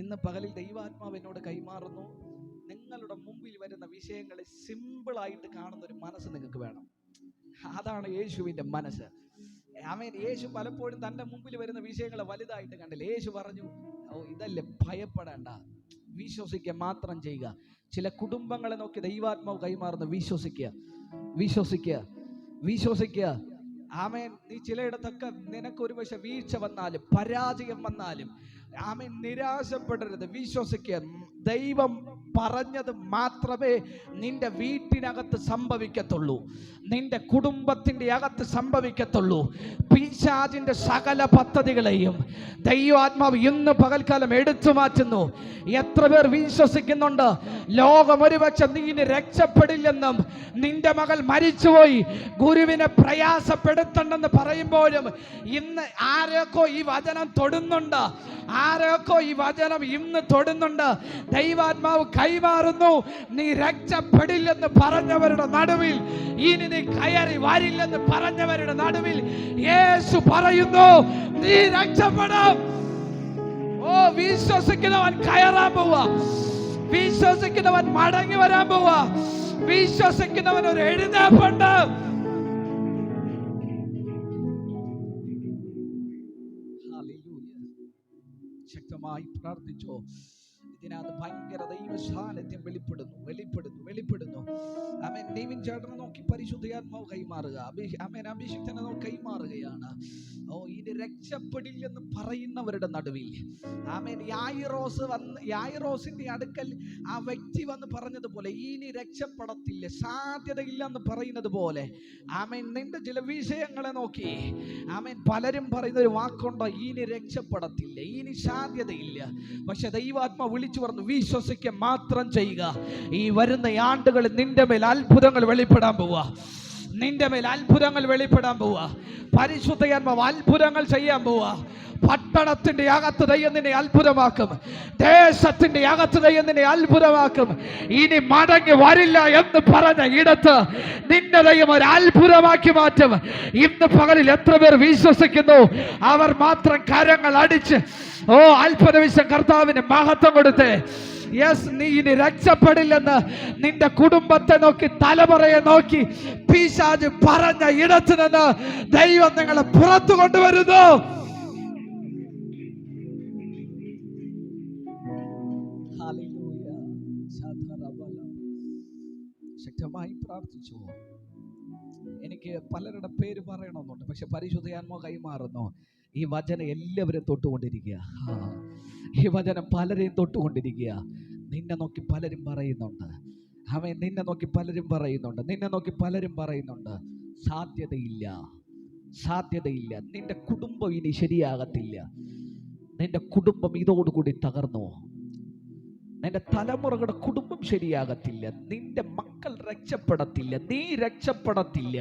ഇന്ന് പകലിൽ ദൈവാത്മാവ് എന്നോട് കൈമാറുന്നു, നിങ്ങളുടെ മുമ്പിൽ വരുന്ന വിഷയങ്ങളെ സിമ്പിളായിട്ട് കാണുന്ന ഒരു മനസ്സ് നിങ്ങൾക്ക് വേണം. അതാണ് യേശുവിന്റെ മനസ്സ്. ആമേൻ. യേശു പലപ്പോഴും തന്റെ മുമ്പിൽ വരുന്ന വിഷയങ്ങളെ വലുതായിട്ട് കണ്ടില്ല. യേശു പറഞ്ഞു, ഓ ഇതല്ലേ, ഭയപ്പെടേണ്ട, വിശ്വസിക്കുക മാത്രം ചെയ്യുക. ചില കുടുംബങ്ങളെ നോക്കി ദൈവാത്മാവ് കൈമാറുന്ന, വിശ്വസിക്കുക, വിശ്വസിക്കുക, വിശ്വസിക്കുക. ആമേൻ. നീ ചിലയിടത്തൊക്കെ നിനക്ക് ഒരു പക്ഷെ വീഴ്ച വന്നാലും പരാജയം വന്നാലും ആമേൻ നിരാശപ്പെടരുത്. വിശ്വസിക്കുക, ദൈവം പറഞ്ഞത് മാത്രമേ നിന്റെ വീട്ടിനകത്ത് സംഭവിക്കത്തുള്ളൂ, നിന്റെ കുടുംബത്തിന്റെ അകത്ത് സംഭവിക്കത്തുള്ളൂ. പിശാചിന്റെ സകല പദ്ധതികളെയും ദൈവാത്മാവ് ഇന്ന് പകൽക്കാലം എടുത്തു മാറ്റുന്നു. എത്ര പേർ വിശ്വസിക്കുന്നുണ്ട് ലോകം ഒരുപക്ഷെ നീ ഇനി രക്ഷപ്പെടില്ലെന്നും നിന്റെ മകൾ മരിച്ചുപോയി ഗുരുവിനെ പ്രയാസപ്പെടുത്തണ്ടെന്ന് പറയുമ്പോഴും ഇന്ന് ആരൊക്കെ ഈ വചനം തൊടുന്നുണ്ട്, ആരൊക്കെ ഈ വചനം ഇന്ന് തൊടുന്നുണ്ട്. ദൈവാത്മാവ് കൈമാറുന്നു. നീ രക്ഷപ്പെടില്ലെന്ന് പറഞ്ഞവരുടെ നടുവിൽ, ഇനി നീ കയറി വരില്ലെന്ന് പറഞ്ഞവരുടെ നടുവിൽ യേശു പറയുന്നു, നീ രക്ഷപ്പെടും. ഓ, വിശ്വസിക്കുന്നവൻ കയറാൻ പോവാ, വിശ്വസിക്കുന്നവൻ മടങ്ങി വരാൻ പോവാ, വിശ്വസിക്കുന്നവൻ ഒരു എഴുന്നേൽപ്പുണ്ട്. ശക്തമായി പ്രാർത്ഥിച്ചോ. ഇതിനകത്ത് ഭയങ്കര ദൈവ സാന്നിധ്യം വെളിപ്പെടുന്നു, വെളിപ്പെടുന്നു, വെളിപ്പെടുന്നു. ആമേൻ. ദൈവം ചേട്ടനെ നോക്കി പരിശുദ്ധാത്മാവ് കൈമാറുക. ആമേൻ. അഭിഷിക്തനെ നോക്കി കൈമാറുകയാണ്. ഓ, ഇനി രക്ഷപ്പെടില്ലെന്ന് പറയുന്നവരുടെ നടുവിൽ ആമേൻ. യായിറോസിന്റെ അടുക്കൽ ആ വ്യക്തി വന്ന് പറഞ്ഞതുപോലെ ഇനി രക്ഷപ്പെടത്തില്ല, സാധ്യതയില്ലെന്ന് പറയുന്നത് പോലെ ആമേൻ. നിന്റെ ചില വിഷയങ്ങളെ നോക്കി ആമേൻ പലരും പറയുന്ന ഒരു വാക്കുണ്ടോ, ഇനി രക്ഷപ്പെടത്തില്ല, ഇനി സാധ്യതയില്ല. പക്ഷെ ദൈവാത്മാ വിളിച്ചു പറഞ്ഞു, വിശ്വസിക്കുക മാത്രം ചെയ്യുക. ഈ വരുന്ന ആണ്ടുകളിൽ നിന്റെ മേൽ അത്ഭുതങ്ങൾ വെളിപ്പെടാൻ പോവാ, നിന്റെ മേൽ അത്ഭുതങ്ങൾ വെളിപ്പെടാൻ പോവാ. പരിശുദ്ധാത്മാവ് അത്ഭുതങ്ങൾ ചെയ്യാൻ പോവാ. പട്ടണത്തിന്റെ അകത്ത് ദൈവം നിന്നെ അത്ഭുതമാക്കും, ദേശത്തിന്റെ അകത്ത് ദൈവം നിന്നെ അത്ഭുതമാക്കും. ഇനി മടങ്ങി വരില്ല എന്ന് പറഞ്ഞ ഇടത്ത് നിന്നെ ദൈവം ഒരു അത്ഭുതമാക്കി മാറ്റും. ഇന്ന് പകലിൽ എത്ര പേർ വിശ്വസിക്കുന്നു? അവർ മാത്രം കരങ്ങൾ അടിച്ച് ഓ അത്ഭുതവിശ്വം കർത്താവിന് മഹത്വം കൊടുത്തേ. യെസ്, നീ ഇനി രക്ഷപ്പെടില്ലെന്ന് നിന്റെ കുടുംബത്തെ നോക്കി, തലമുറയെ നോക്കി പിശാച് പറഞ്ഞ ഇടത്ത് നിന്ന് ദൈവം നിങ്ങളെ പുറത്തു കൊണ്ടുവരുന്നു. ശക്തമായി പ്രാർത്ഥിച്ചു. എനിക്ക് പലരുടെ പേര് പറയണമെന്നുണ്ട്, പക്ഷെ പരിശുദ്ധാത്മാവ് കൈമാറുന്നു. ഈ വചനം എല്ലാവരും തൊട്ടുകൊണ്ടിരിക്കുക, ഈ വചനം പലരെയും തൊട്ടുകൊണ്ടിരിക്കുക. നിന്നെ നോക്കി പലരും പറയുന്നുണ്ട്, ആമേൻ. നിന്നെ നോക്കി പലരും പറയുന്നുണ്ട്, നിന്നെ നോക്കി പലരും പറയുന്നുണ്ട്, സാധ്യതയില്ല, സാധ്യതയില്ല. നിന്റെ കുടുംബം ഇനി ശരിയാകത്തില്ല, നിന്റെ കുടുംബം ഇതോടുകൂടി തകർന്നു, നിന്റെ തലമുറകളുടെ കുടുംബം ശരിയാകത്തില്ല, നിന്റെ മക്കൾ രക്ഷപ്പെടത്തില്ല, നീ രക്ഷപ്പെടത്തില്ല.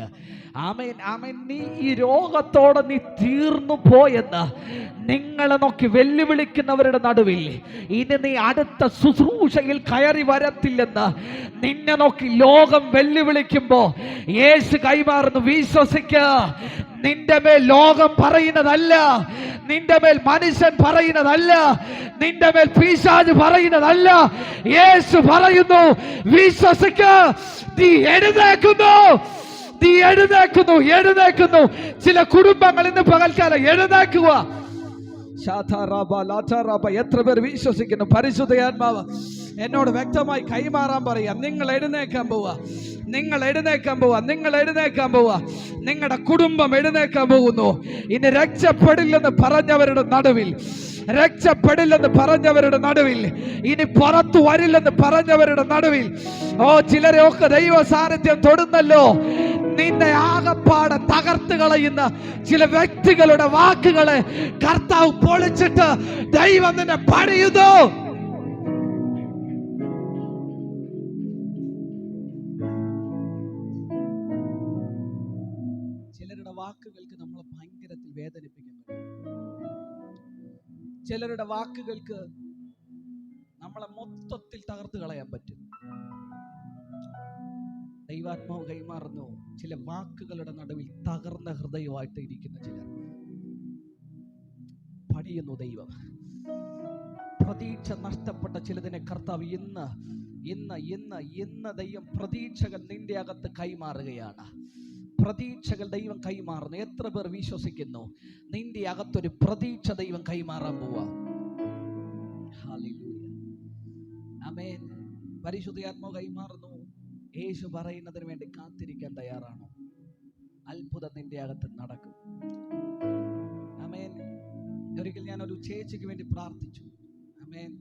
ആമേൻ, ആമേൻ. നീ ഈ രോഗത്തോടെ നീ തീർന്നു പോയെന്ന് നിങ്ങളെ നോക്കി വെല്ലുവിളിക്കുന്നവരുടെ നടുവിൽ ഇനി നീ അടുത്ത ശുശ്രൂഷയിൽ കയറി വരത്തില്ലെന്ന് നിന്നെ നോക്കി ലോകം വെല്ലുവിളിക്കുമ്പോ യേശു കൈമാറുന്നു. വിശ്വസിക്കുക, നിന്റെ മേൽ ലോകം പറയുന്നതല്ല, നിന്റെ മേൽ മനുഷ്യൻ പറയുന്നതല്ല, നിന്റെ മേൽ പിശാച് പറയുന്നതല്ല, യേശു പറയുന്നു. വിശ്വസിക്കുക, നീ എഴുന്നേൽക്കുന്നു, നീ എഴുന്നേൽക്കുന്നു, എഴുന്നേൽക്കുന്നു. ചില കുടുംബങ്ങൾ ഇന്ന് പകൽക്കാലം എഴുന്നേൽക്കുക. എത്ര പേർ വിശ്വസിക്കുന്നു? പരിശുദ്ധാത്മാവ് എന്നോട് വ്യക്തമായി കൈമാറാൻ പറയാം. നിങ്ങൾ എഴുന്നേൽക്കാൻ പോവാ, നിങ്ങൾ എഴുന്നേൽക്കാൻ പോവാ, നിങ്ങൾ എഴുന്നേൽക്കാൻ പോവാ. നിങ്ങളുടെ കുടുംബം എഴുന്നേൽക്കാൻ പോകുന്നു. ഇനി രക്ഷപ്പെടില്ലെന്ന് പറഞ്ഞവരുടെ നടുവിൽ, രക്ഷപ്പെടില്ലെന്ന് പറഞ്ഞവരുടെ നടുവിൽ, ഇനി പുറത്തു വരില്ലെന്ന് പറഞ്ഞവരുടെ നടുവിൽ, ഓ ചിലരെ ഒക്കെ ദൈവ സാന്നിധ്യം തൊടുന്നല്ലോ. നിന്നെ ആകപ്പാടെ തകർത്ത് കളയുന്ന ചില വ്യക്തികളുടെ വാക്കുകളെ കർത്താവ് പൊളിച്ചിട്ട് ദൈവം നിന്നെ പണിയുന്നു. ചിലരുടെ വാക്കുകൾക്ക് നമ്മളെ ഭയങ്കരത്തിൽ വേദനിപ്പിക്കുന്നു, ചിലരുടെ വാക്കുകൾക്ക് നമ്മളെ മൊത്തത്തിൽ തകർത്ത് കളയാൻ പറ്റും. ദൈവാത്മാവ് കൈമാറുന്നു. ചില വാക്കുകളുടെ നടുവിൽ തകർന്ന ഹൃദയമായിട്ട് ഇരിക്കുന്ന ചിലർ പണിയുന്നു ദൈവം. പ്രതീക്ഷ നഷ്ടപ്പെട്ട ചിലതിനെ കർത്താവ് ഇന്ന് ഇന്ന് ഇന്ന് ഇന്ന് ദൈവം പ്രതീക്ഷകൾ നിന്റെ അകത്ത് കൈമാറുകയാണ്. പ്രതീക്ഷകൾ ദൈവം കൈമാറുന്നു. എത്ര പേർ വിശ്വസിക്കുന്നു? നിന്റെ അകത്തൊരു പ്രതീക്ഷ ദൈവം കൈമാറാൻ പോവാ. ഹല്ലേലൂയ, ആമേൻ. പരിശുദ്ധാത്മാവ് കൈമാറുന്നു. യേശു പറയുന്നതിന് വേണ്ടി കാത്തിരിക്കാൻ തയ്യാറാണോ? അത്ഭുതം നിന്റെ അകത്ത് നടക്കും. ആമേൻ. ഒരിക്കൽ ഞാൻ ഒരു ചേച്ചിക്ക് വേണ്ടി പ്രാർത്ഥിച്ചു. ആമേൻ.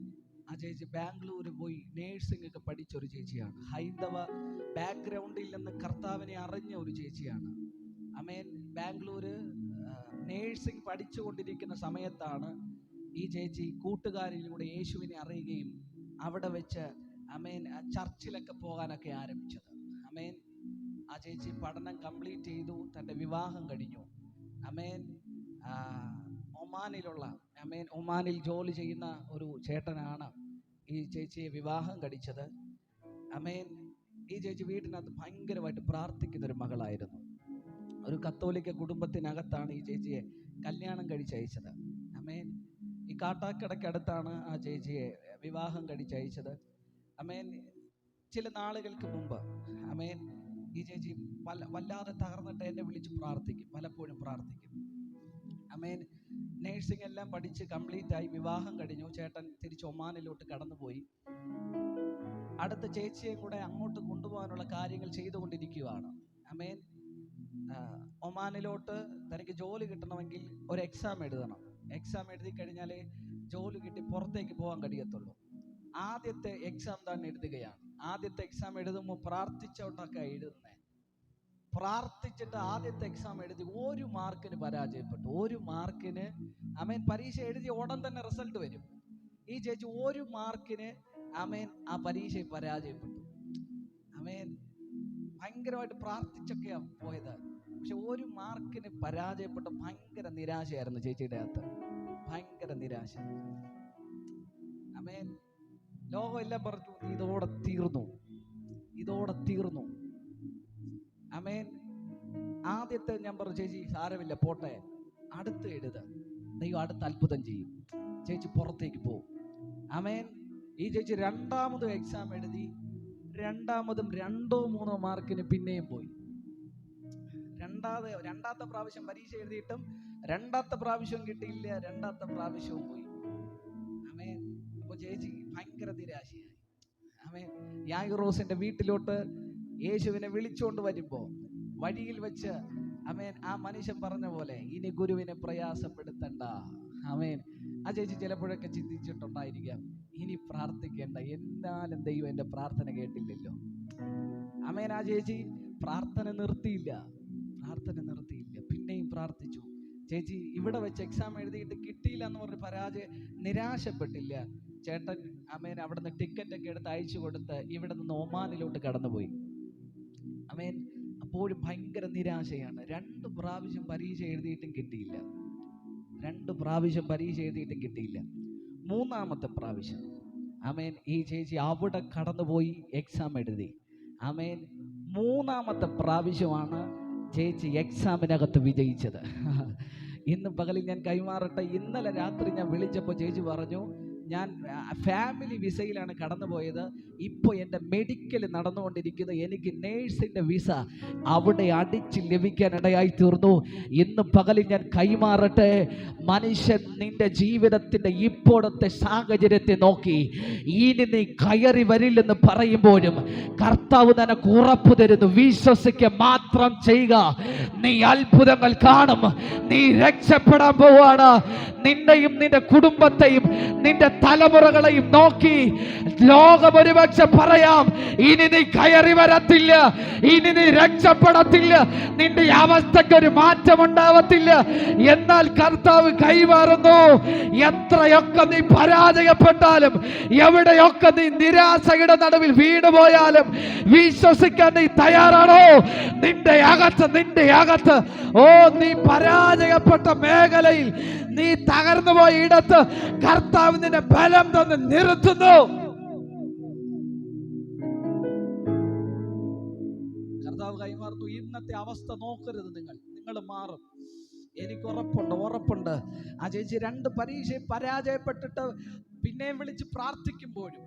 ആ ചേച്ചി ബാംഗ്ലൂർ പോയി നേഴ്സിംഗ് ഒക്കെ പഠിച്ച ഒരു ചേച്ചിയാണ്. ഹൈന്ദവ ബാക്ക്ഗ്രൗണ്ടിൽ നിന്ന് കർത്താവിനെ അറിഞ്ഞ ഒരു ചേച്ചിയാണ്. ആമേൻ. ബാംഗ്ലൂര് നേഴ്സിംഗ് പഠിച്ചുകൊണ്ടിരിക്കുന്ന സമയത്താണ് ഈ ചേച്ചി കൂട്ടുകാരിലൂടെ യേശുവിനെ അറിയുകയും അവിടെ വെച്ച് ആമേൻ ചർച്ചിലൊക്കെ പോകാനൊക്കെ ആരംഭിച്ചത്. ആമേൻ. ആ ചേച്ചി പഠനം കംപ്ലീറ്റ് ചെയ്തു, തൻ്റെ വിവാഹം കഴിഞ്ഞു. ആമേൻ. ഒമാനിൽ ജോലി ചെയ്യുന്ന ഒരു ചേട്ടനാണ് ഈ ചേച്ചിയെ വിവാഹം കഴിച്ചത്. ആമേൻ. ഈ ചേച്ചി വീട്ടിനകത്ത് ഭയങ്കരമായിട്ട് പ്രാർത്ഥിക്കുന്ന ഒരു മകളായിരുന്നു. ഒരു കത്തോലിക്ക കുടുംബത്തിനകത്താണ് ഈ ചേച്ചിയെ കല്യാണം കഴിച്ചയച്ചത്. ആമേൻ. ഈ കാട്ടാക്കടയ്ക്കടുത്താണ് ആ ചേച്ചിയെ വിവാഹം കഴിച്ചയച്ചത്. ആമേൻ. ചില നാളുകൾക്ക് മുമ്പ് ആമേൻ ഈ ചേച്ചി വല്ലാതെ തകർന്നിട്ട് എന്നെ വിളിച്ച് പ്രാർത്ഥിക്കും, പലപ്പോഴും പ്രാർത്ഥിക്കും. ആമേൻ. നേഴ്സിംഗ് എല്ലാം പഠിച്ച് കംപ്ലീറ്റ് ആയി, വിവാഹം കഴിഞ്ഞു. ചേട്ടൻ തിരിച്ച് ഒമാനിലോട്ട് കടന്നുപോയി. അടുത്ത ചേച്ചിയെ കൂടെ അങ്ങോട്ട് കൊണ്ടുപോകാനുള്ള കാര്യങ്ങൾ ചെയ്തുകൊണ്ടിരിക്കുകയാണ്. ആമേൻ. ഒമാനിലോട്ട് തനിക്ക് ജോലി കിട്ടണമെങ്കിൽ ഒരു എക്സാം എഴുതണം. എക്സാം എഴുതി കഴിഞ്ഞാലേ ജോലി കിട്ടി പുറത്തേക്ക് പോകാൻ കഴിയത്തുള്ളൂ. ആദ്യത്തെ എക്സാം തന്നെ എഴുതുകയാണ്. ആദ്യത്തെ എക്സാം എഴുതുമ്പോൾ പ്രാർത്ഥിച്ചോട്ടൊക്കെ എഴുതുന്നത്. പ്രാർത്ഥിച്ചിട്ട് ആദ്യത്തെ എക്സാം എഴുതി 1 മാർക്കിന് പരാജയപ്പെട്ടു. 1 മാർക്കിന് ആമേൻ. പരീക്ഷ എഴുതി ഉടൻ തന്നെ റിസൾട്ട് വരും. ഈ ചേച്ചി 1 മാർക്കിന് ആമേൻ ആ പരീക്ഷയിൽ പരാജയപ്പെട്ടു. ആമേൻ. ഭയങ്കരമായിട്ട് പ്രാർത്ഥിച്ചൊക്കെയാണ് പോയത്. പക്ഷെ 1 മാർക്കിന് പരാജയപ്പെട്ട ഭയങ്കര നിരാശയായിരുന്നു ചേച്ചിയുടെ അകത്ത്. ഭയങ്കര നിരാശ. ആമേൻ. ലോകം എല്ലാം പറഞ്ഞു ഇതോടെ തീർന്നു, ഇതോടെ തീർന്നു. ആമേൻ. ആദ്യത്തെ ഞാൻ പറഞ്ഞു ചേച്ചി സാരമില്ല പോട്ടെ, അടുത്ത് എഴുത്, ദൈവം അടുത്ത അത്ഭുതം ചെയ്യും, ചേച്ചി പുറത്തേക്ക് പോകും. ആമേൻ. ഈ ചേച്ചി രണ്ടാമത് എക്സാം എഴുതി. രണ്ടാമതും 2-3 മാർക്കിന് പിന്നെയും പോയി. രണ്ടാമത്തെ പ്രാവശ്യം പരീക്ഷ എഴുതിയിട്ടും രണ്ടാമത്തെ പ്രാവശ്യവും കിട്ടിയില്ല. രണ്ടാമത്തെ പ്രാവശ്യവും പോയി. ആമേൻ. അപ്പൊ ചേച്ചി ഭയങ്കര നിരാശയായി. ആമേൻ. യായിറോസിന്റെ വീട്ടിലോട്ട് യേശുവിനെ വിളിച്ചുകൊണ്ട് വരുമ്പോ വഴിയിൽ വെച്ച് ആമേൻ ആ മനുഷ്യൻ പറഞ്ഞ പോലെ ഇനി ഗുരുവിനെ പ്രയാസപ്പെടുത്തണ്ട. ആമേൻ. ആ ചേച്ചി ചിലപ്പോഴൊക്കെ ചിന്തിച്ചിട്ടുണ്ടായിരിക്കാം, ഇനി പ്രാർത്ഥിക്കേണ്ട, എന്നാലും ദൈവം എൻ്റെ പ്രാർത്ഥന കേട്ടില്ലല്ലോ. ആമേൻ. ആ ചേച്ചി പ്രാർത്ഥന നിർത്തിയില്ല. പിന്നെയും പ്രാർത്ഥിച്ചു. ചേച്ചി ഇവിടെ വെച്ച് എക്സാം എഴുതിയിട്ട് കിട്ടിയില്ല എന്ന് പറഞ്ഞ് നിരാശപ്പെട്ടില്ല. ചേട്ടൻ ആമേൻ അവിടുന്ന് ടിക്കറ്റ് ഒക്കെ എടുത്ത് അയച്ചു കൊടുത്ത് ഇവിടെ നിന്ന് ഒമാനിലോട്ട് കടന്നുപോയി. ആമേൻ. അപ്പോഴും ഭയങ്കര നിരാശയാണ്. 2 പ്രാവശ്യം പരീക്ഷ എഴുതിയിട്ടും കിട്ടിയില്ല. 2 പ്രാവശ്യം പരീക്ഷ എഴുതിയിട്ടും കിട്ടിയില്ല. 3-ാമത്തെ പ്രാവശ്യം ആമേൻ ഈ ചേച്ചി അവിടെ കടന്നുപോയി എക്സാം എഴുതി. ആമേൻ. 3-ാമത്തെ പ്രാവശ്യമാണ് ചേച്ചി എക്സാമിനകത്ത് വിജയിച്ചത്. ഇന്ന് പകലിൽ ഞാൻ കൈമാറട്ടെ. ഇന്നലെ രാത്രി ഞാൻ വിളിച്ചപ്പോൾ ചേച്ചി പറഞ്ഞു, ഞാൻ ഫാമിലി വിസയിലാണ് കടന്നുപോയത്, ഇപ്പോൾ എൻ്റെ മെഡിക്കൽ നടന്നുകൊണ്ടിരിക്കുന്നത്, എനിക്ക് നേഴ്സിൻ്റെ വിസ അവിടെ അടിച്ച് ലഭിക്കാനിടയായി തീർന്നു. ഇന്ന് പകലിൽ ഞാൻ കൈമാറട്ടെ. മനുഷ്യൻ നിന്റെ ജീവിതത്തിൻ്റെ ഇപ്പോഴത്തെ സാഹചര്യത്തെ നോക്കി ഇനി നീ കയറി വരില്ലെന്ന് പറയുമ്പോഴും കർത്താവ് നിനക്ക് ഉറപ്പ് തരുന്നു, വിശ്വസിക്കുക മാത്രം ചെയ്യുക, നീ അത്ഭുതങ്ങൾ കാണും, നീ രക്ഷപ്പെടാൻ പോവാണ്. നിന്നെയും നിന്റെ കുടുംബത്തെയും നിന്റെ തലമുറകളെയും നോക്കി ലോകം ഒരുപക്ഷെ പറയാം, ഇനി നീ കയറി വരത്തില്ല, ഇനി നീ രക്ഷപ്പെടത്തില്ല, നിന്റെ അവസ്ഥയ്ക്ക് ഒരു മാറ്റം ഉണ്ടാവത്തില്ല. എന്നാൽ കർത്താവ് കൈമാറുന്നു. എത്രയൊക്കെ നീ പരാജയപ്പെട്ടാലും, എവിടെയൊക്കെ നീ നിരാശയുടെ നടുവിൽ വീണുപോയാലും, വിശ്വസിക്കാൻ നീ തയ്യാറാണോ? നിന്റെ അകത്ത് ഓ നീ പരാജയപ്പെട്ട മേഖലയിൽ, നീ തകർന്നു പോയ ഇടത്ത് കർത്താവ് നിന്നെ ബലം തന്ന് നിർത്തുന്നു. കർത്താവ് കൈമാറുന്നു. ഇന്നത്തെ അവസ്ഥ നോക്കരുത്. നിങ്ങൾ മാറും. എനിക്ക് ഉറപ്പുണ്ട്. ആ ചേച്ചി 2 പരീക്ഷയിൽ പരാജയപ്പെട്ടിട്ട് പിന്നെയും വിളിച്ച് പ്രാർത്ഥിക്കുമ്പോഴും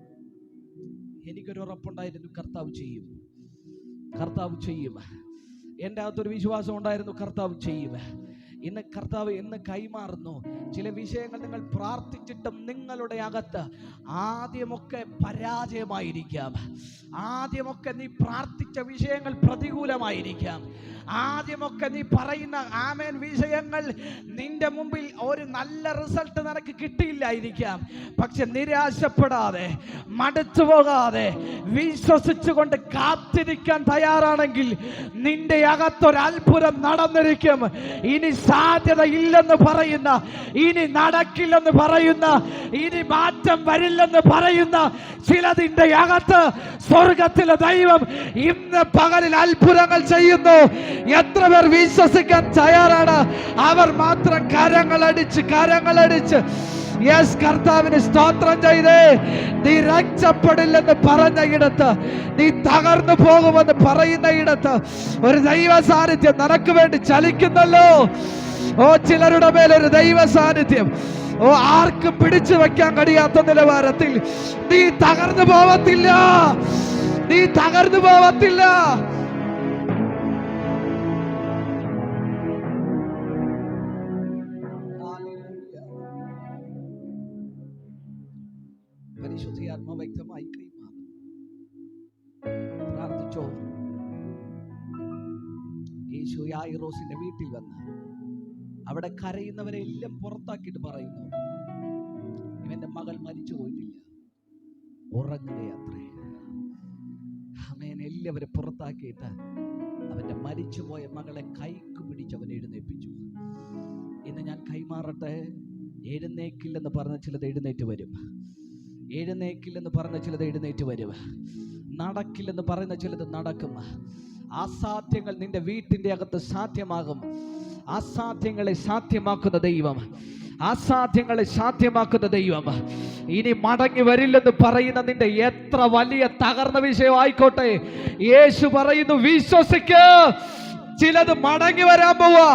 എനിക്കൊരു ഉറപ്പുണ്ടായിരുന്നു, കർത്താവ് ചെയ്യും. എൻ്റെ അകത്തൊരു വിശ്വാസം ഉണ്ടായിരുന്നു, കർത്താവ് ചെയ്യും. ഇന്ന് കർത്താവ് ഇന്ന് കൈമാറുന്നു. ചില വിഷയങ്ങൾ നിങ്ങൾ പ്രാർത്ഥിച്ചിട്ടും നിങ്ങളുടെ അകത്ത് ആദ്യമൊക്കെ പരാജയമായിരിക്കാം. ആദ്യമൊക്കെ നീ പ്രാർത്ഥിച്ച വിഷയങ്ങൾ പ്രതികൂലമായിരിക്കാം. ആദ്യമൊക്കെ നീ പറയുന്ന ആമേൻ വിഷയങ്ങൾ നിന്റെ മുമ്പിൽ ഒരു നല്ല റിസൾട്ട് നിനക്ക് കിട്ടിയില്ലായിരിക്കാം. പക്ഷെ നിരാശപ്പെടാതെ, മടുത്തു പോകാതെ, വിശ്വസിച്ചുകൊണ്ട് കാത്തിരിക്കാൻ തയ്യാറാണെങ്കിൽ നിന്റെ അകത്തൊരു അത്ഭുതം നടന്നിരിക്കും. ഇനി സാധ്യത ഇല്ലെന്ന് പറയുന്ന, ഇനി നടക്കില്ലെന്ന് പറയുന്ന, ഇനി മാറ്റം വരില്ലെന്ന് പറയുന്ന ചിലതിന്റെ അകത്ത് സ്വർഗത്തിലെ ദൈവം ഇന്ന് പകലിൽ അത്ഭുതങ്ങൾ ചെയ്യുന്നു. എത്ര പേർ വിശ്വസിക്കാൻ തയ്യാറാണ്? അവർ മാത്രം കരങ്ങളടിച്ച് യെസ്, കർത്താവിന് സ്തോത്രം ചെയ്തേ. നീ രക്ഷപ്പെടില്ലെന്ന് പറഞ്ഞ ഇടത്ത്, നീ തകർന്നു പോകുമെന്ന് പറയുന്ന ഇടത്ത് ഒരു ദൈവ സാന്നിധ്യം നിനക്ക് വേണ്ടി ചലിക്കുന്നല്ലോ. ഓ, ചിലരുടെ മേലൊരു ദൈവ സാന്നിധ്യം, ഓ, ആർക്കും പിടിച്ചു വെക്കാൻ കഴിയാത്ത നിലവാരത്തിൽ നീ തകർന്നു പോവത്തില്ല, നീ തകർന്നു പോവത്തില്ല. പരിശുദ്ധാത്മ വ്യക്തമായി കൈമാറും. പ്രാർത്ഥിച്ചോ. യേശു യായിറോസിന്റെ വീട്ടിൽ വന്ന് അവിടെ കരയുന്നവരെ എല്ലാം പുറത്താക്കിയിട്ട് പറയുന്നു, ഇവന്റെ മകൾ മരിച്ചു പോയിട്ടില്ല, ഉറങ്ങുകയത്രേ. ആമേൻ. എല്ലാവരും പുറത്താക്കിയിട്ട് അവന്റെ മരിച്ചുപോയ മകളെ കൈക്ക് പിടിച്ച് അവൻ എഴുന്നേൽപ്പിച്ചു. ഇന്ന് ഞാൻ കൈമാറട്ടെ. എഴുന്നേക്കില്ലെന്ന് പറഞ്ഞ ചിലത് എഴുന്നേറ്റ് വരും. എഴുന്നേക്കില്ലെന്ന് പറഞ്ഞ ചിലത് എഴുന്നേറ്റ് വരും. നടക്കില്ലെന്ന് പറയുന്ന ചിലത് നടക്കും. അസാധ്യങ്ങൾ നിന്റെ വീട്ടിന്റെ അകത്ത് സാധ്യമാകും. അസാധ്യങ്ങളെ സാധ്യമാക്കുന്ന ദൈവം, അസാധ്യങ്ങളെ സാധ്യമാക്കുന്ന ദൈവം ഇനി മടങ്ങി വരില്ലെന്ന് പറയുന്ന നിന്റെ എത്ര വലിയ തകർന്ന വിഷയം ആയിക്കോട്ടെ, യേശു പറയുന്നു, വിശ്വസിക്ക്. ചിലത് മടങ്ങി വരാൻ പോവാ.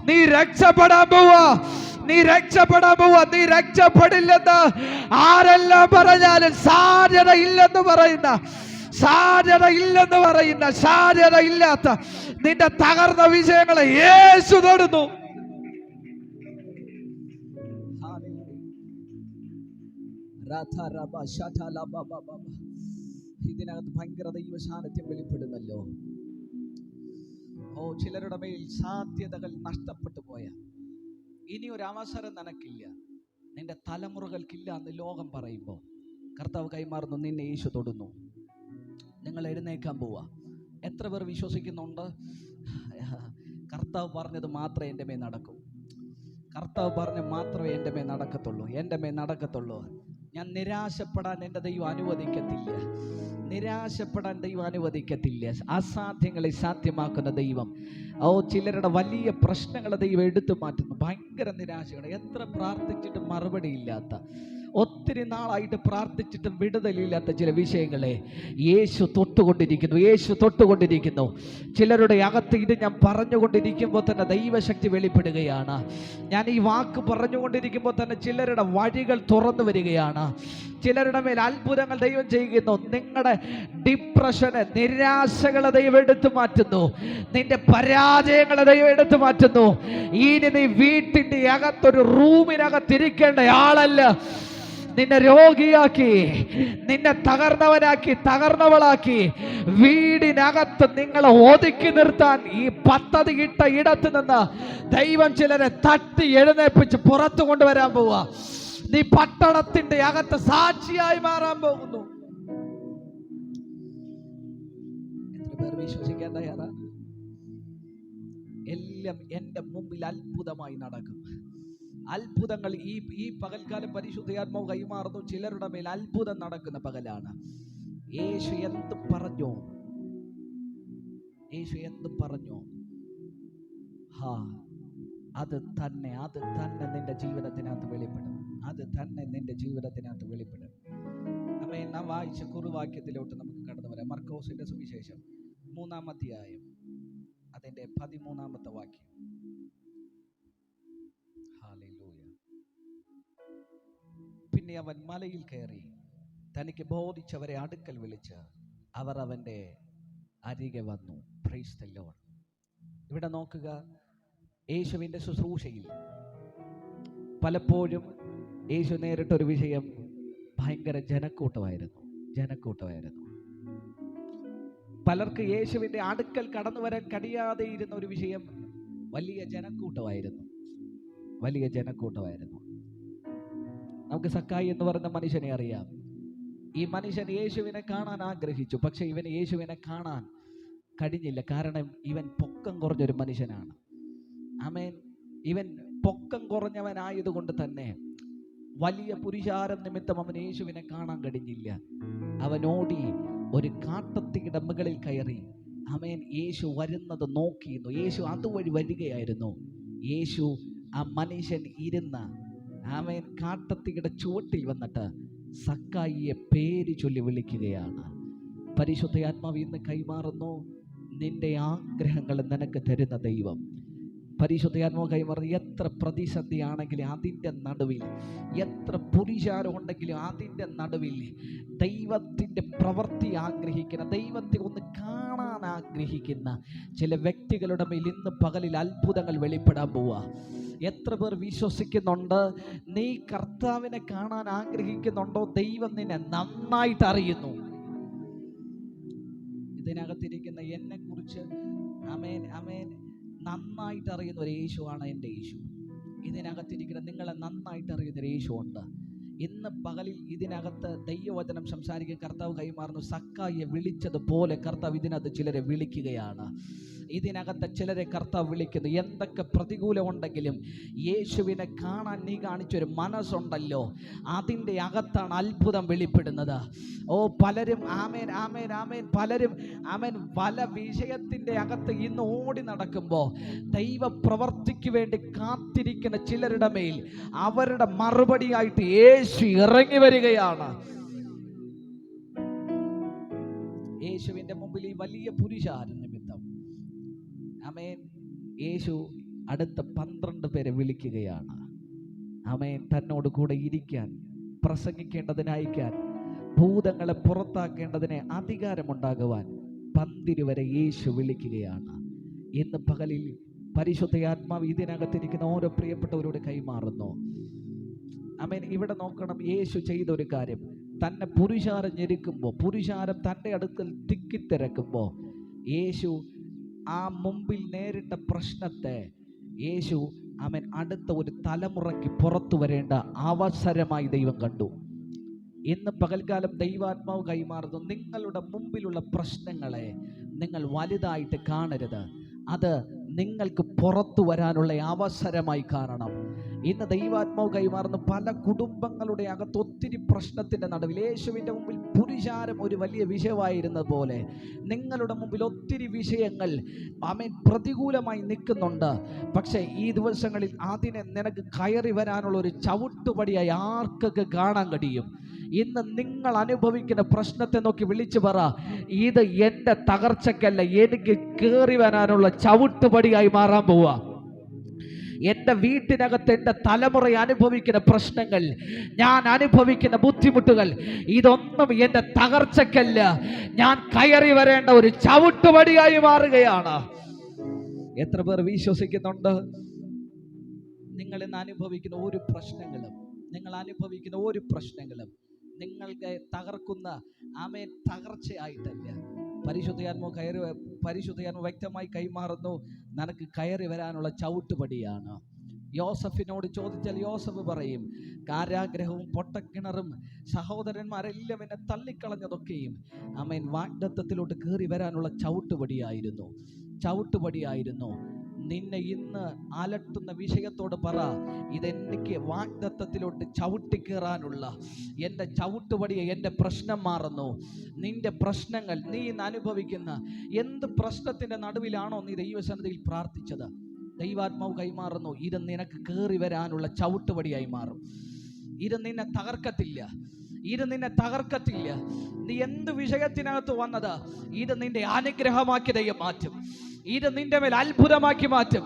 നീ രക്ഷപ്പെടാൻ പോവാ. നീ രക്ഷപ്പെടാൻ പോവാ. നീ രക്ഷപ്പെടില്ലെന്ന് ആരെല്ലാം പറഞ്ഞാലും സാധ്യത ഇല്ലെന്ന് പറയുന്ന, സാധ്യത ഇല്ലെന്ന് പറയുന്ന, സാധ്യത ഇല്ലാത്ത നിന്റെ തകർന്ന വിഷയങ്ങളെ യേശു തൊടുന്നു. ഇതിനകത്ത് ഭയങ്കര ദൈവ സാന്നിധ്യം വെളിപ്പെടുന്നല്ലോ. ഓ, ചിലരുടെ മേൽ സാധ്യതകൾ നഷ്ടപ്പെട്ടു പോയ ഇനി ഒരു അവസരം നിനക്കില്ല, നിന്റെ തലമുറകൾക്കില്ല എന്ന് ലോകം പറയുമ്പോൾ കർത്താവ് കൈമാറുന്നു, നിന്നെ യേശു തൊടുന്നു. നിങ്ങൾ എഴുന്നേക്കാൻ പോവാ. എത്ര പേർ വിശ്വസിക്കുന്നുണ്ട്? കർത്താവ് പറഞ്ഞത് മാത്രമേ എൻ്റെ മേൽ നടക്കൂ. കർത്താവ് പറഞ്ഞ മാത്രമേ എൻ്റെ മേൽ നടക്കത്തുള്ളൂ. എൻ്റെ മേൽ നടക്കത്തുള്ളൂ. ഞാൻ നിരാശപ്പെടാൻ എൻ്റെ ദൈവം അനുവദിക്കത്തില്ല. നിരാശപ്പെടാൻ ദൈവം അനുവദിക്കത്തില്ല. അസാധ്യങ്ങളെ സാധ്യമാക്കുന്ന ദൈവം. ഓ, ചിലരുടെ വലിയ പ്രശ്നങ്ങളെ ദൈവം എടുത്തു മാറ്റുന്നു. ഭയങ്കര നിരാശകൾ. എത്ര പ്രാർത്ഥിച്ചിട്ടും മറുപടി ഇല്ലാത്ത, ഒത്തിരി നാളായിട്ട് പ്രാർത്ഥിച്ചിട്ടും വിടുതലില്ലാത്ത ചില വിഷയങ്ങളെ യേശു തൊട്ടുകൊണ്ടിരിക്കുന്നു. യേശു തൊട്ടുകൊണ്ടിരിക്കുന്നു. ചിലരുടെ അകത്ത് ഇത് ഞാൻ പറഞ്ഞുകൊണ്ടിരിക്കുമ്പോൾ തന്നെ ദൈവശക്തി വെളിപ്പെടുകയാണ്. ഞാൻ ഈ വാക്ക് പറഞ്ഞുകൊണ്ടിരിക്കുമ്പോൾ തന്നെ ചിലരുടെ വഴികൾ തുറന്നു വരികയാണ്. ചിലരുടെ മേൽ അത്ഭുതങ്ങൾ ദൈവം ചെയ്യുന്നു. നിങ്ങളുടെ ഡിപ്രഷന്, നിരാശകളെ ദൈവം എടുത്തു മാറ്റുന്നു. നിന്റെ പരാജയങ്ങളെ ദൈവം എടുത്തു മാറ്റുന്നു. ഇനി നീ വീട്ടിൻ്റെ അകത്തൊരു റൂമിനകത്തിരിക്കേണ്ട ആളല്ല. നിന്നെ രോഗിയാക്കി, നിന്നെ തകർന്നവനാക്കി, തകർന്നവളാക്കി വീടിനകത്ത് നിങ്ങളെ ഒതുക്കി നിർത്താൻ ഈ പദ്ധതി ഇട്ട ഇടത്ത് നിന്ന് ദൈവം ചിലരെ തട്ടി എഴുന്നേൽപ്പിച്ച് പുറത്തു കൊണ്ടുവരാൻ പോവുക. നീ പട്ടണത്തിന്റെ അകത്ത് സാക്ഷിയായി മാറാൻ പോകുന്നു. എത്ര പേർ വിശ്വസിക്കാൻ തയ്യാറാണ്? എല്ലാം എൻ്റെ മുമ്പിൽ അത്ഭുതമായി നടക്കും. അത്ഭുതങ്ങൾ ഈ പകൽക്കാലം പരിശുദ്ധാത്മാവ് കൈമാറുന്നു. ചിലരുടെ മേൽ അത്ഭുതം നടക്കുന്ന പകലാണ്. യേശു എന്ത് പറഞ്ഞു? യേശു എന്ത് പറഞ്ഞു? അത് തന്നെ നിന്റെ ജീവിതത്തിനകത്ത് വെളിപ്പെടും. അത് തന്നെ നിന്റെ ജീവിതത്തിനകത്ത് വെളിപ്പെടും. നമ്മെ നാം വായിച്ച കുറുവാക്യത്തിലോട്ട് നമുക്ക് കടന്നു വരാം. മർക്കോസിന്റെ സുവിശേഷം 3-ാം അധ്യായം അതിന്റെ 13-ാമത്തെ വാക്യം. പിന്നെ അവൻ മലയിൽ കയറി തനിക്ക് ബോധിച്ചവരെ അടുക്കൽ വിളിച്ച് അവർ അവന്റെ അരികെ വന്നു. Praise the Lord. ഇവിടെ നോക്കുക, യേശുവിൻ്റെ ശുശ്രൂഷയിൽ പലപ്പോഴും യേശു നേരിട്ടൊരു വിഷയം ഭയങ്കര ജനക്കൂട്ടമായിരുന്നു. പലർക്ക് യേശുവിൻ്റെ അടുക്കൽ കടന്നു വരാൻ കഴിയാതെ ഇരുന്ന ഒരു വിഷയം വലിയ ജനക്കൂട്ടമായിരുന്നു. നമുക്ക് സക്കായി എന്ന് പറയുന്ന മനുഷ്യനെ അറിയാം. ഈ മനുഷ്യൻ യേശുവിനെ കാണാൻ ആഗ്രഹിച്ചു, പക്ഷെ ഇവന് യേശുവിനെ കാണാൻ കഴിഞ്ഞില്ല. കാരണം ഇവൻ പൊക്കം കുറഞ്ഞൊരു മനുഷ്യനാണ്. ആമേൻ. ഇവൻ പൊക്കം കുറഞ്ഞവനായതുകൊണ്ട് തന്നെ വലിയ പുരുഷാരം നിമിത്തം അവൻ യേശുവിനെ കാണാൻ കഴിഞ്ഞില്ല. അവൻ ഓടി ഒരു കാട്ടത്തിയുടെ മുകളിൽ കയറി, ആമേൻ, യേശു വരുന്നത് നോക്കിയിരുന്നു. യേശു അതുവഴി വരികയായിരുന്നു. യേശു ആ മനുഷ്യൻ ഇരുന്ന, ആമേൻ, കാട്ടത്തിയുടെ ചുവട്ടിൽ വന്നിട്ട് സക്കായിയെ പേര് ചൊല്ലി വിളിക്കുകയാണ്. പരിശുദ്ധാത്മാവ് ഇന്ന് കൈമാറുന്നു, നിന്റെ ആഗ്രഹങ്ങൾ നിനക്ക് തരുന്ന ദൈവം. പരിശുദ്ധാത്മാവ് കൈമാറുന്നു. എത്ര പ്രതിസന്ധി ആണെങ്കിലും അതിൻ്റെ നടുവിൽ, എത്ര പുരുഷാരം ഉണ്ടെങ്കിലും അതിൻ്റെ നടുവിൽ ദൈവത്തിൻ്റെ പ്രവൃത്തി ആഗ്രഹിക്കുന്ന, ദൈവത്തെ ഒന്ന് കാണാൻ ആഗ്രഹിക്കുന്ന ചില വ്യക്തികളുടെ മേൽ ഇന്ന് പകലിൽ അത്ഭുതങ്ങൾ വെളിപ്പെടാൻ പോവുക. എത്ര പേർ വിശ്വസിക്കുന്നുണ്ട്? നീ കർത്താവിനെ കാണാൻ ആഗ്രഹിക്കുന്നുണ്ടോ? ദൈവം നിന്നെ നന്നായിട്ട് അറിയുന്നു. ഇതിനകത്തിരിക്കുന്ന എന്നെ കുറിച്ച് ആമേൻ നന്നായിട്ട് അറിയുന്ന ഒരു യേശുവാണ് എൻ്റെ യേശു. ഇതിനകത്തിരിക്കുന്ന നിങ്ങളെ നന്നായിട്ട് അറിയുന്ന ഒരു യേശു ഉണ്ട്. ഇന്ന് പകലിൽ ഇതിനകത്ത് ദൈവവചനം സംസാരിക്കാൻ കർത്താവ് കൈമാറുന്നു. സക്കായിയെ വിളിച്ചതുപോലെ കർത്താവ് ഇതിനകത്ത് ചിലരെ വിളിക്കുകയാണ്. ഇതിനകത്ത് ചിലരെ കർത്താവ് വിളിക്കുന്നു. എന്തൊക്കെ പ്രതികൂലമുണ്ടെങ്കിലും യേശുവിനെ കാണാൻ നീ കാണിച്ചൊരു മനസ്സുണ്ടല്ലോ, അതിൻ്റെ അകത്താണ് അത്ഭുതം വെളിപ്പെടുന്നത്. പലരും പലരും പല വിഷയത്തിൻ്റെ അകത്ത് ഇന്ന് ഓടി നടക്കുമ്പോൾ ദൈവ പ്രവർത്തിക്ക് വേണ്ടി കാത്തിരിക്കുന്ന ചിലരുടെ മേൽ അവരുടെ മറുപടിയായിട്ട് യേശു ഇറങ്ങി വരികയാണ്. യേശുവിൻ്റെ മുമ്പിൽ ഈ വലിയ പുരുഷാരം നിമിത്തം ആമേൻ യേശു അടുത്ത 12 പേരെ വിളിക്കുകയാണ്. ആമേൻ. തന്നോട് കൂടെ ഇരിക്കാൻ, പ്രസംഗിക്കേണ്ടതിനയക്കാൻ, ഭൂതങ്ങളെ പുറത്താക്കേണ്ടതിനെ അധികാരമുണ്ടാകുവാൻ 12 വരെ യേശു വിളിക്കുകയാണ്. ഇന്ന് പകലിൽ പരിശുദ്ധാത്മാവ് ഇതിനകത്തിരിക്കുന്ന ഓരോ പ്രിയപ്പെട്ടവരോട് കൈമാറുന്നു. ആമേൻ. ഇവിടെ നോക്കണം, യേശു ചെയ്തൊരു കാര്യം. തന്നെ പുരുഷാരം ഞെരുക്കുമ്പോൾ, പുരുഷാരം തൻ്റെ അടുക്കൽ തിക്കിത്തിരക്കുമ്പോൾ യേശു ആ മുമ്പിൽ നേരിട്ട പ്രശ്നത്തെ യേശു ആമേൻ അടുത്ത ഒരു തലമുറയ്ക്ക് പുറത്തു വരേണ്ട അവസരമായി ദൈവം കണ്ടു. ഇന്ന് പകൽക്കാലം ദൈവാത്മാവ് കൈമാറുന്നു. നിങ്ങളുടെ മുമ്പിലുള്ള പ്രശ്നങ്ങളെ നിങ്ങൾ വലുതായിട്ട് കാണരുത്. അത് നിങ്ങൾക്ക് പുറത്തു വരാനുള്ള അവസരമായി കാണണം. ഇന്ന് ദൈവാത്മാവ് കൈമാറുന്ന പല കുടുംബങ്ങളുടെ അകത്ത് ഒത്തിരി പ്രശ്നത്തിൻ്റെ നടുവിൽ യേശുവിൻ്റെ മുമ്പിൽ പുരുഷാരം ഒരു വലിയ വിഷയമായിരുന്നത് പോലെ നിങ്ങളുടെ മുമ്പിൽ ഒത്തിരി വിഷയങ്ങൾ ആമേൻ പ്രതികൂലമായി നിൽക്കുന്നുണ്ട്. പക്ഷേ ഈ ദിവസങ്ങളിൽ അതിനെ നിനക്ക് കയറി വരാനുള്ള ഒരു ചവിട്ടുപടിയായി ആർക്കൊക്കെ കാണാൻ കഴിയും? ഇന്ന് നിങ്ങൾ അനുഭവിക്കുന്ന പ്രശ്നത്തെ നോക്കി വിളിച്ചു പറ, ഇത് എൻ്റെ തകർച്ചയ്ക്കല്ല, എനിക്ക് കയറി വരാനുള്ള ചവിട്ടുപടിയായി മാറാൻ പോവുക. എൻ്റെ വീട്ടിനകത്ത് എൻ്റെ തലമുറ അനുഭവിക്കുന്ന പ്രശ്നങ്ങൾ, ഞാൻ അനുഭവിക്കുന്ന ബുദ്ധിമുട്ടുകൾ, ഇതൊന്നും എൻ്റെ തകർച്ചയ്ക്കല്ല, ഞാൻ കയറി വരേണ്ട ഒരു ചവിട്ടുപടിയായി മാറുകയാണ്. എത്ര പേർ വിശ്വസിക്കുന്നുണ്ട്? നിങ്ങൾ ഇന്ന് അനുഭവിക്കുന്ന ഒരു പ്രശ്നങ്ങളും നിങ്ങൾക്ക് തകർക്കുന്ന ആമേൻ തകർച്ചയായിട്ടല്ല. പരിശുദ്ധാത്മാവ് വ്യക്തമായി കൈമാറുന്നു, നിനക്ക് കയറി വരാനുള്ള ചവിട്ടുപടിയാണ്. യോസഫിനോട് ചോദിച്ചാൽ യോസഫ് പറയും, കാരാഗ്രഹവും പൊട്ടക്കിണറും സഹോദരന്മാരെല്ലാം എന്നെ തള്ളിക്കളഞ്ഞതൊക്കെയും ആമേൻ വാഗ്ദത്തത്തിലോട്ട് കയറി വരാനുള്ള ചവിട്ടുപടിയായിരുന്നു. നിന്നെ ഇന്ന് അലട്ടുന്ന വിഷയത്തോട് പറ, ഇതെനിക്ക് വാഗ്ദത്തത്തിലോട്ട് ചവിട്ടിക്കേറാനുള്ള എൻ്റെ ചവിട്ടുപടിയെ, എൻ്റെ പ്രശ്നം മാറുന്നു. നിന്റെ പ്രശ്നങ്ങൾ, നീ ഇന്ന് അനുഭവിക്കുന്ന എന്ത് പ്രശ്നത്തിൻ്റെ നടുവിലാണോ നീ ദൈവസന്നിധിയിൽ പ്രാർത്ഥിച്ചത്, ദൈവാത്മാവ് കൈമാറുന്നു, ഇത് നിനക്ക് കയറി വരാനുള്ള ചവിട്ടുപടിയായി മാറും. ഇത് നിന്നെ തകർക്കത്തില്ല. നീ എന്ത് വിഷയത്തിനകത്ത് വന്നത്, ഇത് നിന്റെ അനുഗ്രഹമാക്കി ദൈവം മാറ്റും. ഇത് നിന്റെ മേൽ അത്ഭുതമാക്കി മാറ്റും.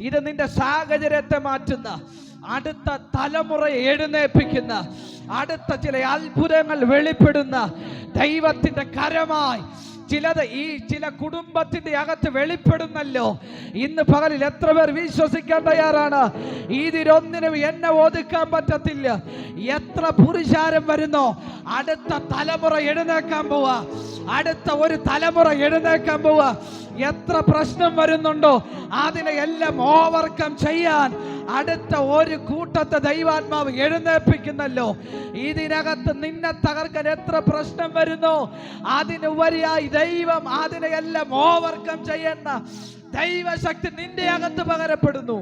ഇത് നിന്റെ സാഹചര്യത്തെ മാറ്റുന്ന, അടുത്ത തലമുറയെ എഴുന്നേൽപ്പിക്കുന്ന, അടുത്ത ചില അത്ഭുതങ്ങൾ വെളിപ്പെടുന്ന ദൈവത്തിന്റെ കരമായി ചില കുടുംബത്തിന്റെ അകത്ത് വെളിപ്പെടുന്നല്ലോ. ഇന്ന് പകലിൽ എത്ര പേർ വിശ്വസിക്കാൻ തയ്യാറാണ്? ഇതിലൊന്നിനും എന്നെ ഒതുക്കാൻ പറ്റത്തില്ല. എത്ര പുരുഷാരം വരുന്നോ, അടുത്ത തലമുറ എഴുന്നേക്കാൻ പോവാ, അടുത്ത ഒരു തലമുറ എഴുന്നേക്കാൻ പോവാ. എത്ര പ്രശ്നം വരുന്നുണ്ടോ അതിനെ എല്ലാം ഓവർകം ചെയ്യാൻ അടുത്ത ഒരു കൂട്ടത്തെ ദൈവാത്മാവ് എഴുന്നേൽപ്പിക്കുന്നല്ലോ. ഇതിനകത്ത് നിന്നെ തകർക്കാൻ എത്ര പ്രശ്നം വരുന്നോ അതിനുപരിയായി ദൈവം അതിനെയെല്ലാം ഓവർകം ചെയ്യുന്ന ദൈവശക്തി നിന്റെ അകത്ത് പകരപ്പെടുന്നു.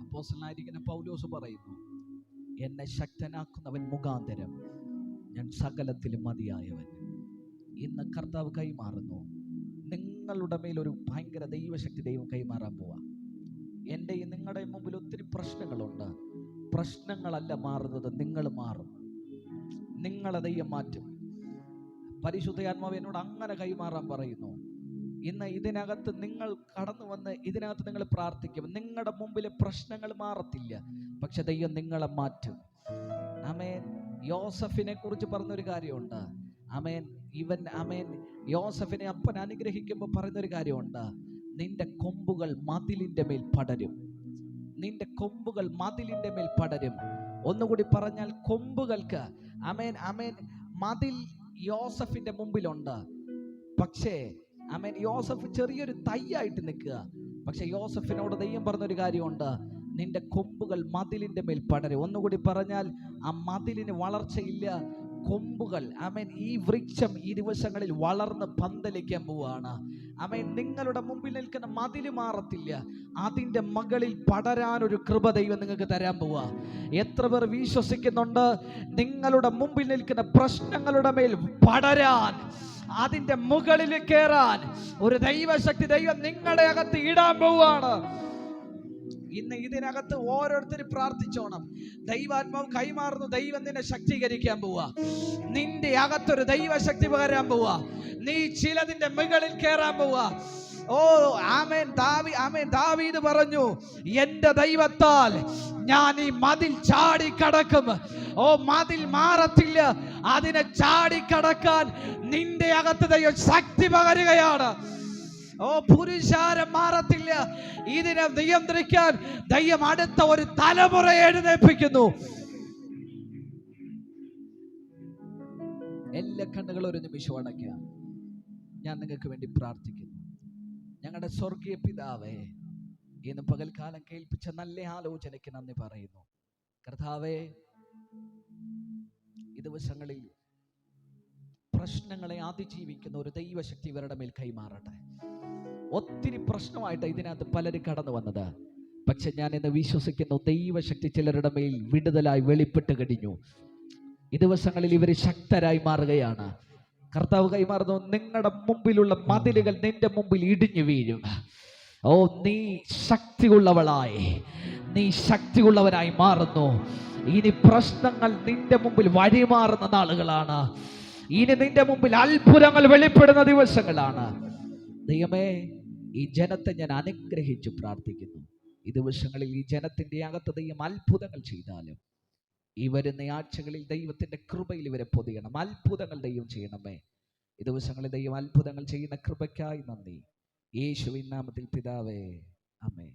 അപ്പോസ്തലനായിരിക്കുന്ന പൗലോസ് പറയുന്നു, എന്നെ ശക്തനാക്കുന്നവൻ മുഖാന്തരം ഞാൻ സകലത്തിലും മതിയായവൻ. ഇന്ന് കർത്താവ് കൈമാറുന്നു. നിങ്ങളുടെ മേലൊരു ഭയങ്കര ദൈവശക്തി ദൈവം കൈമാറാൻ പോവാ. എൻ്റെയും നിങ്ങളുടെയും മുമ്പിൽ ഒത്തിരി പ്രശ്നങ്ങളുണ്ട്. പ്രശ്നങ്ങളല്ല മാറുന്നത്, നിങ്ങൾ മാറും. നിങ്ങളെ ദൈവം മാറ്റും. പരിശുദ്ധാത്മാവ് എന്നോട് അങ്ങനെ കൈമാറാൻ പറയുന്നു. ഇന്ന് ഇതിനകത്ത് നിങ്ങൾ കടന്നു വന്ന് ഇതിനകത്ത് നിങ്ങൾ പ്രാർത്ഥിക്കും. നിങ്ങളുടെ മുമ്പിലെ പ്രശ്നങ്ങൾ മാറത്തില്ല, പക്ഷെ ദൈവം നിങ്ങളെ മാറ്റും. ആമേൻ. യോസഫിനെ കുറിച്ച് പറഞ്ഞൊരു കാര്യമുണ്ട്. ആമേൻ. യോസഫിനെ അപ്പൻ അനുഗ്രഹിക്കുമ്പോൾ പറയുന്നൊരു കാര്യമുണ്ട്, നിന്റെ കൊമ്പുകൾ മതിലിന്റെ മേൽ പടരും. നിന്റെ കൊമ്പുകൾ മതിലിന്റെ മേൽ പടരും. ഒന്നുകൂടി പറഞ്ഞാൽ കൊമ്പുകൾക്ക് മതിൽ യോസഫിന്റെ മുമ്പിലുണ്ട്. പക്ഷേ യോസഫ് ചെറിയൊരു തൈയായിട്ട് നിൽക്കുക. പക്ഷെ യോസഫിനോട് ദൈവം പറഞ്ഞൊരു കാര്യമുണ്ട്, നിന്റെ കൊമ്പുകൾ മതിലിന്റെ മേൽ പടരും. ഒന്നുകൂടി പറഞ്ഞാൽ ആ മതിലിന് വളർച്ചയില്ല, കൊമ്പുകൾ ഈ വൃക്ഷം ഈ ദിവസങ്ങളിൽ വളർന്ന് പന്തലിക്കാൻ പോവാണ്. നിങ്ങളുടെ മുമ്പിൽ നിൽക്കുന്ന മതില് മാറത്തില്ല, അതിന്റെ മകളിൽ പടരാനൊരു കൃപ ദൈവം നിങ്ങൾക്ക് തരാൻ പോവാ. എത്ര പേർ വിശ്വസിക്കുന്നുണ്ട്? നിങ്ങളുടെ മുമ്പിൽ നിൽക്കുന്ന പ്രശ്നങ്ങളുടെ മേൽ പടരാൻ, അതിന്റെ മുകളിൽ കയറാൻ ഒരു ദൈവശക്തി ദൈവം നിങ്ങളുടെ അകത്ത് ഇടാൻ പോവാണ്. ഇന്ന് ഇതിനകത്ത് ഓരോരുത്തരും പ്രാർത്ഥിച്ചോണം. ദൈവാത്മാവ് കൈമാറുന്നു. ദൈവം നിന്നെ ശക്തീകരിക്കാൻ പോവാ. നിന്റെ അകത്തൊരു ദൈവശക്തി പകരാൻ പോവാ. നീ ചിലതിന്റെ മുകളിൽ കയറാൻ പോവാ. ഓ ആമേൻ. ദാവീദ് പറഞ്ഞു, എന്റെ ദൈവത്താൽ ഞാൻ ഈ മതിൽ ചാടിക്കടക്കും. ഓ മതിൽ മാറത്തില്ല, അതിനെ ചാടിക്കടക്കാൻ നിന്റെ അകത്ത് ദൈവം ശക്തി പകരുകയാണ്. ഓ പുരുഷാരം മാറത്തില്ല, ഇതിനെ നിയന്ത്രിക്കാൻ ദൈവം അടുത്ത ഒരു തലമുറ എഴുന്നേൽപ്പിക്കുന്നു. എല്ലാ കണ്ണുകളും ഒരു നിമിഷം അടയ്ക്കുക. ഞാൻ നിങ്ങൾക്ക് വേണ്ടി പ്രാർത്ഥിക്കുന്നു. ഞങ്ങളുടെ സ്വർഗീയ പിതാവേ, ഇന്ന് പകൽക്കാലം കേൾപ്പിച്ച നല്ല ആലോചനയ്ക്ക് നന്ദി പറയുന്നു. കർത്താവേ, ഈ ദിവസങ്ങളിൽ പ്രശ്നങ്ങളെ അതിജീവിക്കുന്ന ഒരു ദൈവശക്തി ഇവരുടെ മേൽ കൈമാറട്ടെ. ഒത്തിരി പ്രശ്നമായിട്ട് ഇതിനകത്ത് പലരും കടന്നു വന്നത്, പക്ഷെ ഞാൻ ഇന്ന് വിശ്വസിക്കുന്നു ദൈവശക്തി ചിലരുടെ മേൽ വിടുതലായി വെളിപ്പെട്ട് കഴിഞ്ഞു. ഈ ദിവസങ്ങളിൽ ഇവർ ശക്തരായി മാറുകയാണ്. കർത്താവ് കൈമാറുന്നു, നിങ്ങളുടെ മുമ്പിലുള്ള മതിലുകൾ നിന്റെ മുമ്പിൽ ഇടിഞ്ഞു വീഴും. ഓ നീ ശക്തിയുള്ളവനായി മാറുന്നു. ഇനി പ്രശ്നങ്ങൾ നിന്റെ മുമ്പിൽ വഴിമാറുന്ന നാളുകളാണ്. ഇനി നിന്റെ മുമ്പിൽ അത്ഭുതങ്ങൾ വെളിപ്പെടുന്ന ദിവസങ്ങളാണ്. ദൈവമേ, ഈ ജനത്തെ ഞാൻ അനുഗ്രഹിച്ചു പ്രാർത്ഥിക്കുന്നു. ഈ ദിവസങ്ങളിൽ ഈ ജനത്തിന്റെ അകത്ത് ദൈവം അത്ഭുതങ്ങൾ ചെയ്താലും ഈ വരുന്ന ആഴ്ചകളിൽ ദൈവത്തിന്റെ കൃപയിൽ ഇവരെ പൊതിയണം. അത്ഭുതങ്ങൾ ദൈവം ചെയ്യണമേ. ഈ ദിവസങ്ങളിൽ ദൈവം അത്ഭുതങ്ങൾ ചെയ്യുന്ന കൃപയ്ക്കായി നന്ദി. യേശുവിൻ നാമത്തിൽ പിതാവേ, ആമേൻ.